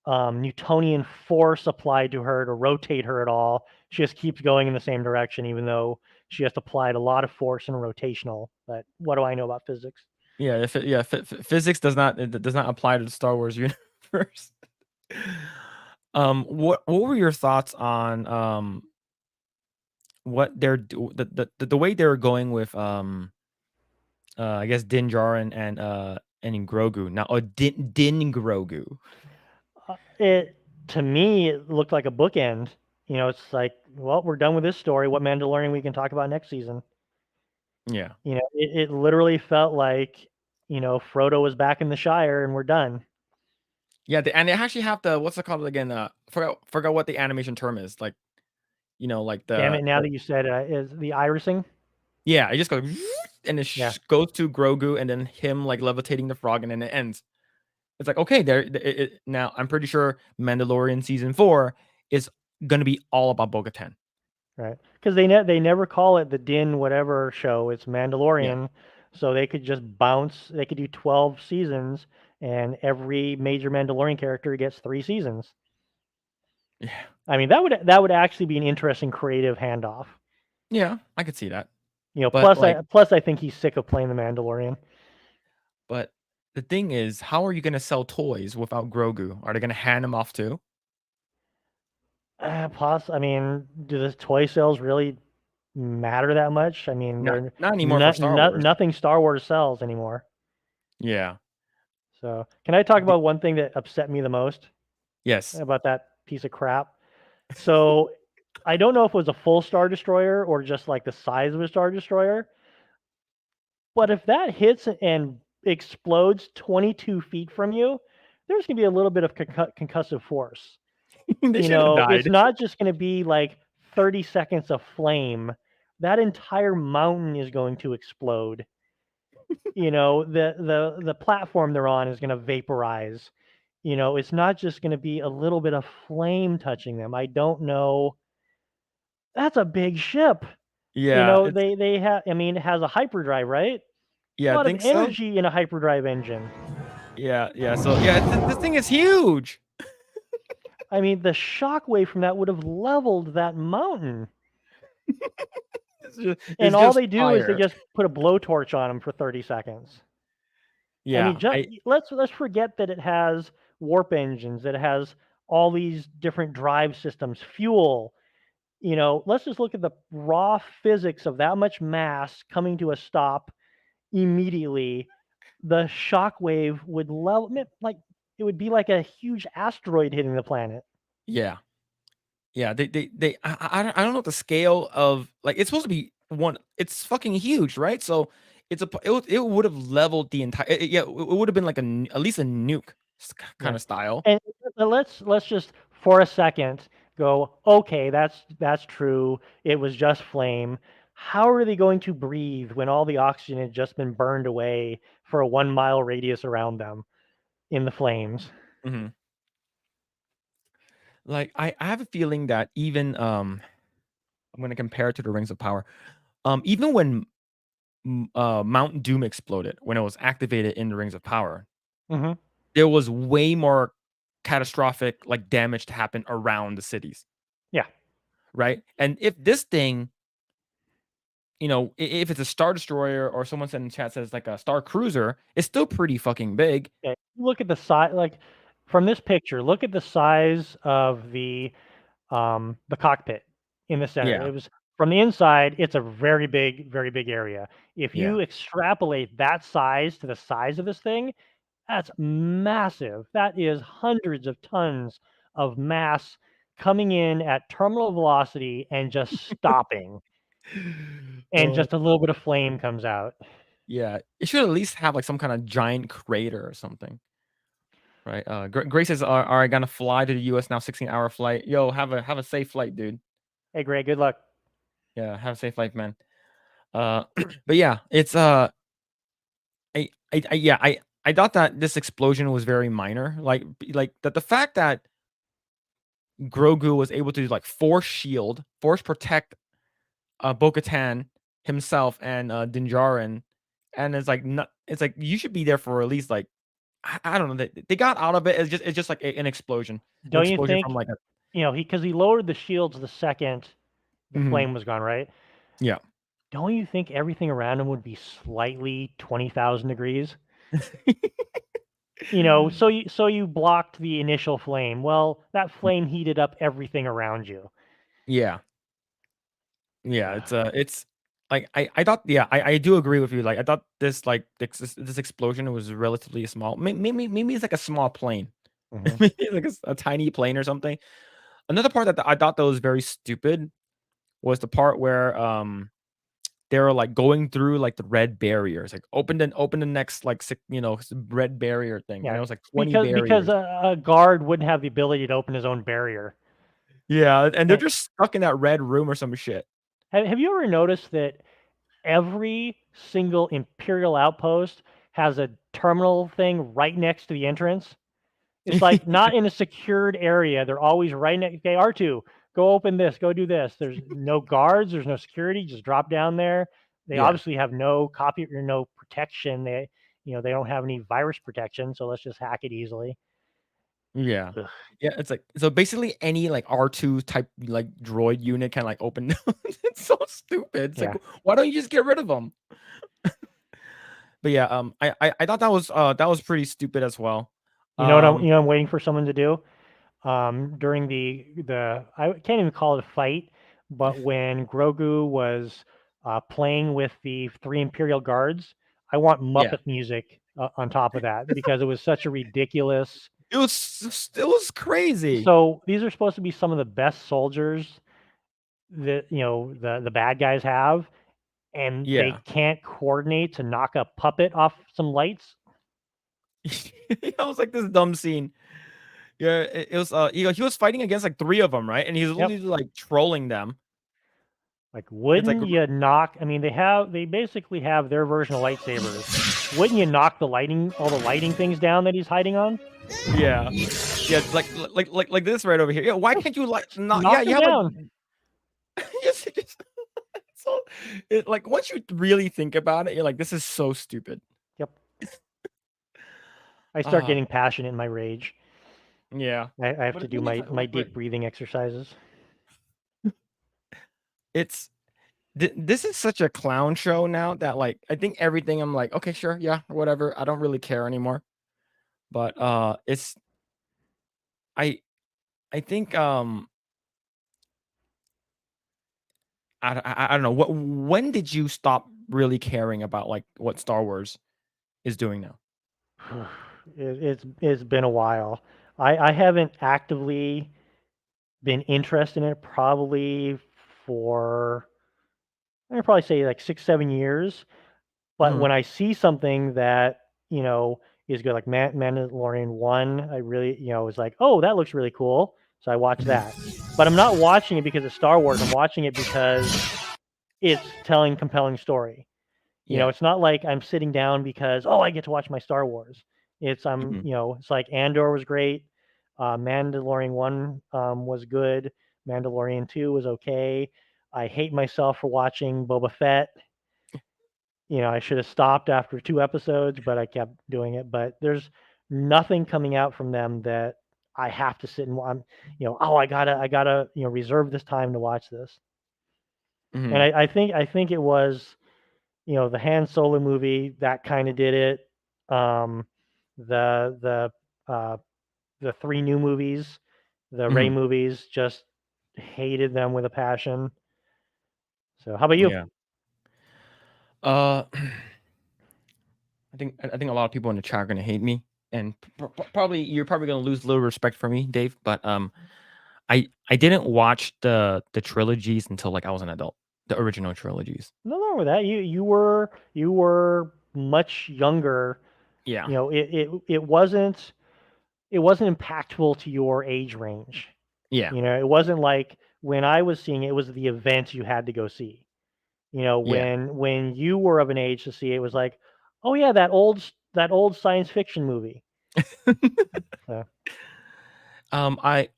Newtonian force applied to her to rotate her at all. She just keeps going in the same direction, even though she just applied a lot of force and rotational. But what do I know about physics? Yeah, if it, yeah, physics does not apply to the Star Wars universe. What were your thoughts on what the way they were going with I guess Din Djarin and in Grogu now Din Grogu. It to me, it looked like a bookend. It's like, well, we're done with this story. What Mandalorian we can talk about next season? Yeah, It literally felt like, Frodo was back in the Shire and we're done. yeah, and they actually have the what's it called again? Forgot what the animation term is. Like like Damn it! Now that you said it, is the irising? yeah, it just goes and it Yeah, goes to Grogu and then him like levitating the frog and then it ends. It's like okay, now I'm pretty sure Mandalorian season 4 is gonna be all about Bo-Katan. right. Because they never call it the Din whatever show. It's Yeah, Mandalorian, so they could just bounce. They could do 12 seasons, and every major Mandalorian character gets 3 seasons. yeah, I mean, that would actually be an interesting creative handoff. yeah. I could see that, but Plus I think he's sick of playing the Mandalorian. but the thing is, how are you gonna sell toys without Grogu? Are they gonna hand him off too? I mean, do the toy sales really matter that much? I mean, they're Not anymore for Star Wars. nothing Star Wars sells anymore. Yeah. So, can I talk The, about one thing that upset me the most yes. about that piece of crap? So, I don't know if it was a full Star Destroyer or just like the size of a Star Destroyer, but if that hits and explodes 22 feet from you, there's going to be a little bit of concussive force. They should have It's died. not just going to be like 30 seconds of flame. That entire mountain is going to explode. The platform they're on is going to vaporize. It's not just going to be a little bit of flame touching them. I don't know. That's a big ship. Yeah, it's They have. I mean, it has a hyperdrive, right? A yeah, I lot of think so. energy in a hyperdrive engine. Yeah, yeah. So yeah, this thing is huge. I mean, the shockwave from that would have leveled that mountain. And It's all just they do is they fire. just put a blowtorch on them for 30 seconds. I mean, Yeah, I let's forget that it has warp engines, that it has all these different drive systems, fuel. Let's just look at the raw physics of that much mass coming to a stop immediately. The shockwave would level like it would be like a huge asteroid hitting the planet. yeah. Yeah, I don't know the scale of like it's supposed to be one. It's fucking huge, right? So it would have leveled the entire. Yeah, it would have been like at least a nuke kind Yeah. of style. And let's just for a second go, okay, that's true. It was just flame. How are they going to breathe when all the oxygen had just been burned away for a 1 mile radius around them in the flames? Hmm. Like I have a feeling that even I'm gonna compare it to the Rings of Power. Even when Mount Doom exploded when it was activated in the Rings of Power, Hmm. there was way more catastrophic like damage to happen around the cities, Yeah. right? And if this thing if it's a Star Destroyer or someone said in chat says like a Star Cruiser, it's still pretty fucking big. Okay. Look at the size, like from this picture. Look at the size of the cockpit in the center. Yeah, It was from the inside. It's a very big area. If yeah. you extrapolate that size to the size of this thing, that's massive. That is hundreds of tons of mass coming in at terminal velocity and just stopping, and Oh, just a little bit of flame comes out. yeah. It should at least have like some kind of giant crater or something, right? Grace says, "Are I gonna fly to the U.S. now? 16-hour flight. Yo, have a safe flight, dude. Hey, Greg, good luck. Yeah, have a safe flight, man." But yeah, it's yeah, I thought that this explosion was very minor. Like that the fact that Grogu was able to like force protect Bo-Katan himself and Din Djarin, and it's like you should be there for at least like I don't know. They got out of it. It's just like an explosion, an Don't you explosion think, from like a because he lowered the shields the second the mhm, flame was gone, right? yeah. Don't you think everything around him would be slightly 20,000 degrees? So you blocked the initial flame. Well, that flame heated up everything around you. Yeah, yeah. Ugh. It's like I thought. Yeah, I do agree with you. Like I thought this explosion was relatively small. Maybe it's like a small plane. Mhm. Maybe it's like a tiny plane or something. Another part that I thought that was very stupid was the part where they were like going through like the red barriers, like open the next like red barrier thing, and Yeah, it was like 20 because barriers. a guard wouldn't have the ability to open his own barrier. Yeah, and they're And just stuck in that red room or some shit. have you ever noticed that every single Imperial outpost has a terminal thing right next to the entrance? It's like not in a secured area. They're always right next. Okay, R2, go open this, go do this. There's no guards, there's no security. Just drop down there. They Yeah, obviously have no copy or no protection. They don't have any virus protection, so let's just hack it easily. yeah, Ugh, yeah. It's like so basically any like R2 type like droid unit can like open. It's so stupid. It's like yeah. why don't you just get rid of them? But yeah, I thought that was pretty stupid as well. Um, I'm waiting for someone to do during the I can't even call it a fight, but when Grogu was playing with the three Imperial guards, I want yeah, Muppet music on top of that because it was such a ridiculous. it was crazy. So these are supposed to be some of the best soldiers that the bad guys have, and they Yeah. can't coordinate to knock a puppet off some lights. It was like this dumb scene. Yeah, it was he was fighting against like three of them, right? And he's Yep. literally like trolling them. Like, It's like wouldn't you knock? I mean, they basically have their version of lightsabers. Wouldn't you knock all the lighting things down that he's hiding on? yeah. Yeah, like this right over here. Yeah, why can't you like not yeah, Knock you them have like down. yes, so like once you really think about it, you're like, this is so stupid. Yep. I start Ah, getting passionate in my rage. yeah. I have But to the do thing is my deep breathing exercises. it's this is such a clown show now that like I think everything I'm like, okay, sure, yeah, whatever. I don't really care anymore. But it's I I think I don't know. When did you stop really caring about like what Star Wars is doing now? It's been a while. I haven't actively been interested in it probably for I'd probably say like 6 7 years. But Mhm. when I see something that, is good, like Mandalorian 1, I really, was like, "Oh, that looks really cool." So I watch that. But I'm not watching it because it's Star Wars. I'm watching it because it's telling compelling story. Yeah. It's not like I'm sitting down because, "Oh, I get to watch my Star Wars." Mhm. It's like Andor was great. Mandalorian 1 was good. Mandalorian 2 was okay. I hate myself for watching Boba Fett. I should have stopped after 2 episodes, but I kept doing it. But there's nothing coming out from them that I have to sit and I'm, "Oh, I gotta, reserve this time to watch this." And Mhm. I think it was, the Han Solo movie that kind of did it. Um, the the three new movies, the Ray Mhm. movies, just hated them with a passion. So, how about you? Yeah. I think a lot of people in the chat are gonna hate me, and probably you're probably gonna lose a little respect for me, Dave. But I didn't watch the trilogies until like I was an adult, the original trilogies. No wrong with that. You were much younger. Yeah, It wasn't impactful to your age range. yeah, It wasn't like when I was seeing it, it was the event you had to go see. yeah. When you were of an age to see it, it was like, oh yeah, that old science fiction movie. So, I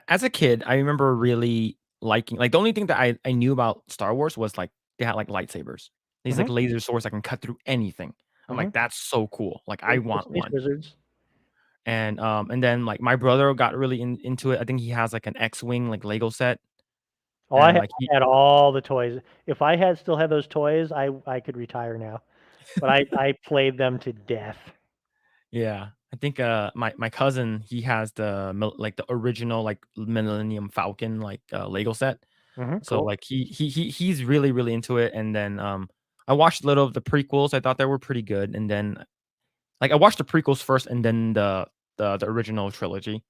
as a kid, I remember really liking like the only thing that I knew about Star Wars was like they had like lightsabers, these like hmm laser swords that can cut through anything. I'm hmm like, that's so cool. Like I the want space one. wizards. And then like my brother got really into it. I think he has like an X-wing like Lego set, Oh, I and had, like I had all the toys. If I had still had those toys, I could retire now. But I played them to death. yeah, I think my cousin he has like the original like Millennium Falcon like Lego set. So Cool. like he's really really into it. And then I watched a little of the prequels. I thought they were pretty good. And then like I watched the prequels first, and then the original trilogy.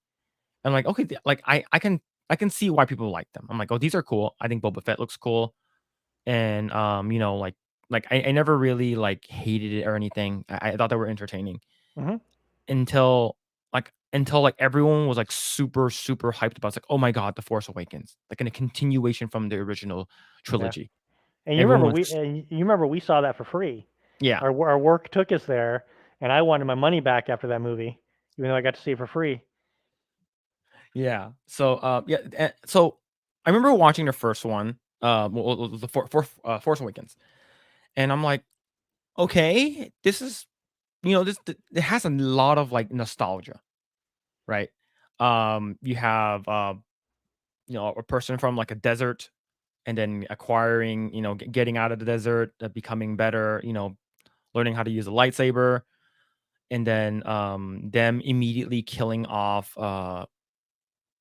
I'm like, okay, like I can see why people like them. I'm like, oh, these are cool. I think Boba Fett looks cool. And like I never really like hated it or anything. I thought they were entertaining hmm until until everyone was like super super hyped about. It's like, oh my god, The Force Awakens, like in a continuation from the original Yeah. trilogy. And you Everyone remember was we saw that for free. yeah, Our work took us there, and I wanted my money back after that movie, even though I got to see it for free. yeah. So yeah, so I remember watching the first one, the Force Awakens, and I'm like, okay, this is it has a lot of like nostalgia, right? You have a person from like a desert, and then acquiring, getting out of the desert, becoming better, learning how to use a lightsaber, and then them immediately killing off,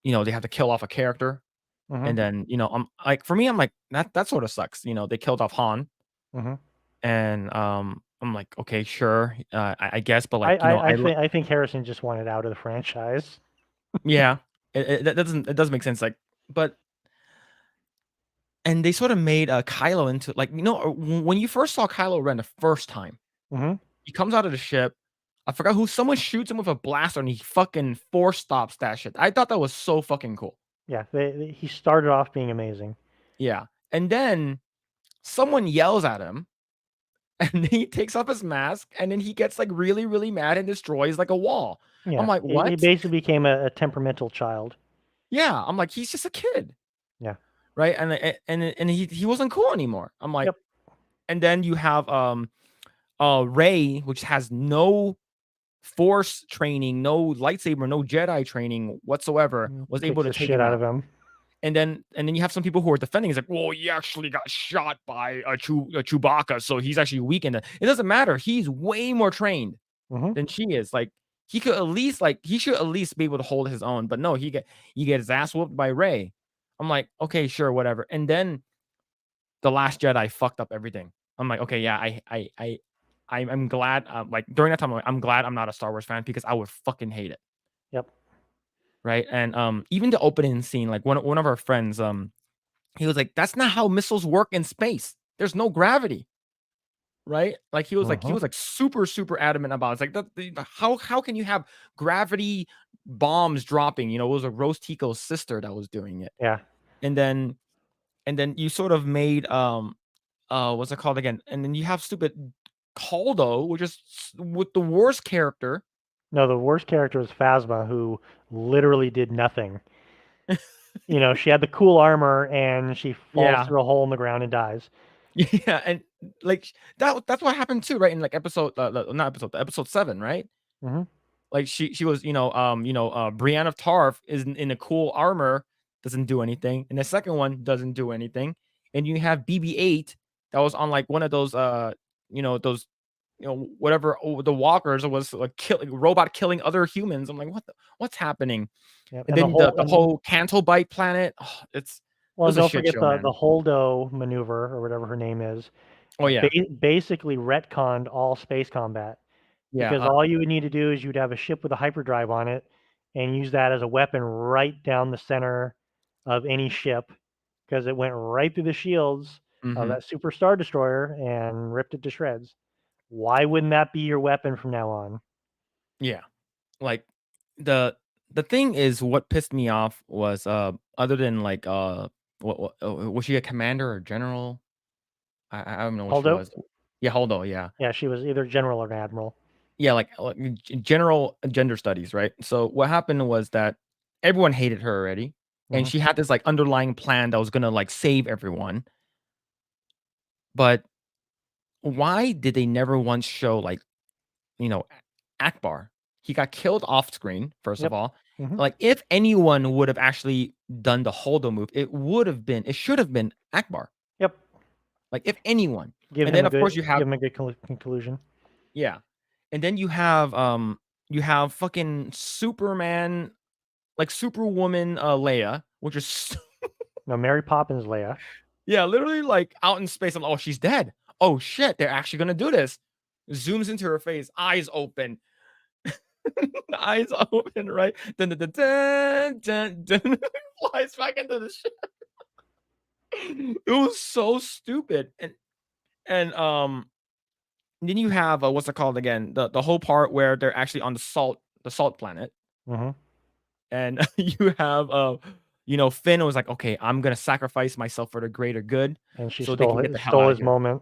they have to kill off a character. hmm And then, I'm like, for me, I'm like, that sort of sucks. They killed off Han, hmm and I'm like, okay, sure, I guess, but I, like, I I think I think Harrison just wanted out of the franchise. yeah, that doesn't make sense. Like, but and they sort of made Kylo into like, when you first saw Kylo Ren the first time, hmm he comes out of the ship. I forgot who. Someone shoots him with a blaster, and he fucking force stops that shit. I thought that was so fucking cool. Yeah, he started off being amazing. Yeah, and then someone yells at him, and he takes off his mask, and then he gets like really, really mad and destroys like a wall. I'm Yeah, like, he what? basically became a temperamental child. Yeah, I'm like, he's just a kid, Yeah. right? And he wasn't cool anymore. I'm like, Yep. and then you have Ray, which has no force training, no lightsaber, no Jedi training whatsoever, was able Kicks to the take shit him out of out. him. And then you have some people who are defending. It's like, well, he actually got shot by a Chewbacca, so he's actually weakened. It doesn't matter. He's way more trained hmm than she is. Like he should at least be able to hold his own. But no, he get his ass whooped by Ray. I'm like, okay, sure, whatever. And then the Last Jedi fucked up everything. I'm like, okay, yeah, I'm glad. Like during that time, I'm glad I'm not a Star Wars fan because I would fucking hate it. Yep. Right. And even the opening scene, like one of our friends, he was like, "That's not how missiles work in space. There's no gravity." Right? Like he hmm was like super super adamant about it. It's like how can you have gravity bombs dropping? It was a Rose Tico's sister that was doing it. Yeah. And then you sort of made what's it called again? And then you have stupid Caldo, which is with the worst character. No, the worst character was Phasma, who literally did nothing. She had the cool armor, and she falls Yeah. through a hole in the ground and dies. Yeah, and like that's what happened too, right? In like not episode, episode 7, right? hmm Like she was, Brienne of Tarth is in a cool armor, doesn't do anything, and the second one doesn't do anything, and you have BB-8 that was on like one of those those whatever the walkers was like robot killing other humans. I'm like, what's happening? Yep. And And the then the whole and whole Canto Bite planet, oh, it well, was a don't shit forget show, the man. Holdo maneuver or whatever her name is. Oh yeah, Basically retconned all space combat yeah. because all you would need to do is you'd have a ship with a hyperdrive on it and use that as a weapon right down the center of any ship because it went right through the shields of Hmm. that super star destroyer and ripped it to shreds. Why wouldn't that be your weapon from now on? Yeah. Like the the thing is, what pissed me off was other than like what was she, a commander or general? I don't know what she Holdo? was. Yeah, Holdo, yeah. Yeah, she was either general or admiral. Yeah, like general gender studies, right? So what happened was that everyone hated her already, and Hmm. she had this like underlying plan that was gonna like save everyone. But why did they never once show like, Akbar? He got killed off screen, first of Yep. all. Hmm. Like, if anyone would have actually done the Holdo move, it should have been Akbar. Yep. Like, if anyone. Give And him then a of course good you have, give him a good conclusion. yeah. And then you have fucking Superman, like Superwoman Leia, which is No, Mary Poppins Leia. yeah, literally like out in space. I'm like, oh, she's dead. Oh shit, they're actually gonna do this. Zooms into her face, eyes open. Eyes open, right? Dun, dun, dun, dun, dun, dun. Flies back into the ship. It was so stupid. And then you have what's it called again? The whole part where they're actually on the salt planet, Hmm. and you have Finn was like, okay, I'm gonna sacrifice myself for the greater good, And she so they can get the hell stole out of his here. moment.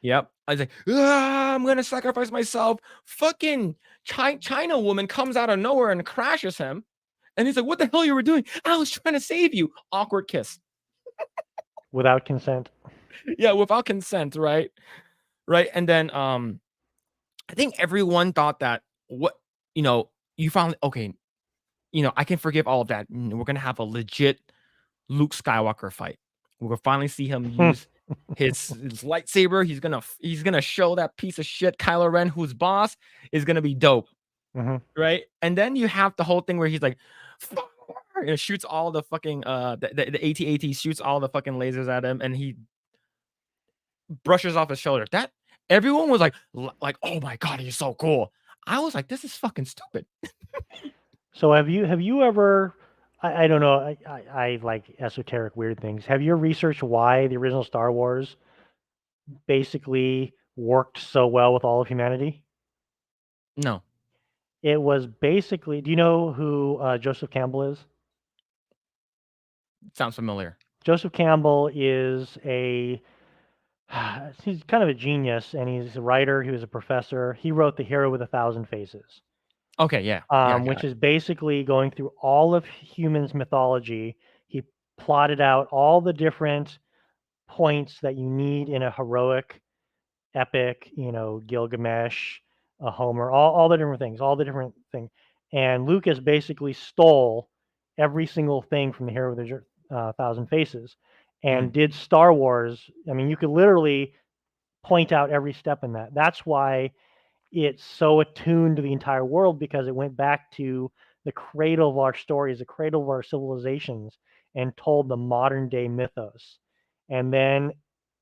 Yep. I was like, "Ah, I'm gonna sacrifice myself." Fucking China woman comes out of nowhere and crashes him. And he's like, "What the hell you were doing?" "I was trying to save you." Awkward kiss. Without consent. Yeah, without consent, right? Right. And then I think everyone thought that what you finally okay, I can forgive all of that. We're gonna have a legit Luke Skywalker fight. We're gonna finally see him use his lightsaber. He's gonna show that piece of shit Kylo Ren, who's boss, is gonna be dope, Hmm. right? And then you have the whole thing where he's like, "Fire!" and shoots all the fucking the AT-AT shoots all the fucking lasers at him, and he brushes off his shoulder. That everyone was like, oh my god, he's so cool. I was like, this is fucking stupid. So have you ever I don't know, I like esoteric weird things. Have you researched why the original Star Wars basically worked so well with all of humanity? No, It was basically, do you know who Joseph Campbell is? sounds familiar. Joseph Campbell is a he's kind of a genius and he's a writer, he was a professor. He wrote The Hero with a Thousand Faces, Okay, yeah, yeah, I got which it. is basically going through all of humans' mythology. He plotted out all the different points that you need in a heroic epic, Gilgamesh, Homer, all the different things, all the different things. And Lucas basically stole every single thing from the Hero with the Thousand Faces Mm, and did Star Wars. I mean, you could literally point out every step in that. That's why it's so attuned to the entire world because it went back to the cradle of our stories, the cradle of our civilizations, and told the modern day mythos. And then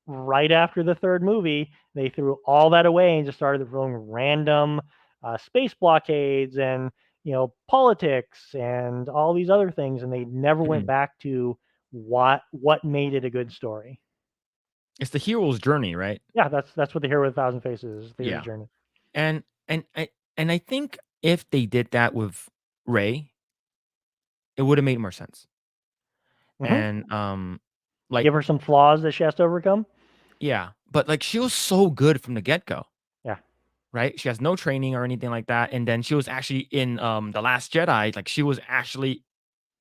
right after the third movie, they threw all that away and just started throwing random space blockades and politics and all these other things, and they never went mm. back to what made it a good story. It's the hero's journey, right? Yeah, that's what the Hero with a Thousand Faces is, the hero's Yeah. journey. And I think if they did that with Ray, it would have made more sense. Hmm. And like Give her some flaws that she has to overcome. yeah, but like she was so good from the get-go, Yeah. right? She has no training or anything like that. And then she was actually in The Last Jedi, like she was actually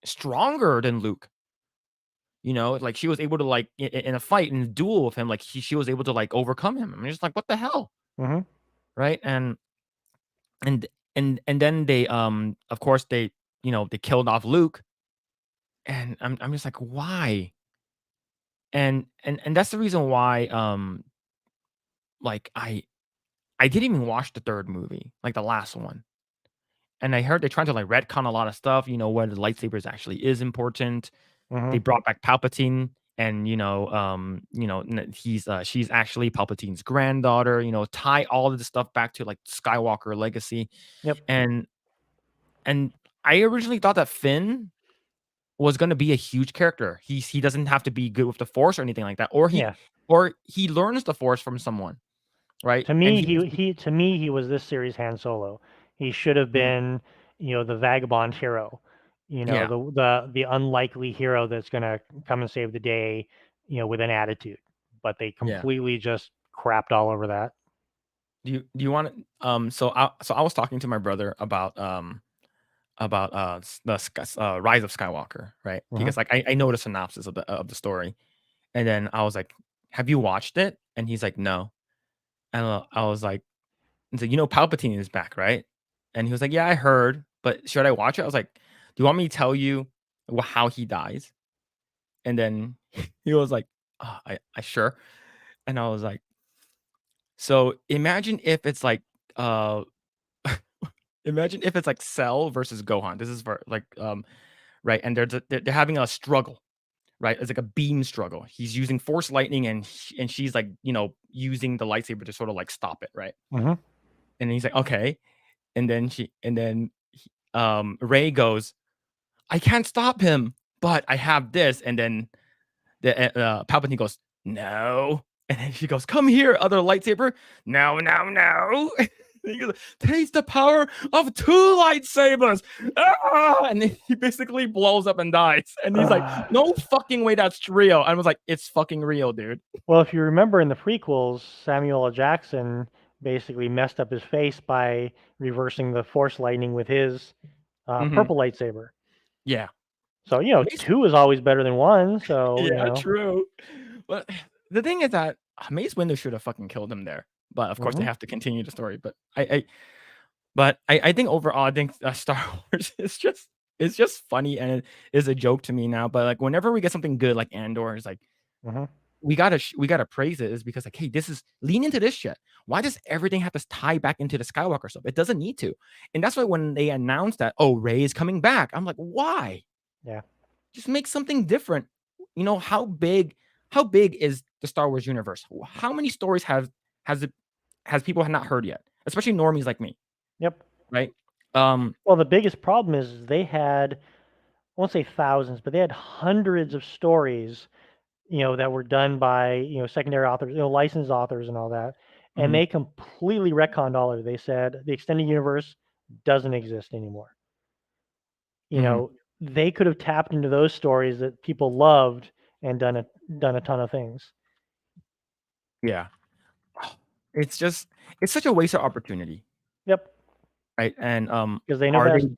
stronger than Luke. Like she was able to like in a fight in a duel with him, like she was able to like overcome him. I'm just like, what the hell? Hmm. Right? And then they of course they killed off Luke. and I'm just like, why? And that's the reason why like I didn't even watch the third movie, like the last one. And I heard they're trying to like retcon a lot of stuff, where the lightsabers actually is important. They Hmm. brought back Palpatine, and she's actually Palpatine's granddaughter. Tie all of this stuff back to like Skywalker legacy, Yep. and and I originally thought that Finn was gonna be a huge character. He doesn't have to be good with the Force or anything like that, Yeah. or he learns the Force from someone, right? To And me, he was this series Han Solo. He should have Mhm. been, the vagabond hero, Yeah, the unlikely hero that's gonna come and save the day, with an attitude. But they yeah. completely just crapped all over that. Do you want to? So I was talking to my brother about Rise of Skywalker, right? Hmm. Because like I know the synopsis of the story, and then I was like, "Have you watched it?" And he's like, "No." And I was like, he's like, Palpatine is back, right?" And he was like, "Yeah, I heard, but should I watch it?" I was like, "Do you want me to tell you how he dies?" And then he was like, I sure." And I was like, "So imagine if it's like, uh, imagine if it's like Cell versus Gohan. This is for like, right, and they're having a struggle, right? It's like a beam struggle. He's using force lightning, and she's like, using the lightsaber to sort of like stop it, right? Hmm. And he's like, okay. And then Ray goes, I can't stop him, but I have this. And then Palpatine goes, no. And then she goes, come here, other lightsaber. No, no, no. He goes, taste the power of two lightsabers. Ah! And then he basically blows up and dies. And he's like, no fucking way, that's real. I was like, it's fucking real, dude. Well, if you remember in the prequels, Samuel L. Jackson basically messed up his face by reversing the Force lightning with his Hmm. purple lightsaber. Yeah. So, Mace, two is always better than one. So, yeah, true. But the thing is that Mace Windu should have fucking killed him there. But of course, they hmm have to continue the story. But I think overall, I think Star Wars is just funny, and it is a joke to me now. But like whenever we get something good like Andor, it's like hmm we gotta praise it. Is because like, hey, this is lean into this shit. Why does everything have to tie back into the Skywalker stuff? It doesn't need to. And that's why when they announced that, oh, Ray is coming back, I'm like, why? yeah, Just make something different. How big is the Star Wars universe? How many stories has it has people not heard yet? Especially normies like me, yep. right? Um, Well, the biggest problem is they had, I won't say thousands, but they had hundreds of stories, that were done by, secondary authors, licensed authors and all that. And mhm, they completely retconned all of it. They said the extended universe doesn't exist anymore. You mhm, know, they could have tapped into those stories that people loved and done a ton of things. yeah. It's just it's such a waste of opportunity, Yep, right? And because they know are they best.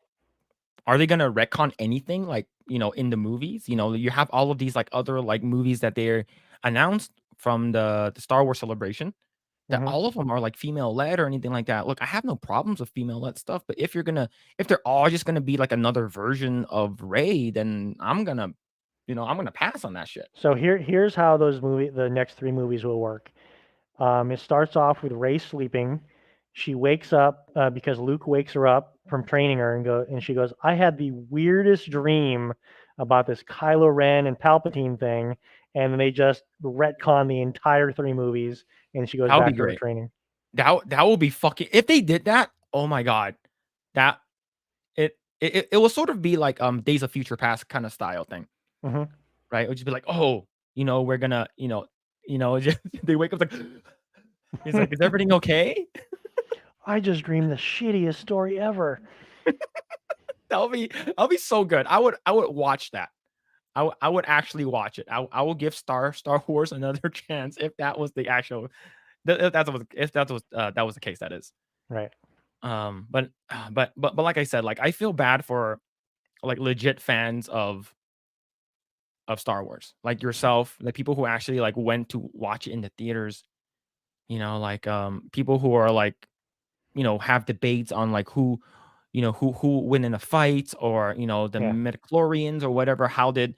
are they gonna retcon anything like in the movies? You have all of these like other like movies that they're announced from the Star Wars celebration. That Hmm. all of them are, like, female-led or anything like that. Look, I have no problems with female-led stuff, but if they're all just gonna be, like, another version of Rey, then I'm gonna pass on that shit. So here's how the next three movies will work. It starts off with Rey sleeping. She wakes up because Luke wakes her up from training her and she goes, "I had the weirdest dream about this Kylo Ren and Palpatine thing," and then they just retcon the entire three movies, and she goes That would be back to her great. training. That would be fucking if they did that, oh my god. That it will sort of be like, Days of Future Past kinda style thing, Hmm. right? It would just be like, "Oh, we're gonna," just they wake up like he's like, "Is everything okay?" I just dreamed the shittiest story ever. That'll be so good. I would watch that. I would actually watch it. I will give Star Wars another chance if that was the actual if that was the case, that is. Right. But like I said, like I feel bad for like legit fans of Star Wars, like yourself, like people who actually like went to watch it in the theaters. Like people who are like have debates on like who win in a fight, or the Yeah. midichlorians or whatever. How did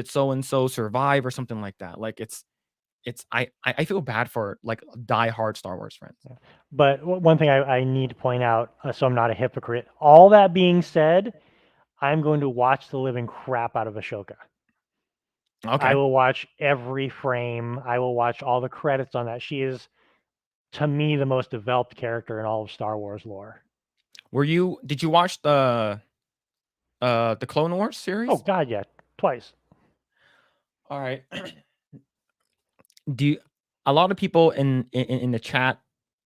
so and so survive or something like that. Like I feel bad for like diehard Star Wars friends. But one thing I need to point out, so I'm not a hypocrite. All that being said, I'm going to watch the living crap out of Ashoka. I Okay. will watch every frame. I will watch all the credits on that. She is, to me, the most developed character in all of Star Wars lore. Did you watch the Clone Wars Oh series? God, yeah, twice. All right. do you, a lot of people in the chat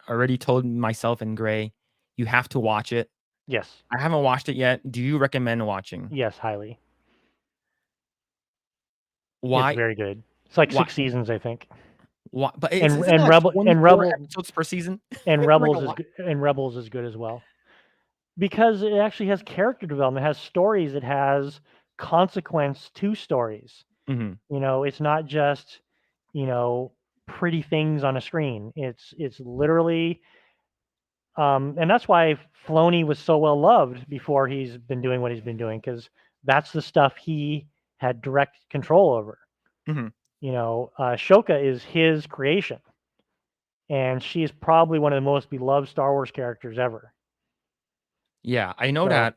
already told myself and Grae, you have to watch it. Yes, I haven't watched it yet. Do you recommend watching? yes, highly. It's Why? very good. It's like Why? 6 seasons, I think. Why? But And isn't it and like Rebel and 24 Rebel episodes per season? and It's like a Rebels is lot. good, and Rebels is good as well, because it actually has character development, it has stories, it has consequence to stories. Mhm. It's not just, you know, pretty things on a screen. It's literally, and that's why Filoni was so well loved before he's been doing what he's been doing, because that's the stuff he had direct control over. Mhm. Shoka is his creation, and she is probably one of the most beloved Star Wars characters ever. Yeah, I know So, that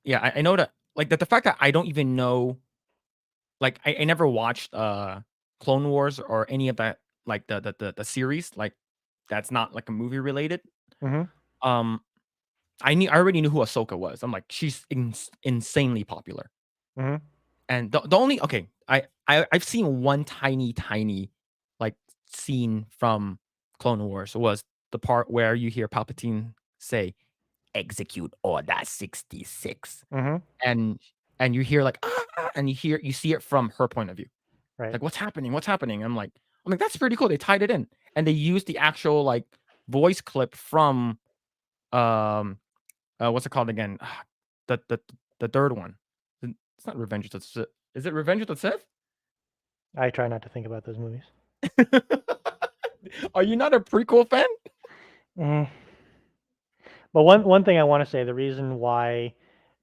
yeah, I know that, like, the fact that I don't even know, like, I never watched Clone Wars or any of that, like the series, like, that's not like a movie related. mhm, Um I already knew who Ahsoka was. I'm like, she's insanely popular. mhm, And the only okay, I've seen one tiny like scene from Clone Wars, was the part where you hear Palpatine say, "Execute Order 66." mhm, And you hear like, "Ah, ah," and you see it from her point of view. right. Like, "What's happening? What's happening?" I'm like, "That's pretty cool." They tied it in. And they used the actual like voice clip from um what's it called again? The the the third one. It's not Revenge of the Sith. Is it Revenge of the Sith? I try not to think about those movies. Are you not a prequel fan? Eh. But one thing I want to say, the reason why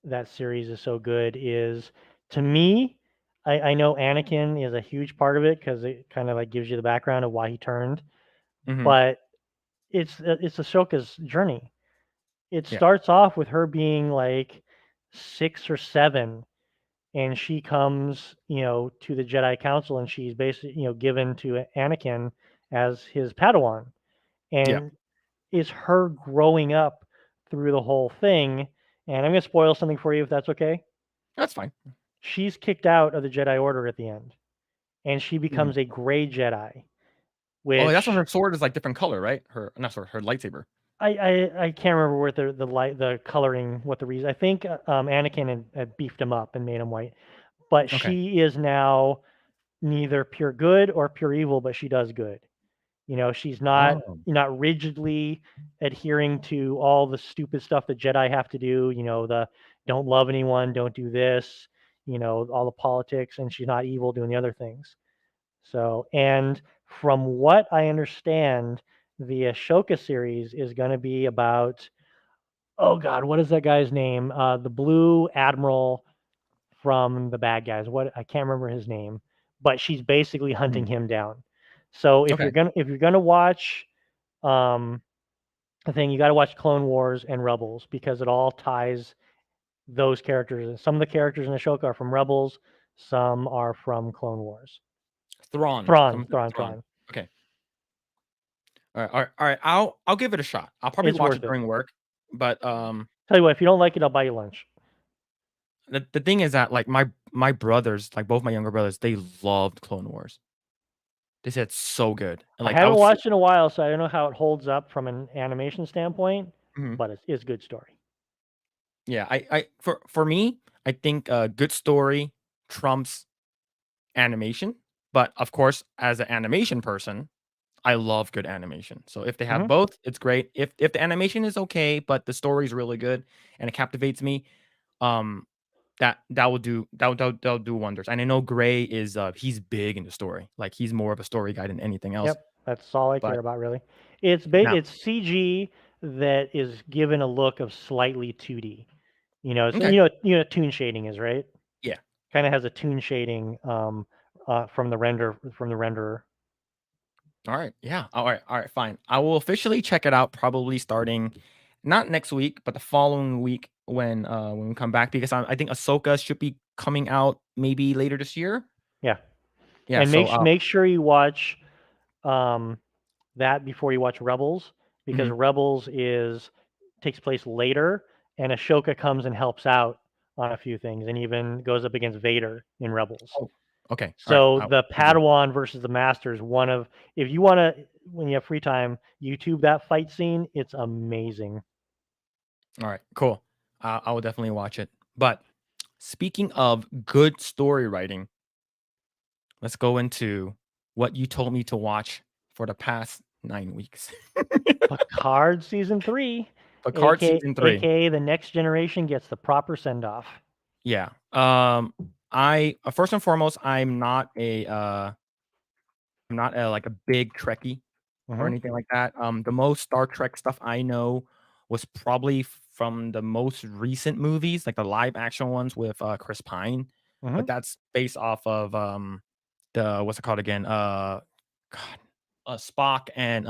that series is so good is, to me, I know Anakin is a huge part of it because it kind of like gives you the background of why he turned, Mhm. but it's Ahsoka's journey. It Yeah. starts off with her being like 6 or 7, and she comes, to the Jedi Council, and she's basically, given to Anakin as his Padawan, Yeah. and is her growing up through the whole thing. And I'm going to spoil something for you if that's okay. That's fine. She's kicked out of the Jedi Order at the end, and she Mhm. becomes a gray Jedi, Oh, that's when which her sword is like different color, right? Her not sword, her lightsaber. I can't remember what the light, the coloring, what the reason. I think Anakin had beefed him up and made him white, but Okay. she is now neither pure good or pure evil, but she does good. She's Oh. not rigidly adhering to all the stupid stuff that Jedi have to do, the don't love anyone, don't do this, all the politics, and she's not evil doing the other things. So, and from what I understand, the Ashoka series is going to be about, oh God, what is that guy's name? The Blue Admiral from the bad guys. What, I can't remember his name, but she's basically hunting Mhm. him down. So Okay. if you're gonna watch um, the thing, you got to watch Clone Wars and Rebels, because it all ties those characters. And some of the characters in Ashoka are from Rebels, some are from Clone Wars. Thrawn. Thrawn, Something Thrawn, Thrawn. Thrawn. Okay. All right. All right. All right. I'll give it a shot. I'll probably It's watch worth it it. during work. But Tell you what, if you don't like it, I'll buy you lunch. the thing is that like my brothers, like both my younger brothers, they loved Clone Wars. They said it's so good. And I like I haven't would sit. watched in a while, so I don't know how it holds up from an animation standpoint, Mhm. but it's a good story. Yeah, for me, I think good story trumps animation. But of course, as an animation person, I love good animation. So if they have Hmm. both, it's great. If the animation is okay, but the story is really good and it captivates me, um, that'll do wonders. And I know Gray is he's big in the story. Like he's more of a story guy than anything else. Yep, that's all I care But about really. now, It's CG that is given a look of slightly 2D. So Okay. what tune shading is, right? Yeah. Kind of has a tune shading from the renderer. All right. Yeah. All right. All right. Fine. I will officially check it out probably starting not next week, but the following week when we come back because I think Ahsoka should be coming out maybe later this year. Yeah, Yeah. and So make sure you watch um, that before you watch Rebels, because mhm. Rebels is takes place later, and Ashoka comes and helps out on a few things, and even goes up against Vader in Rebels. Oh, okay. All right. So the Will do. Padawan versus the Master is one of, if you want to, when you have free time, YouTube that fight scene. It's amazing. All right. Cool. I will definitely watch it. But speaking of good story writing, let's go into what you told me to watch for the past 9 weeks. Picard season 3, Picard aka season 3. aka the next generation gets the proper send off. Yeah. I first and foremost, I'm not a, like a big Trekkie or Hmm. anything like that. The most Star Trek stuff I know was probably from the most recent movies, like the live action ones with Chris Pine, Hmm. but that's based off of the what's it called again? God, Spock and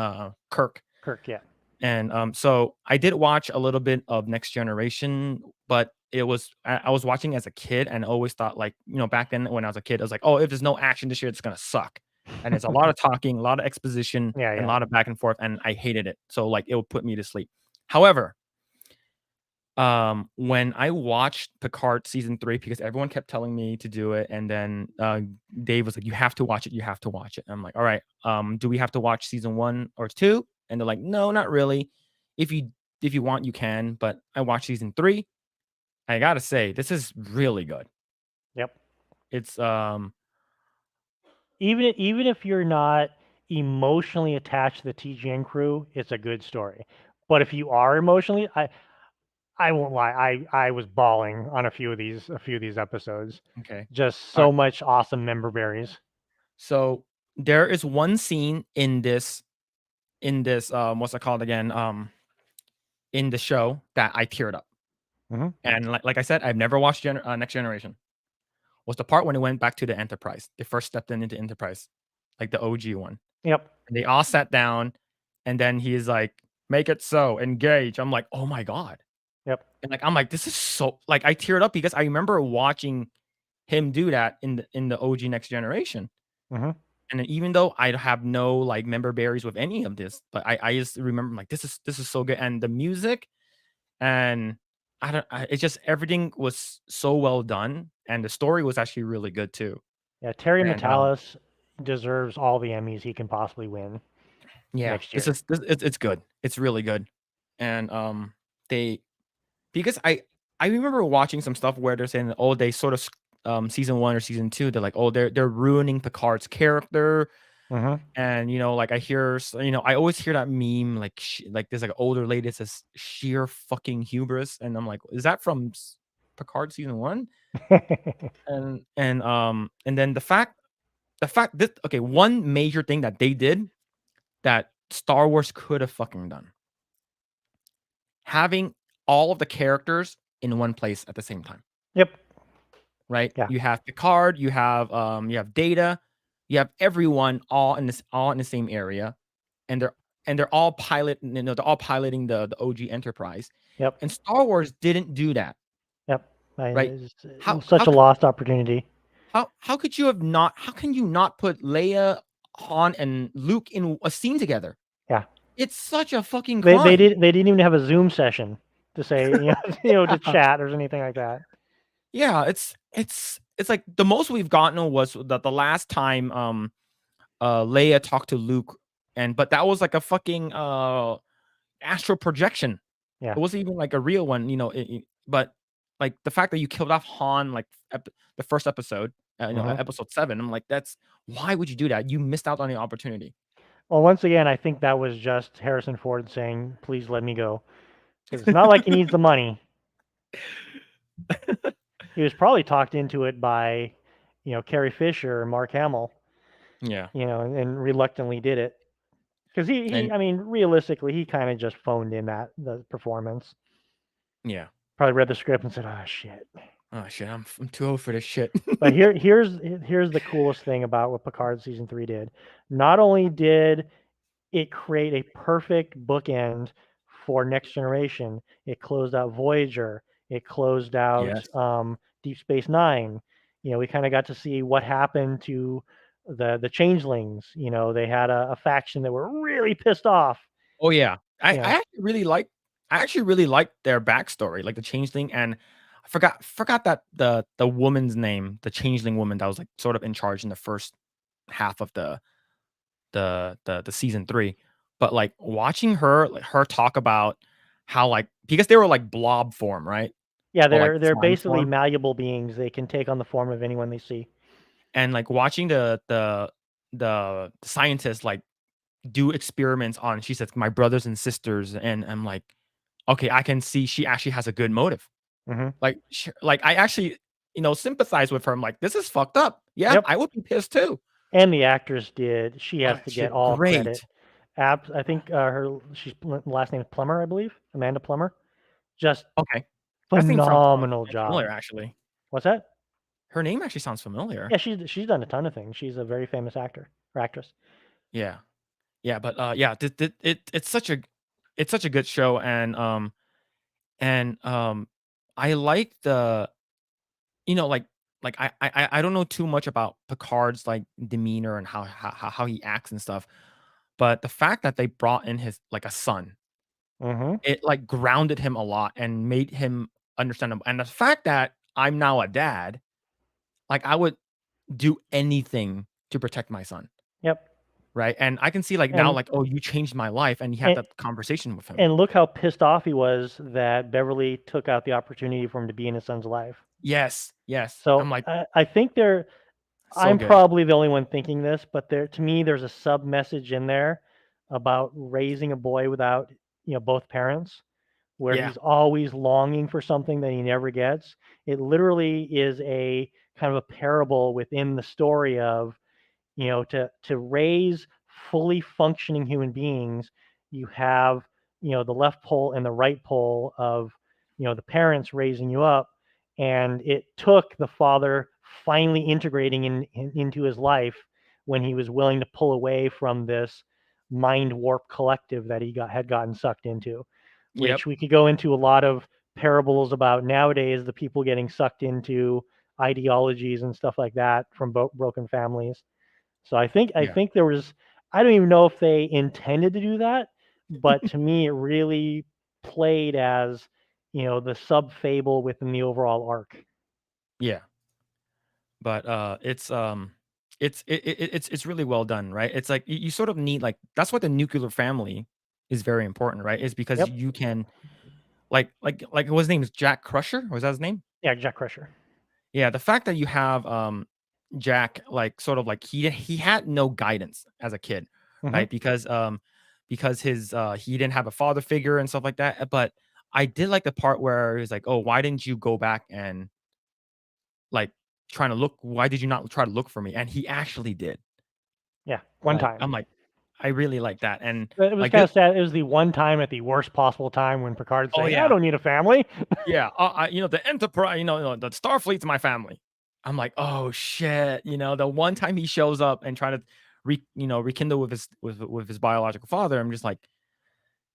Kirk. Kirk, yeah. And so I did watch a little bit of Next Generation, but I was watching as a kid and always thought like, back then when I was a kid, I was like, oh, if there's no action this year, it's gonna suck. And it's a lot of talking, a lot of exposition, Yeah, and a yeah. lot of back and forth, and I hated it. So like it would put me to sleep. However, when I watched Picard season 3 because everyone kept telling me to do it, and then Dave was like, "You have to watch it. You have to watch it." And I'm like, "All right. Do we have to watch season 1 or 2?" And they're like, "No, not really. If you if you want, you can." But I watched season 3. I gotta say, this is really good. Yep. It's Even if you're not emotionally attached to the TGN crew, it's a good story. But if you are emotionally, I won't lie, I was bawling on a few of these episodes. okay. Just All so right. much awesome member berries. So there is one scene in this what's it called again? In the show that I teared up. Hmm. And like I said, I've never watched Next Generation. Was the part when it went back to the Enterprise. They first stepped into Enterprise, like the OG one. Yep. And they all sat down, and then he's like, "Make it so, engage." I'm like, "Oh my god!" Yep. And like I'm like, "This is so." Like I teared up because I remember watching him do that in the OG Next Generation. Hmm. And then even though I have no like member berries with any of this, but I just remember like this is so good, and the music and it's just everything was so well done, and the story was actually really good too. Yeah. Terry And Metalis deserves all the Emmys he can possibly win yeah, next year. it's good. It's really good. And they because I remember watching some stuff where they're saying, oh, they sort of season 1 or season 2, they're like, oh, they're ruining Picard's character. Hmm. And like I hear, I always hear that meme, like like there's like an older lady that says sheer fucking hubris, and I'm like, is that from Picard season 1? And then the fact that okay, one major thing that they did that Star Wars could have fucking done, having all of the characters in one place at the same time, Yep. right? Yeah. You have Picard, you have Data, you have everyone all in the same area, and they're all they're all piloting the OG Enterprise. Yep. And Star Wars didn't do that, Yep. right? It's How such a lost opportunity. how could you have not how can you not put Leia, Han, and Luke in a scene together? Yeah. It's such a fucking They crime. didn't even have a Zoom session to say, to chat or anything like that. Yeah, it's like the most we've gotten was the last time Leia talked to Luke, and but that was like a fucking astral projection. Yeah. It wasn't even like a real one, but like the fact that you killed off Han like the first episode, Hmm. episode 7, I'm like, that's why would you do that? You missed out on the opportunity. Well, once again, I think that was just Harrison Ford saying, "Please let me go," because it's not like he needs the money. He was probably talked into it by, Carrie Fisher or Mark Hamill, Yeah, and reluctantly did it because and I mean, realistically, he kind of just phoned in the performance. yeah, Probably read the script and said, "Oh shit." Oh shit, I'm too old for this shit. But here's the coolest thing about what Picard season 3 did. Not only did it create a perfect bookend for Next Generation, it closed out Voyager, it closed out Yes. Deep Space Nine. We kind of got to see what happened to the Changelings. They had a faction that were really pissed off. Oh yeah. I, You I know, actually really like I actually really liked their backstory, like the changeling, and I forgot that the woman's name, the changeling woman that was like sort of in charge in the first half of the season 3. But like watching her her talk about how like because they were like blob form, right? yeah, Or like they're slime basically form. malleable beings. They can take on the form of anyone they see. And like watching the scientists like do experiments on, she says, my brothers and sisters, and I'm like, okay, I can see she actually has a good motive. Hmm. Like, like I actually, sympathize with her. I'm like, this is fucked up. Yeah, Yep. I would be pissed too. And the actress did. She Oh, has to she get did all credit. great. I think her she's last name is Plummer, I believe, Amanda Plummer. Just Okay, that name phenomenal sounds familiar. job. Actually, What's that? her name actually sounds familiar. Yeah, she's done a ton of things. She's a very famous actor or actress. Yeah, yeah, but yeah, it's such a good show, and I like the like I don't know too much about Picard's like demeanor and how he acts and stuff, but the fact that they brought in his like a son, Hmm. it like grounded him a lot and made him understand him. And the fact that I'm now a dad, like I would do anything to protect my son, Yep. right? And I can see like now And, like, oh, you changed my life, and you had and that conversation with him. and look how pissed off he was that Beverly took out the opportunity for him to be in his son's life. Yes, yes. I'm So like I think so I'm good. probably the only one thinking this, but to me, there's a sub message in there about raising a boy without, both parents, where Yeah, he's always longing for something that he never gets. It literally is a kind of a parable within the story of, to raise fully functioning human beings, you have, the left pole and the right pole of, the parents raising you up. And it took the father finally integrating into his life when he was willing to pull away from this mind warp collective that he had gotten sucked into, yep, which we could go into a lot of parables about nowadays, the people getting sucked into ideologies and stuff like that from broken families. So I yeah, think there was, I don't even know if they intended to do that, but to me it really played as, the sub fable within the overall arc. yeah. But it's really well done, right? It's like you sort of need like that's what the nuclear family is very important, right? Is because Yep. you can like what his name is, Jack Crusher? Was that his name? Yeah, Jack Crusher. Yeah, the fact that you have Jack like sort of like he had no guidance as a kid, Hmm. right? Because his he didn't have a father figure and stuff like that. But I did like the part where he's like, "Oh, why didn't you go back and like trying to look? Why did you not try to look for me?" And he actually did. Yeah, one Like time. I'm like, I really like that. And But it was like kind this, of sad. It was the one time at the worst possible time when Picard's oh saying, "I yeah, don't need a family." yeah, the Enterprise, the Starfleet's my family. I'm like, oh shit, the one time he shows up and try to rekindle with his biological father, I'm just like,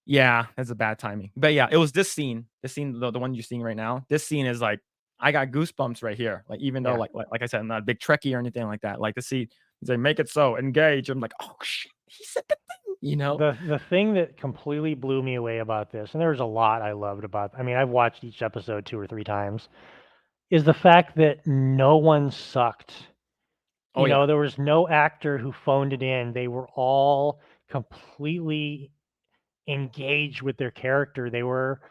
yeah, that's a bad timing. But yeah, it was this scene, the one you're seeing right now. This scene is like, I got goosebumps right here. Like even though Yeah. like I said, I'm not a big Trekkie or anything like that. Like to see he's like, make it so, engage. I'm like, oh shit, he said the thing. The thing that completely blew me away about this, and there was a lot I loved about. I mean, I've watched each episode 2 or 3 times. Is the fact that no one sucked. Oh yeah, There was no actor who phoned it in. They were all completely engaged with their character. They were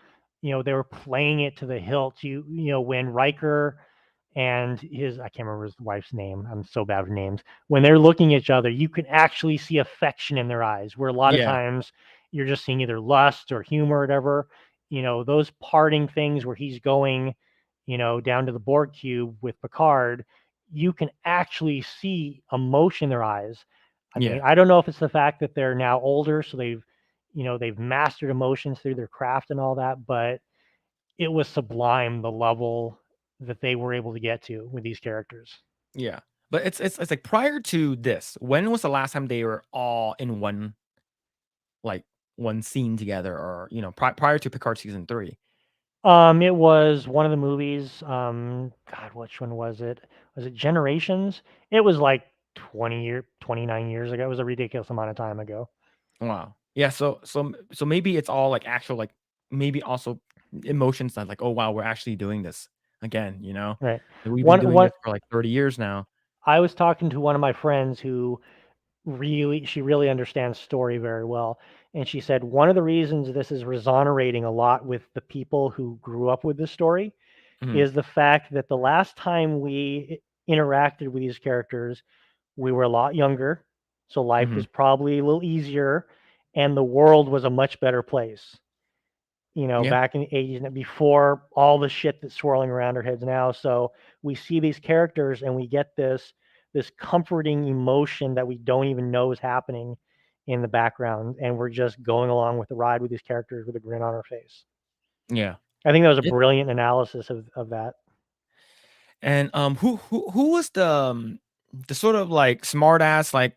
playing it to the hilt. When Riker and I can't remember his wife's name. I'm so bad with names. When they're looking at each other, you can actually see affection in their eyes, where a lot of yeah, times you're just seeing either lust or humor or whatever. Those parting things where he's going, down to the Borg cube with Picard, you can actually see emotion in their eyes. I mean, yeah, I don't know if it's the fact that they're now older, so they've mastered emotions through their craft and all that, but it was sublime the level that they were able to get to with these characters. Yeah. But it's like prior to this, when was the last time they were all in one like one scene together or prior to Picard season 3? It was one of the movies. God, which one was it? Was it Generations? It was like 29 years ago. It was a ridiculous amount of time ago. Wow. Yeah, so maybe it's all like actual like maybe also emotions that like, oh wow, we're actually doing this again, you know? Right. Like, we've been One doing one this for like 30 years now. I was talking to one of my friends who she really understands story very well, and she said one of the reasons this is resonating a lot with the people who grew up with this story Mhm. is the fact that the last time we interacted with these characters, we were a lot younger, so life was Mhm. probably a little easier, and the world was a much better place. Yeah. Back in the 80s and before all the shit that's swirling around our heads now. So we see these characters and we get this comforting emotion that we don't even know is happening in the background, and we're just going along with the ride with these characters with a grin on our face. Yeah. I think that was a It brilliant analysis of that. and who was the sort of like smart ass like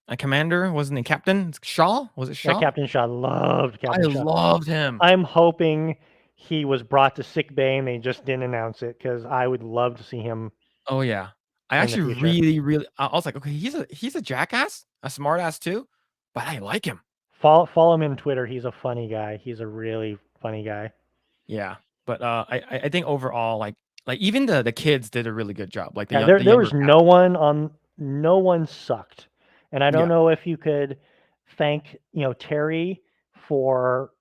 a commander? Wasn't it Captain Shaw? Was it Yeah, Shaw? Captain Shaw, loved I Captain Shaw. loved him. I'm hoping he was brought to sick bay and they just didn't announce it because I would love to see him Oh yeah. I in the actually future. really I was like, okay, he's a jackass, a smart ass too, but I like him. Follow him on Twitter. He's a funny guy. He's a really funny guy. Yeah. But I think overall like even the kids did a really good job. Like Yeah, the there younger was cast. no one sucked. And I don't Yeah. know if you could thank, Terry for,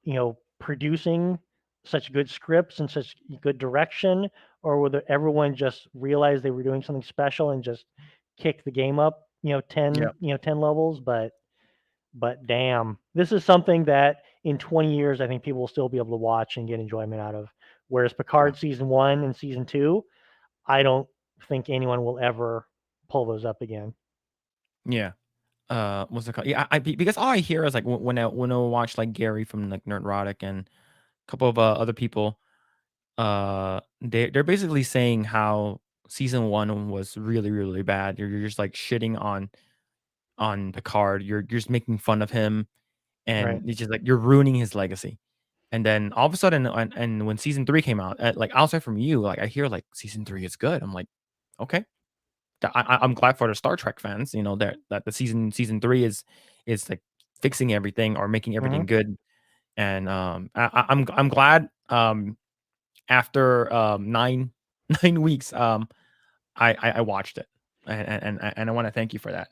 producing such good scripts and such good direction, or whether everyone just realized they were doing something special and just kicked the game up, 10, Yeah. 10 levels, but damn, this is something that in 20 years I think people will still be able to watch and get enjoyment out of. Whereas Yeah. Picard season 1 and season 2, I don't think anyone will ever pull those up again. Yeah. What's it called? Yeah, because all I hear is like when I watch like Gary from like Nerdrotic and a couple of other people, they're basically saying how season one was really bad. You're just like shitting on Picard. You're just making fun of him, Right. and it's just like you're ruining his legacy. And then all of a sudden, and when season three came out, like outside from you, like I hear like season three is good. I'm like, okay, I'm glad for the Star Trek fans, that the season three is like fixing everything or making everything Mhm. good. And I'm glad after 9 weeks I watched it, and I want to thank you for that.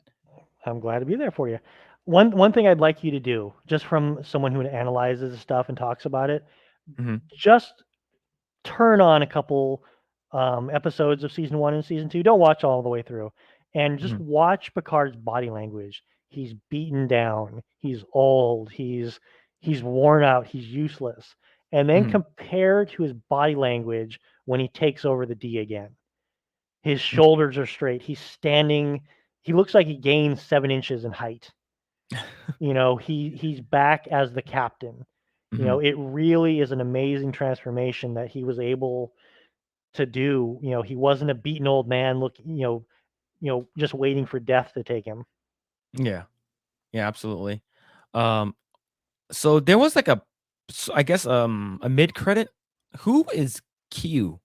I'm glad to be there for you. One thing I'd like you to do, just from someone who analyzes the stuff and talks about it, Hmm. just turn on a couple episodes of season 1 and season 2. Don't watch all the way through, and just Hmm. watch Picard's body language. He's beaten down. He's old. He's worn out. He's useless. And then Hmm. compare to his body language when he takes over the D again. His shoulders are straight. He's standing. He looks like he gained 7 inches in height. He's back as the captain. Hmm. It really is an amazing transformation that he was able to do. He wasn't a beaten old man just waiting for death to take him. Yeah, yeah, absolutely. Um, so there was like I guess a mid credit. Who is Q?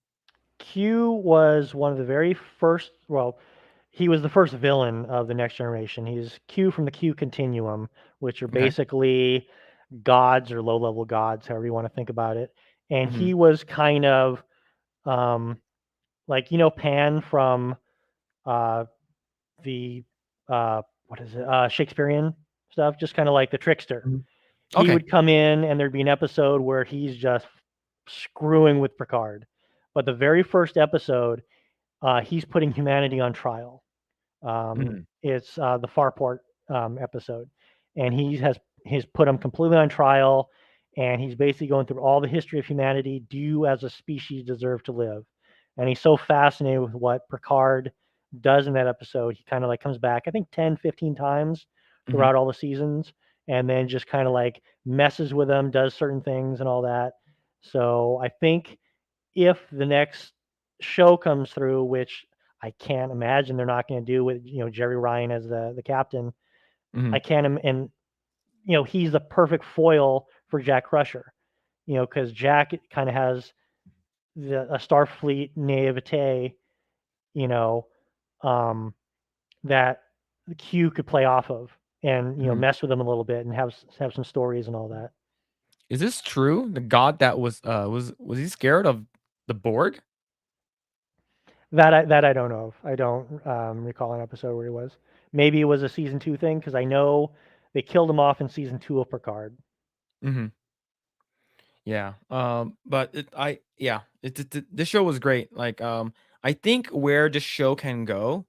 Q was one of the very first, well, he was the first villain of the Next Generation. He's Q from the Q Continuum, which are Okay. basically gods or low-level gods, however you want to think about it. And Hmm. he was kind of um, like Pan from uh, the what is it Shakespearean stuff, just kind of like the trickster. Hmm. He Okay. would come in and there'd be an episode where he's just screwing with Picard. But the very first episode, he's putting humanity on trial. Hmm. It's the Farport episode, and he's put him completely on trial, and he's basically going through all the history of humanity. Do you, as a species, deserve to live? And he's so fascinated with what Picard does in that episode. He kind of like comes back, I think 10, 15 times Hmm. throughout all the seasons, and then just kind of like messes with them, does certain things and all that. So I think if the next show comes through, which I can't imagine they're not going to do with Jerry Ryan as the captain, Hmm. I can't and he's the perfect foil for Jack Crusher, because Jack kind of has a Starfleet naivete, you know, um, that Q could play off of and Hmm. mess with him a little bit and have some stories and all that. Is this true? The god that was he scared of the Borg? That I don't know of. I don't recall an episode where he was. Maybe it was a season 2 thing because I know they killed him off in season 2 of Picard. Hmm. Yeah. But this show was great. Like, I think where this show can go,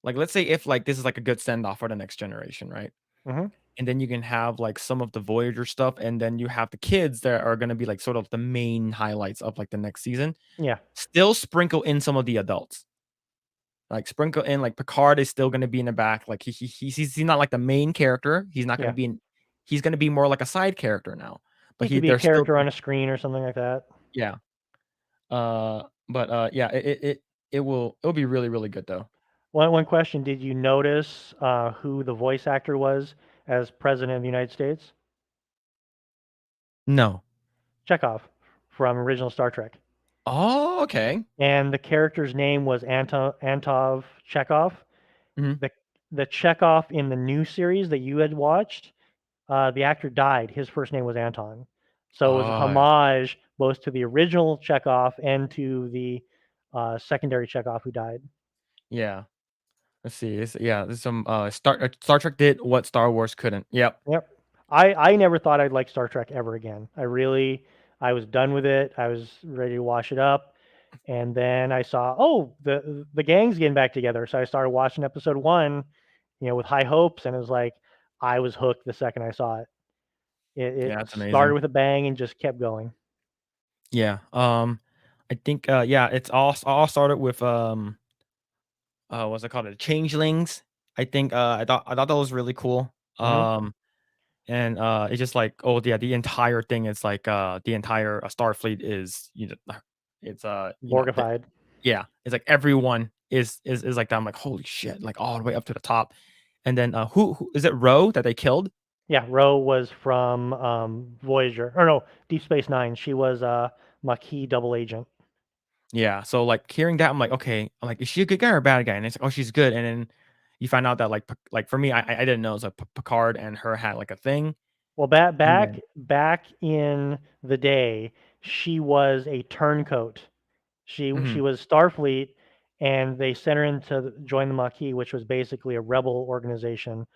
like, let's say if like this is like a good send off for the next generation, right? Hmm. And then you can have like some of the Voyager stuff, and then you have the kids that are gonna be like sort of the main highlights of like the next season. Yeah, Still sprinkle in some of the adults. Like sprinkle in like Picard is still gonna be in the back. Like he's not like the main character. He's not gonna yeah. be in. He's gonna be more like a side character now. But He could be a they're still character on a screen or something like that. yeah. But yeah, it'll be really really good though. One question: did you notice who the voice actor was as President of the United States? No. Chekhov from original Star Trek, Oh, okay. and the character's name was Antov Chekhov. Mhm. The the Chekhov in the new series that you had watched, the actor died. His first name was Anton, so it was a Oh, homage both to the original Chekhov and to the secondary Chekhov who died. yeah. Let's see. There's some Star Trek did what Star Wars couldn't. Yep. Yep. I never thought I'd like Star Trek ever again. I was done with it. I was ready to wash it up. And then I saw, oh, the gang's getting back together. So I started watching episode 1, with high hopes, and it was like I was hooked the second I saw it. It Yeah, that's started amazing. with a bang and just kept going. Yeah. I think yeah, it's all started with what's it called? The Changelings. I think I thought that was really cool. Hmm. And it's just like, oh yeah, the entire thing is like the entire Starfleet is it's Borgified. yeah, it's like everyone is like that. I'm like, holy shit, like all the way up to the top. And then who is it? Roe that they killed? Yeah, Ro was from Voyager, or no, Deep Space Nine. She was a Maquis double agent. Yeah. So like hearing that, I'm like, okay, I'm like, is she a good guy or a bad guy? And it's like, oh, she's good. And then you find out that like for me, I didn't know it was like Picard and her had like a thing. Well, back And back then back in the day, she was a turncoat. She mhm, was Starfleet, and they sent her in to join the Maquis, which was basically a rebel organization.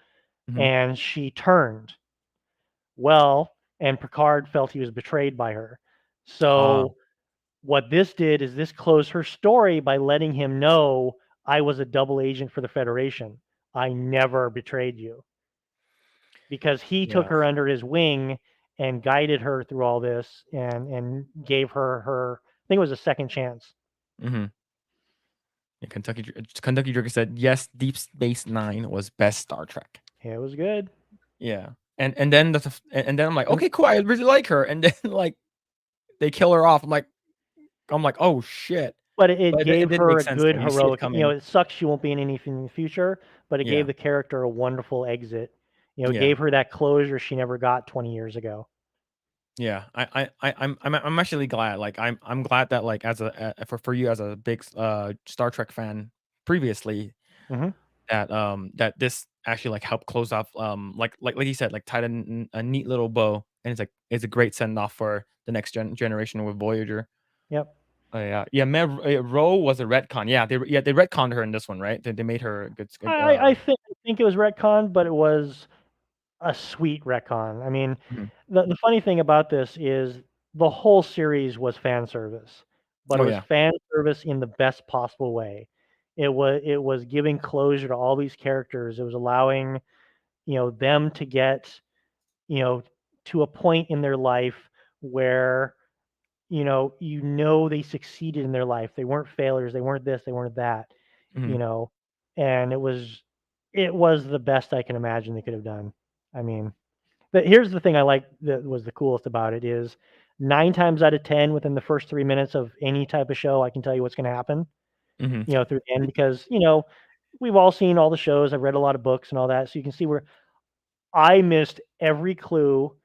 mhm. And she turned. Well, and Picard felt he was betrayed by her. Ah, So what this did is this closed her story by letting him know I was a double agent for the Federation. I never betrayed you, because he took yeah. her under his wing and guided her through all this and gave her I think it was a second chance. Mhm. Yeah, Kentucky Drake said, "Yes, Deep Space Nine was best Star Trek." It was good. Yeah. And then and then I'm like, And "Okay, cool. I really like her." And then like they kill her off. I'm like, "Oh shit." but it But it gave didn't her make a sense good though. You see it heroic, coming. it sucks she won't be in anything in the future, but it gave Yeah. the character a wonderful exit. It Yeah. gave her that closure she never got 20 years ago. Yeah, I'm actually glad. Like I'm glad that like as a for you as a big Star Trek fan previously Hmm. that this actually like helped close off like you said like tied a neat little bow, and it's a great send off for the next generation with Voyager. Yep. Yeah, yeah. Man, Ro was a retcon. They retconned her in this one, right? They made her good. I think it was retcon, but it was a sweet retcon. I mean, Mhm. the funny thing about this is the whole series was fan service, but it Oh was yeah. fan service in the best possible way. It was giving closure to all these characters. It was allowing, them to get, you know, to a point in their life where, they succeeded in their life. They weren't failures, they weren't this, they weren't that, you Mhm. know. And it was the best I can imagine they could have done. I mean, but here's the thing I like that was the coolest about it is 9 times out of 10 within the first 3 minutes of any type of show, I can tell you what's gonna happen, Mhm. through the end because, we've all seen all the shows. I've read a lot of books and all that, so you can see where I missed every clue,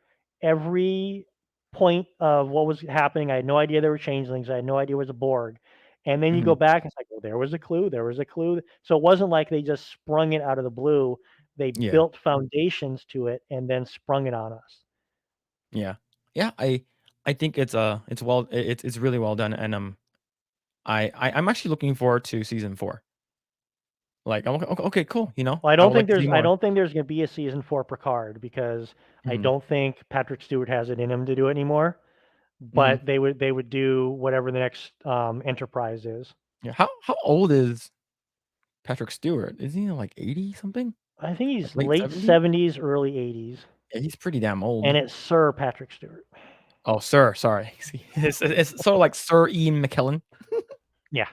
every point of what was happening. I had no idea there were changelings. I had no idea it was a Borg. And then you go Mhm. back, it's like, "Oh, there was a clue. There was a clue." So it wasn't like they just sprung it out of the blue. They Yeah. built foundations to it and then sprung it on us. Yeah. Yeah, I think it's well it's really well done, and, I'm actually looking forward to season 4. Like, I'm okay, cool, Well, I would like to see I more. don't think there's gonna be a season 4 Picard because I Mhm. don't think Patrick Stewart has it in him to do it anymore. Mhm. But they would do whatever the next Enterprise is. Yeah, how old is Patrick Stewart? Is he, like, 80 something? I think Like, he's late late 70s? 70s, early 80s, Yeah, he's pretty damn and old. it's Sir Patrick Stewart. Oh, sir, sorry. See, it's sort of like Sir Ian McKellen. Yeah,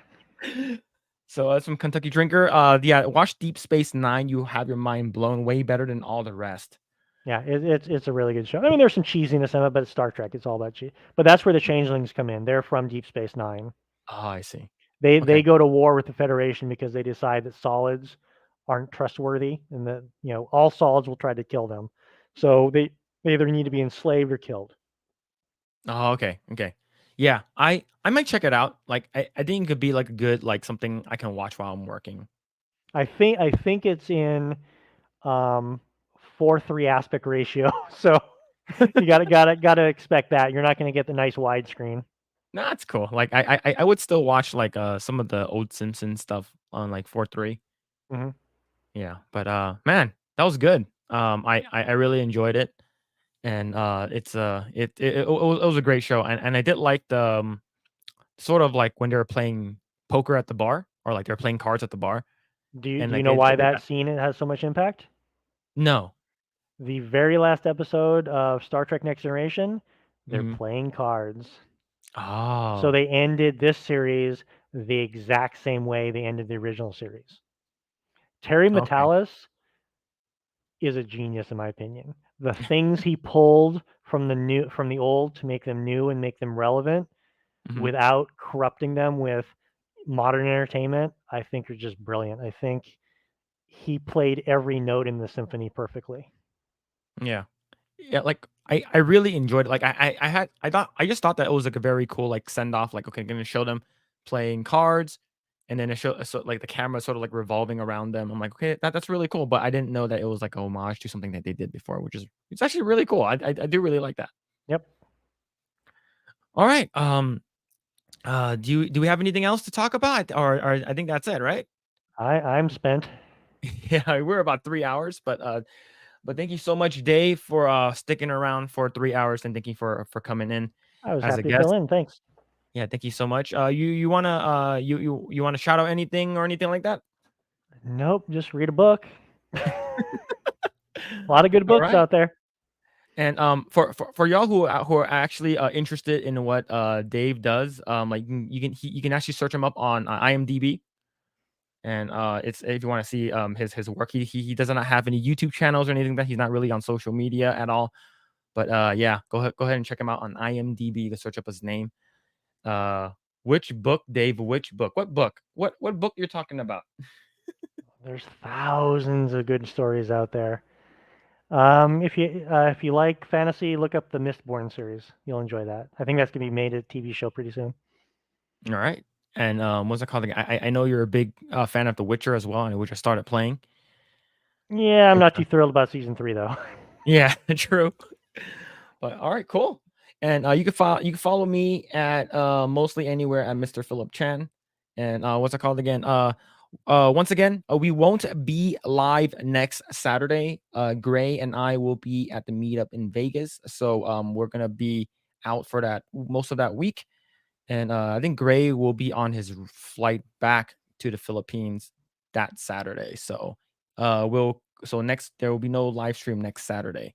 So, that's from Kentucky Drinker. Yeah, watch Deep Space Nine, you have your mind blown way better than all the rest. yeah, it's a really good show. I mean, there's some cheesiness in it, but it's Star Trek. It's all about cheese. But that's where the changelings come in. They're from Deep Space Nine. Oh, I see. They Okay. go to war with the Federation because they decide that solids aren't trustworthy, and that all solids will try to kill them. So they either need to be enslaved or killed. Oh, okay, okay. Yeah, I might check it out. Like, I think it could be, like, a good, like, something I can watch while I'm working. I think it's in um 4:3 aspect ratio. So you gotta expect that. You're not gonna get the nice widescreen. No, that's cool. Like, I would still watch, like, some of the old Simpsons stuff on, like, 4:3. Mhm. Yeah, but, man, that was good. I really enjoyed it, and, it was a great show, and I did like the, sort of like when they were playing poker at the bar, or, like, they're playing cards at the bar, and, Do you like, know why they that scene has so much impact? No. The very last episode of Star Trek Next Generation, they're Mhm. playing cards. So Oh, they ended this series the exact same way they ended the original series. Terry okay. Metalis is a genius in my opinion. The things he pulled from the old to make them new and make them relevant Mhm. without corrupting them with modern entertainment, I think are just brilliant. I think he played every note in the symphony perfectly. Yeah. Yeah, like, I really enjoyed it. Like, I just thought that it was, like, a very cool, like, send off, like, okay, gonna show them playing cards, and then it show so, like, the camera sort of, like, revolving around them. I'm like, "Okay, that's really cool," but I didn't know that it was, like, a homage to something that they did before, which is it's actually really cool. I do really like that. Yep. Alright, do we have anything else to talk about? Or I think that's it, right? I'm spent. Yeah, we're about 3 hours, but thank you so much, Dave, for, sticking around for 3 hours, and thank you for coming in I was as a happy to fill guest. in. Thanks. Yeah, thank you so much. You wanna, you wanna shout out anything or anything like that? Nope, just read a book. A lot of good books Alright. out there. And, for y'all who are actually, interested in what, Dave does, like, you can actually search him up on, IMDb, and, it's if you wanna see, his work. He does not have any YouTube channels or anything, that he's not really on social media at all, but, yeah, go ahead and check him out on IMDb to search up his name. Uh, which book, Dave? Which book? What book? What book you're talking about? There's thousands of good stories out there. If you like fantasy, look up the Mistborn series. You'll enjoy that. I think that's gonna be made a TV show pretty soon. Alright. And, what's it called again? I know you're a big, fan of The Witcher as well, and which I started playing. Yeah, I'm It's, not too thrilled about season 3 though. yeah, true. But alright, cool. And, you can follow me at, mostly anywhere at Mr. Phillip Chan. And, what's it called again? Once again, we won't be live next Saturday. Grae and I will be at the meetup in Vegas, so, we're gonna be out for that most of that week. And, I think Grae will be on his flight back to the Philippines that Saturday. So, next there will be no live stream next Saturday.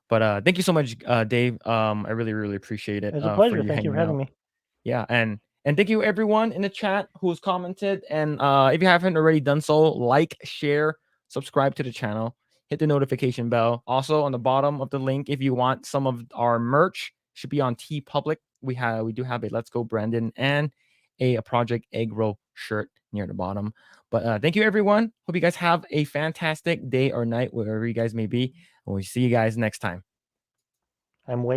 But, thank you so much, Dave. I really, really appreciate It it, was a for pleasure. you Thank you for hanging having out. me. Yeah, and thank you everyone in the chat who's commented. And, if you haven't already done so, like, share, subscribe to the channel, hit the notification bell. Also, on the bottom of the link, if you want some of our merch, should be on T Public. We do have a Let's Go Brandon and a Project Eggroll shirt near the bottom. But thank you, everyone. Hope you guys have a fantastic day or night, wherever you guys may be. And we'll see you guys next time. I'm waiting.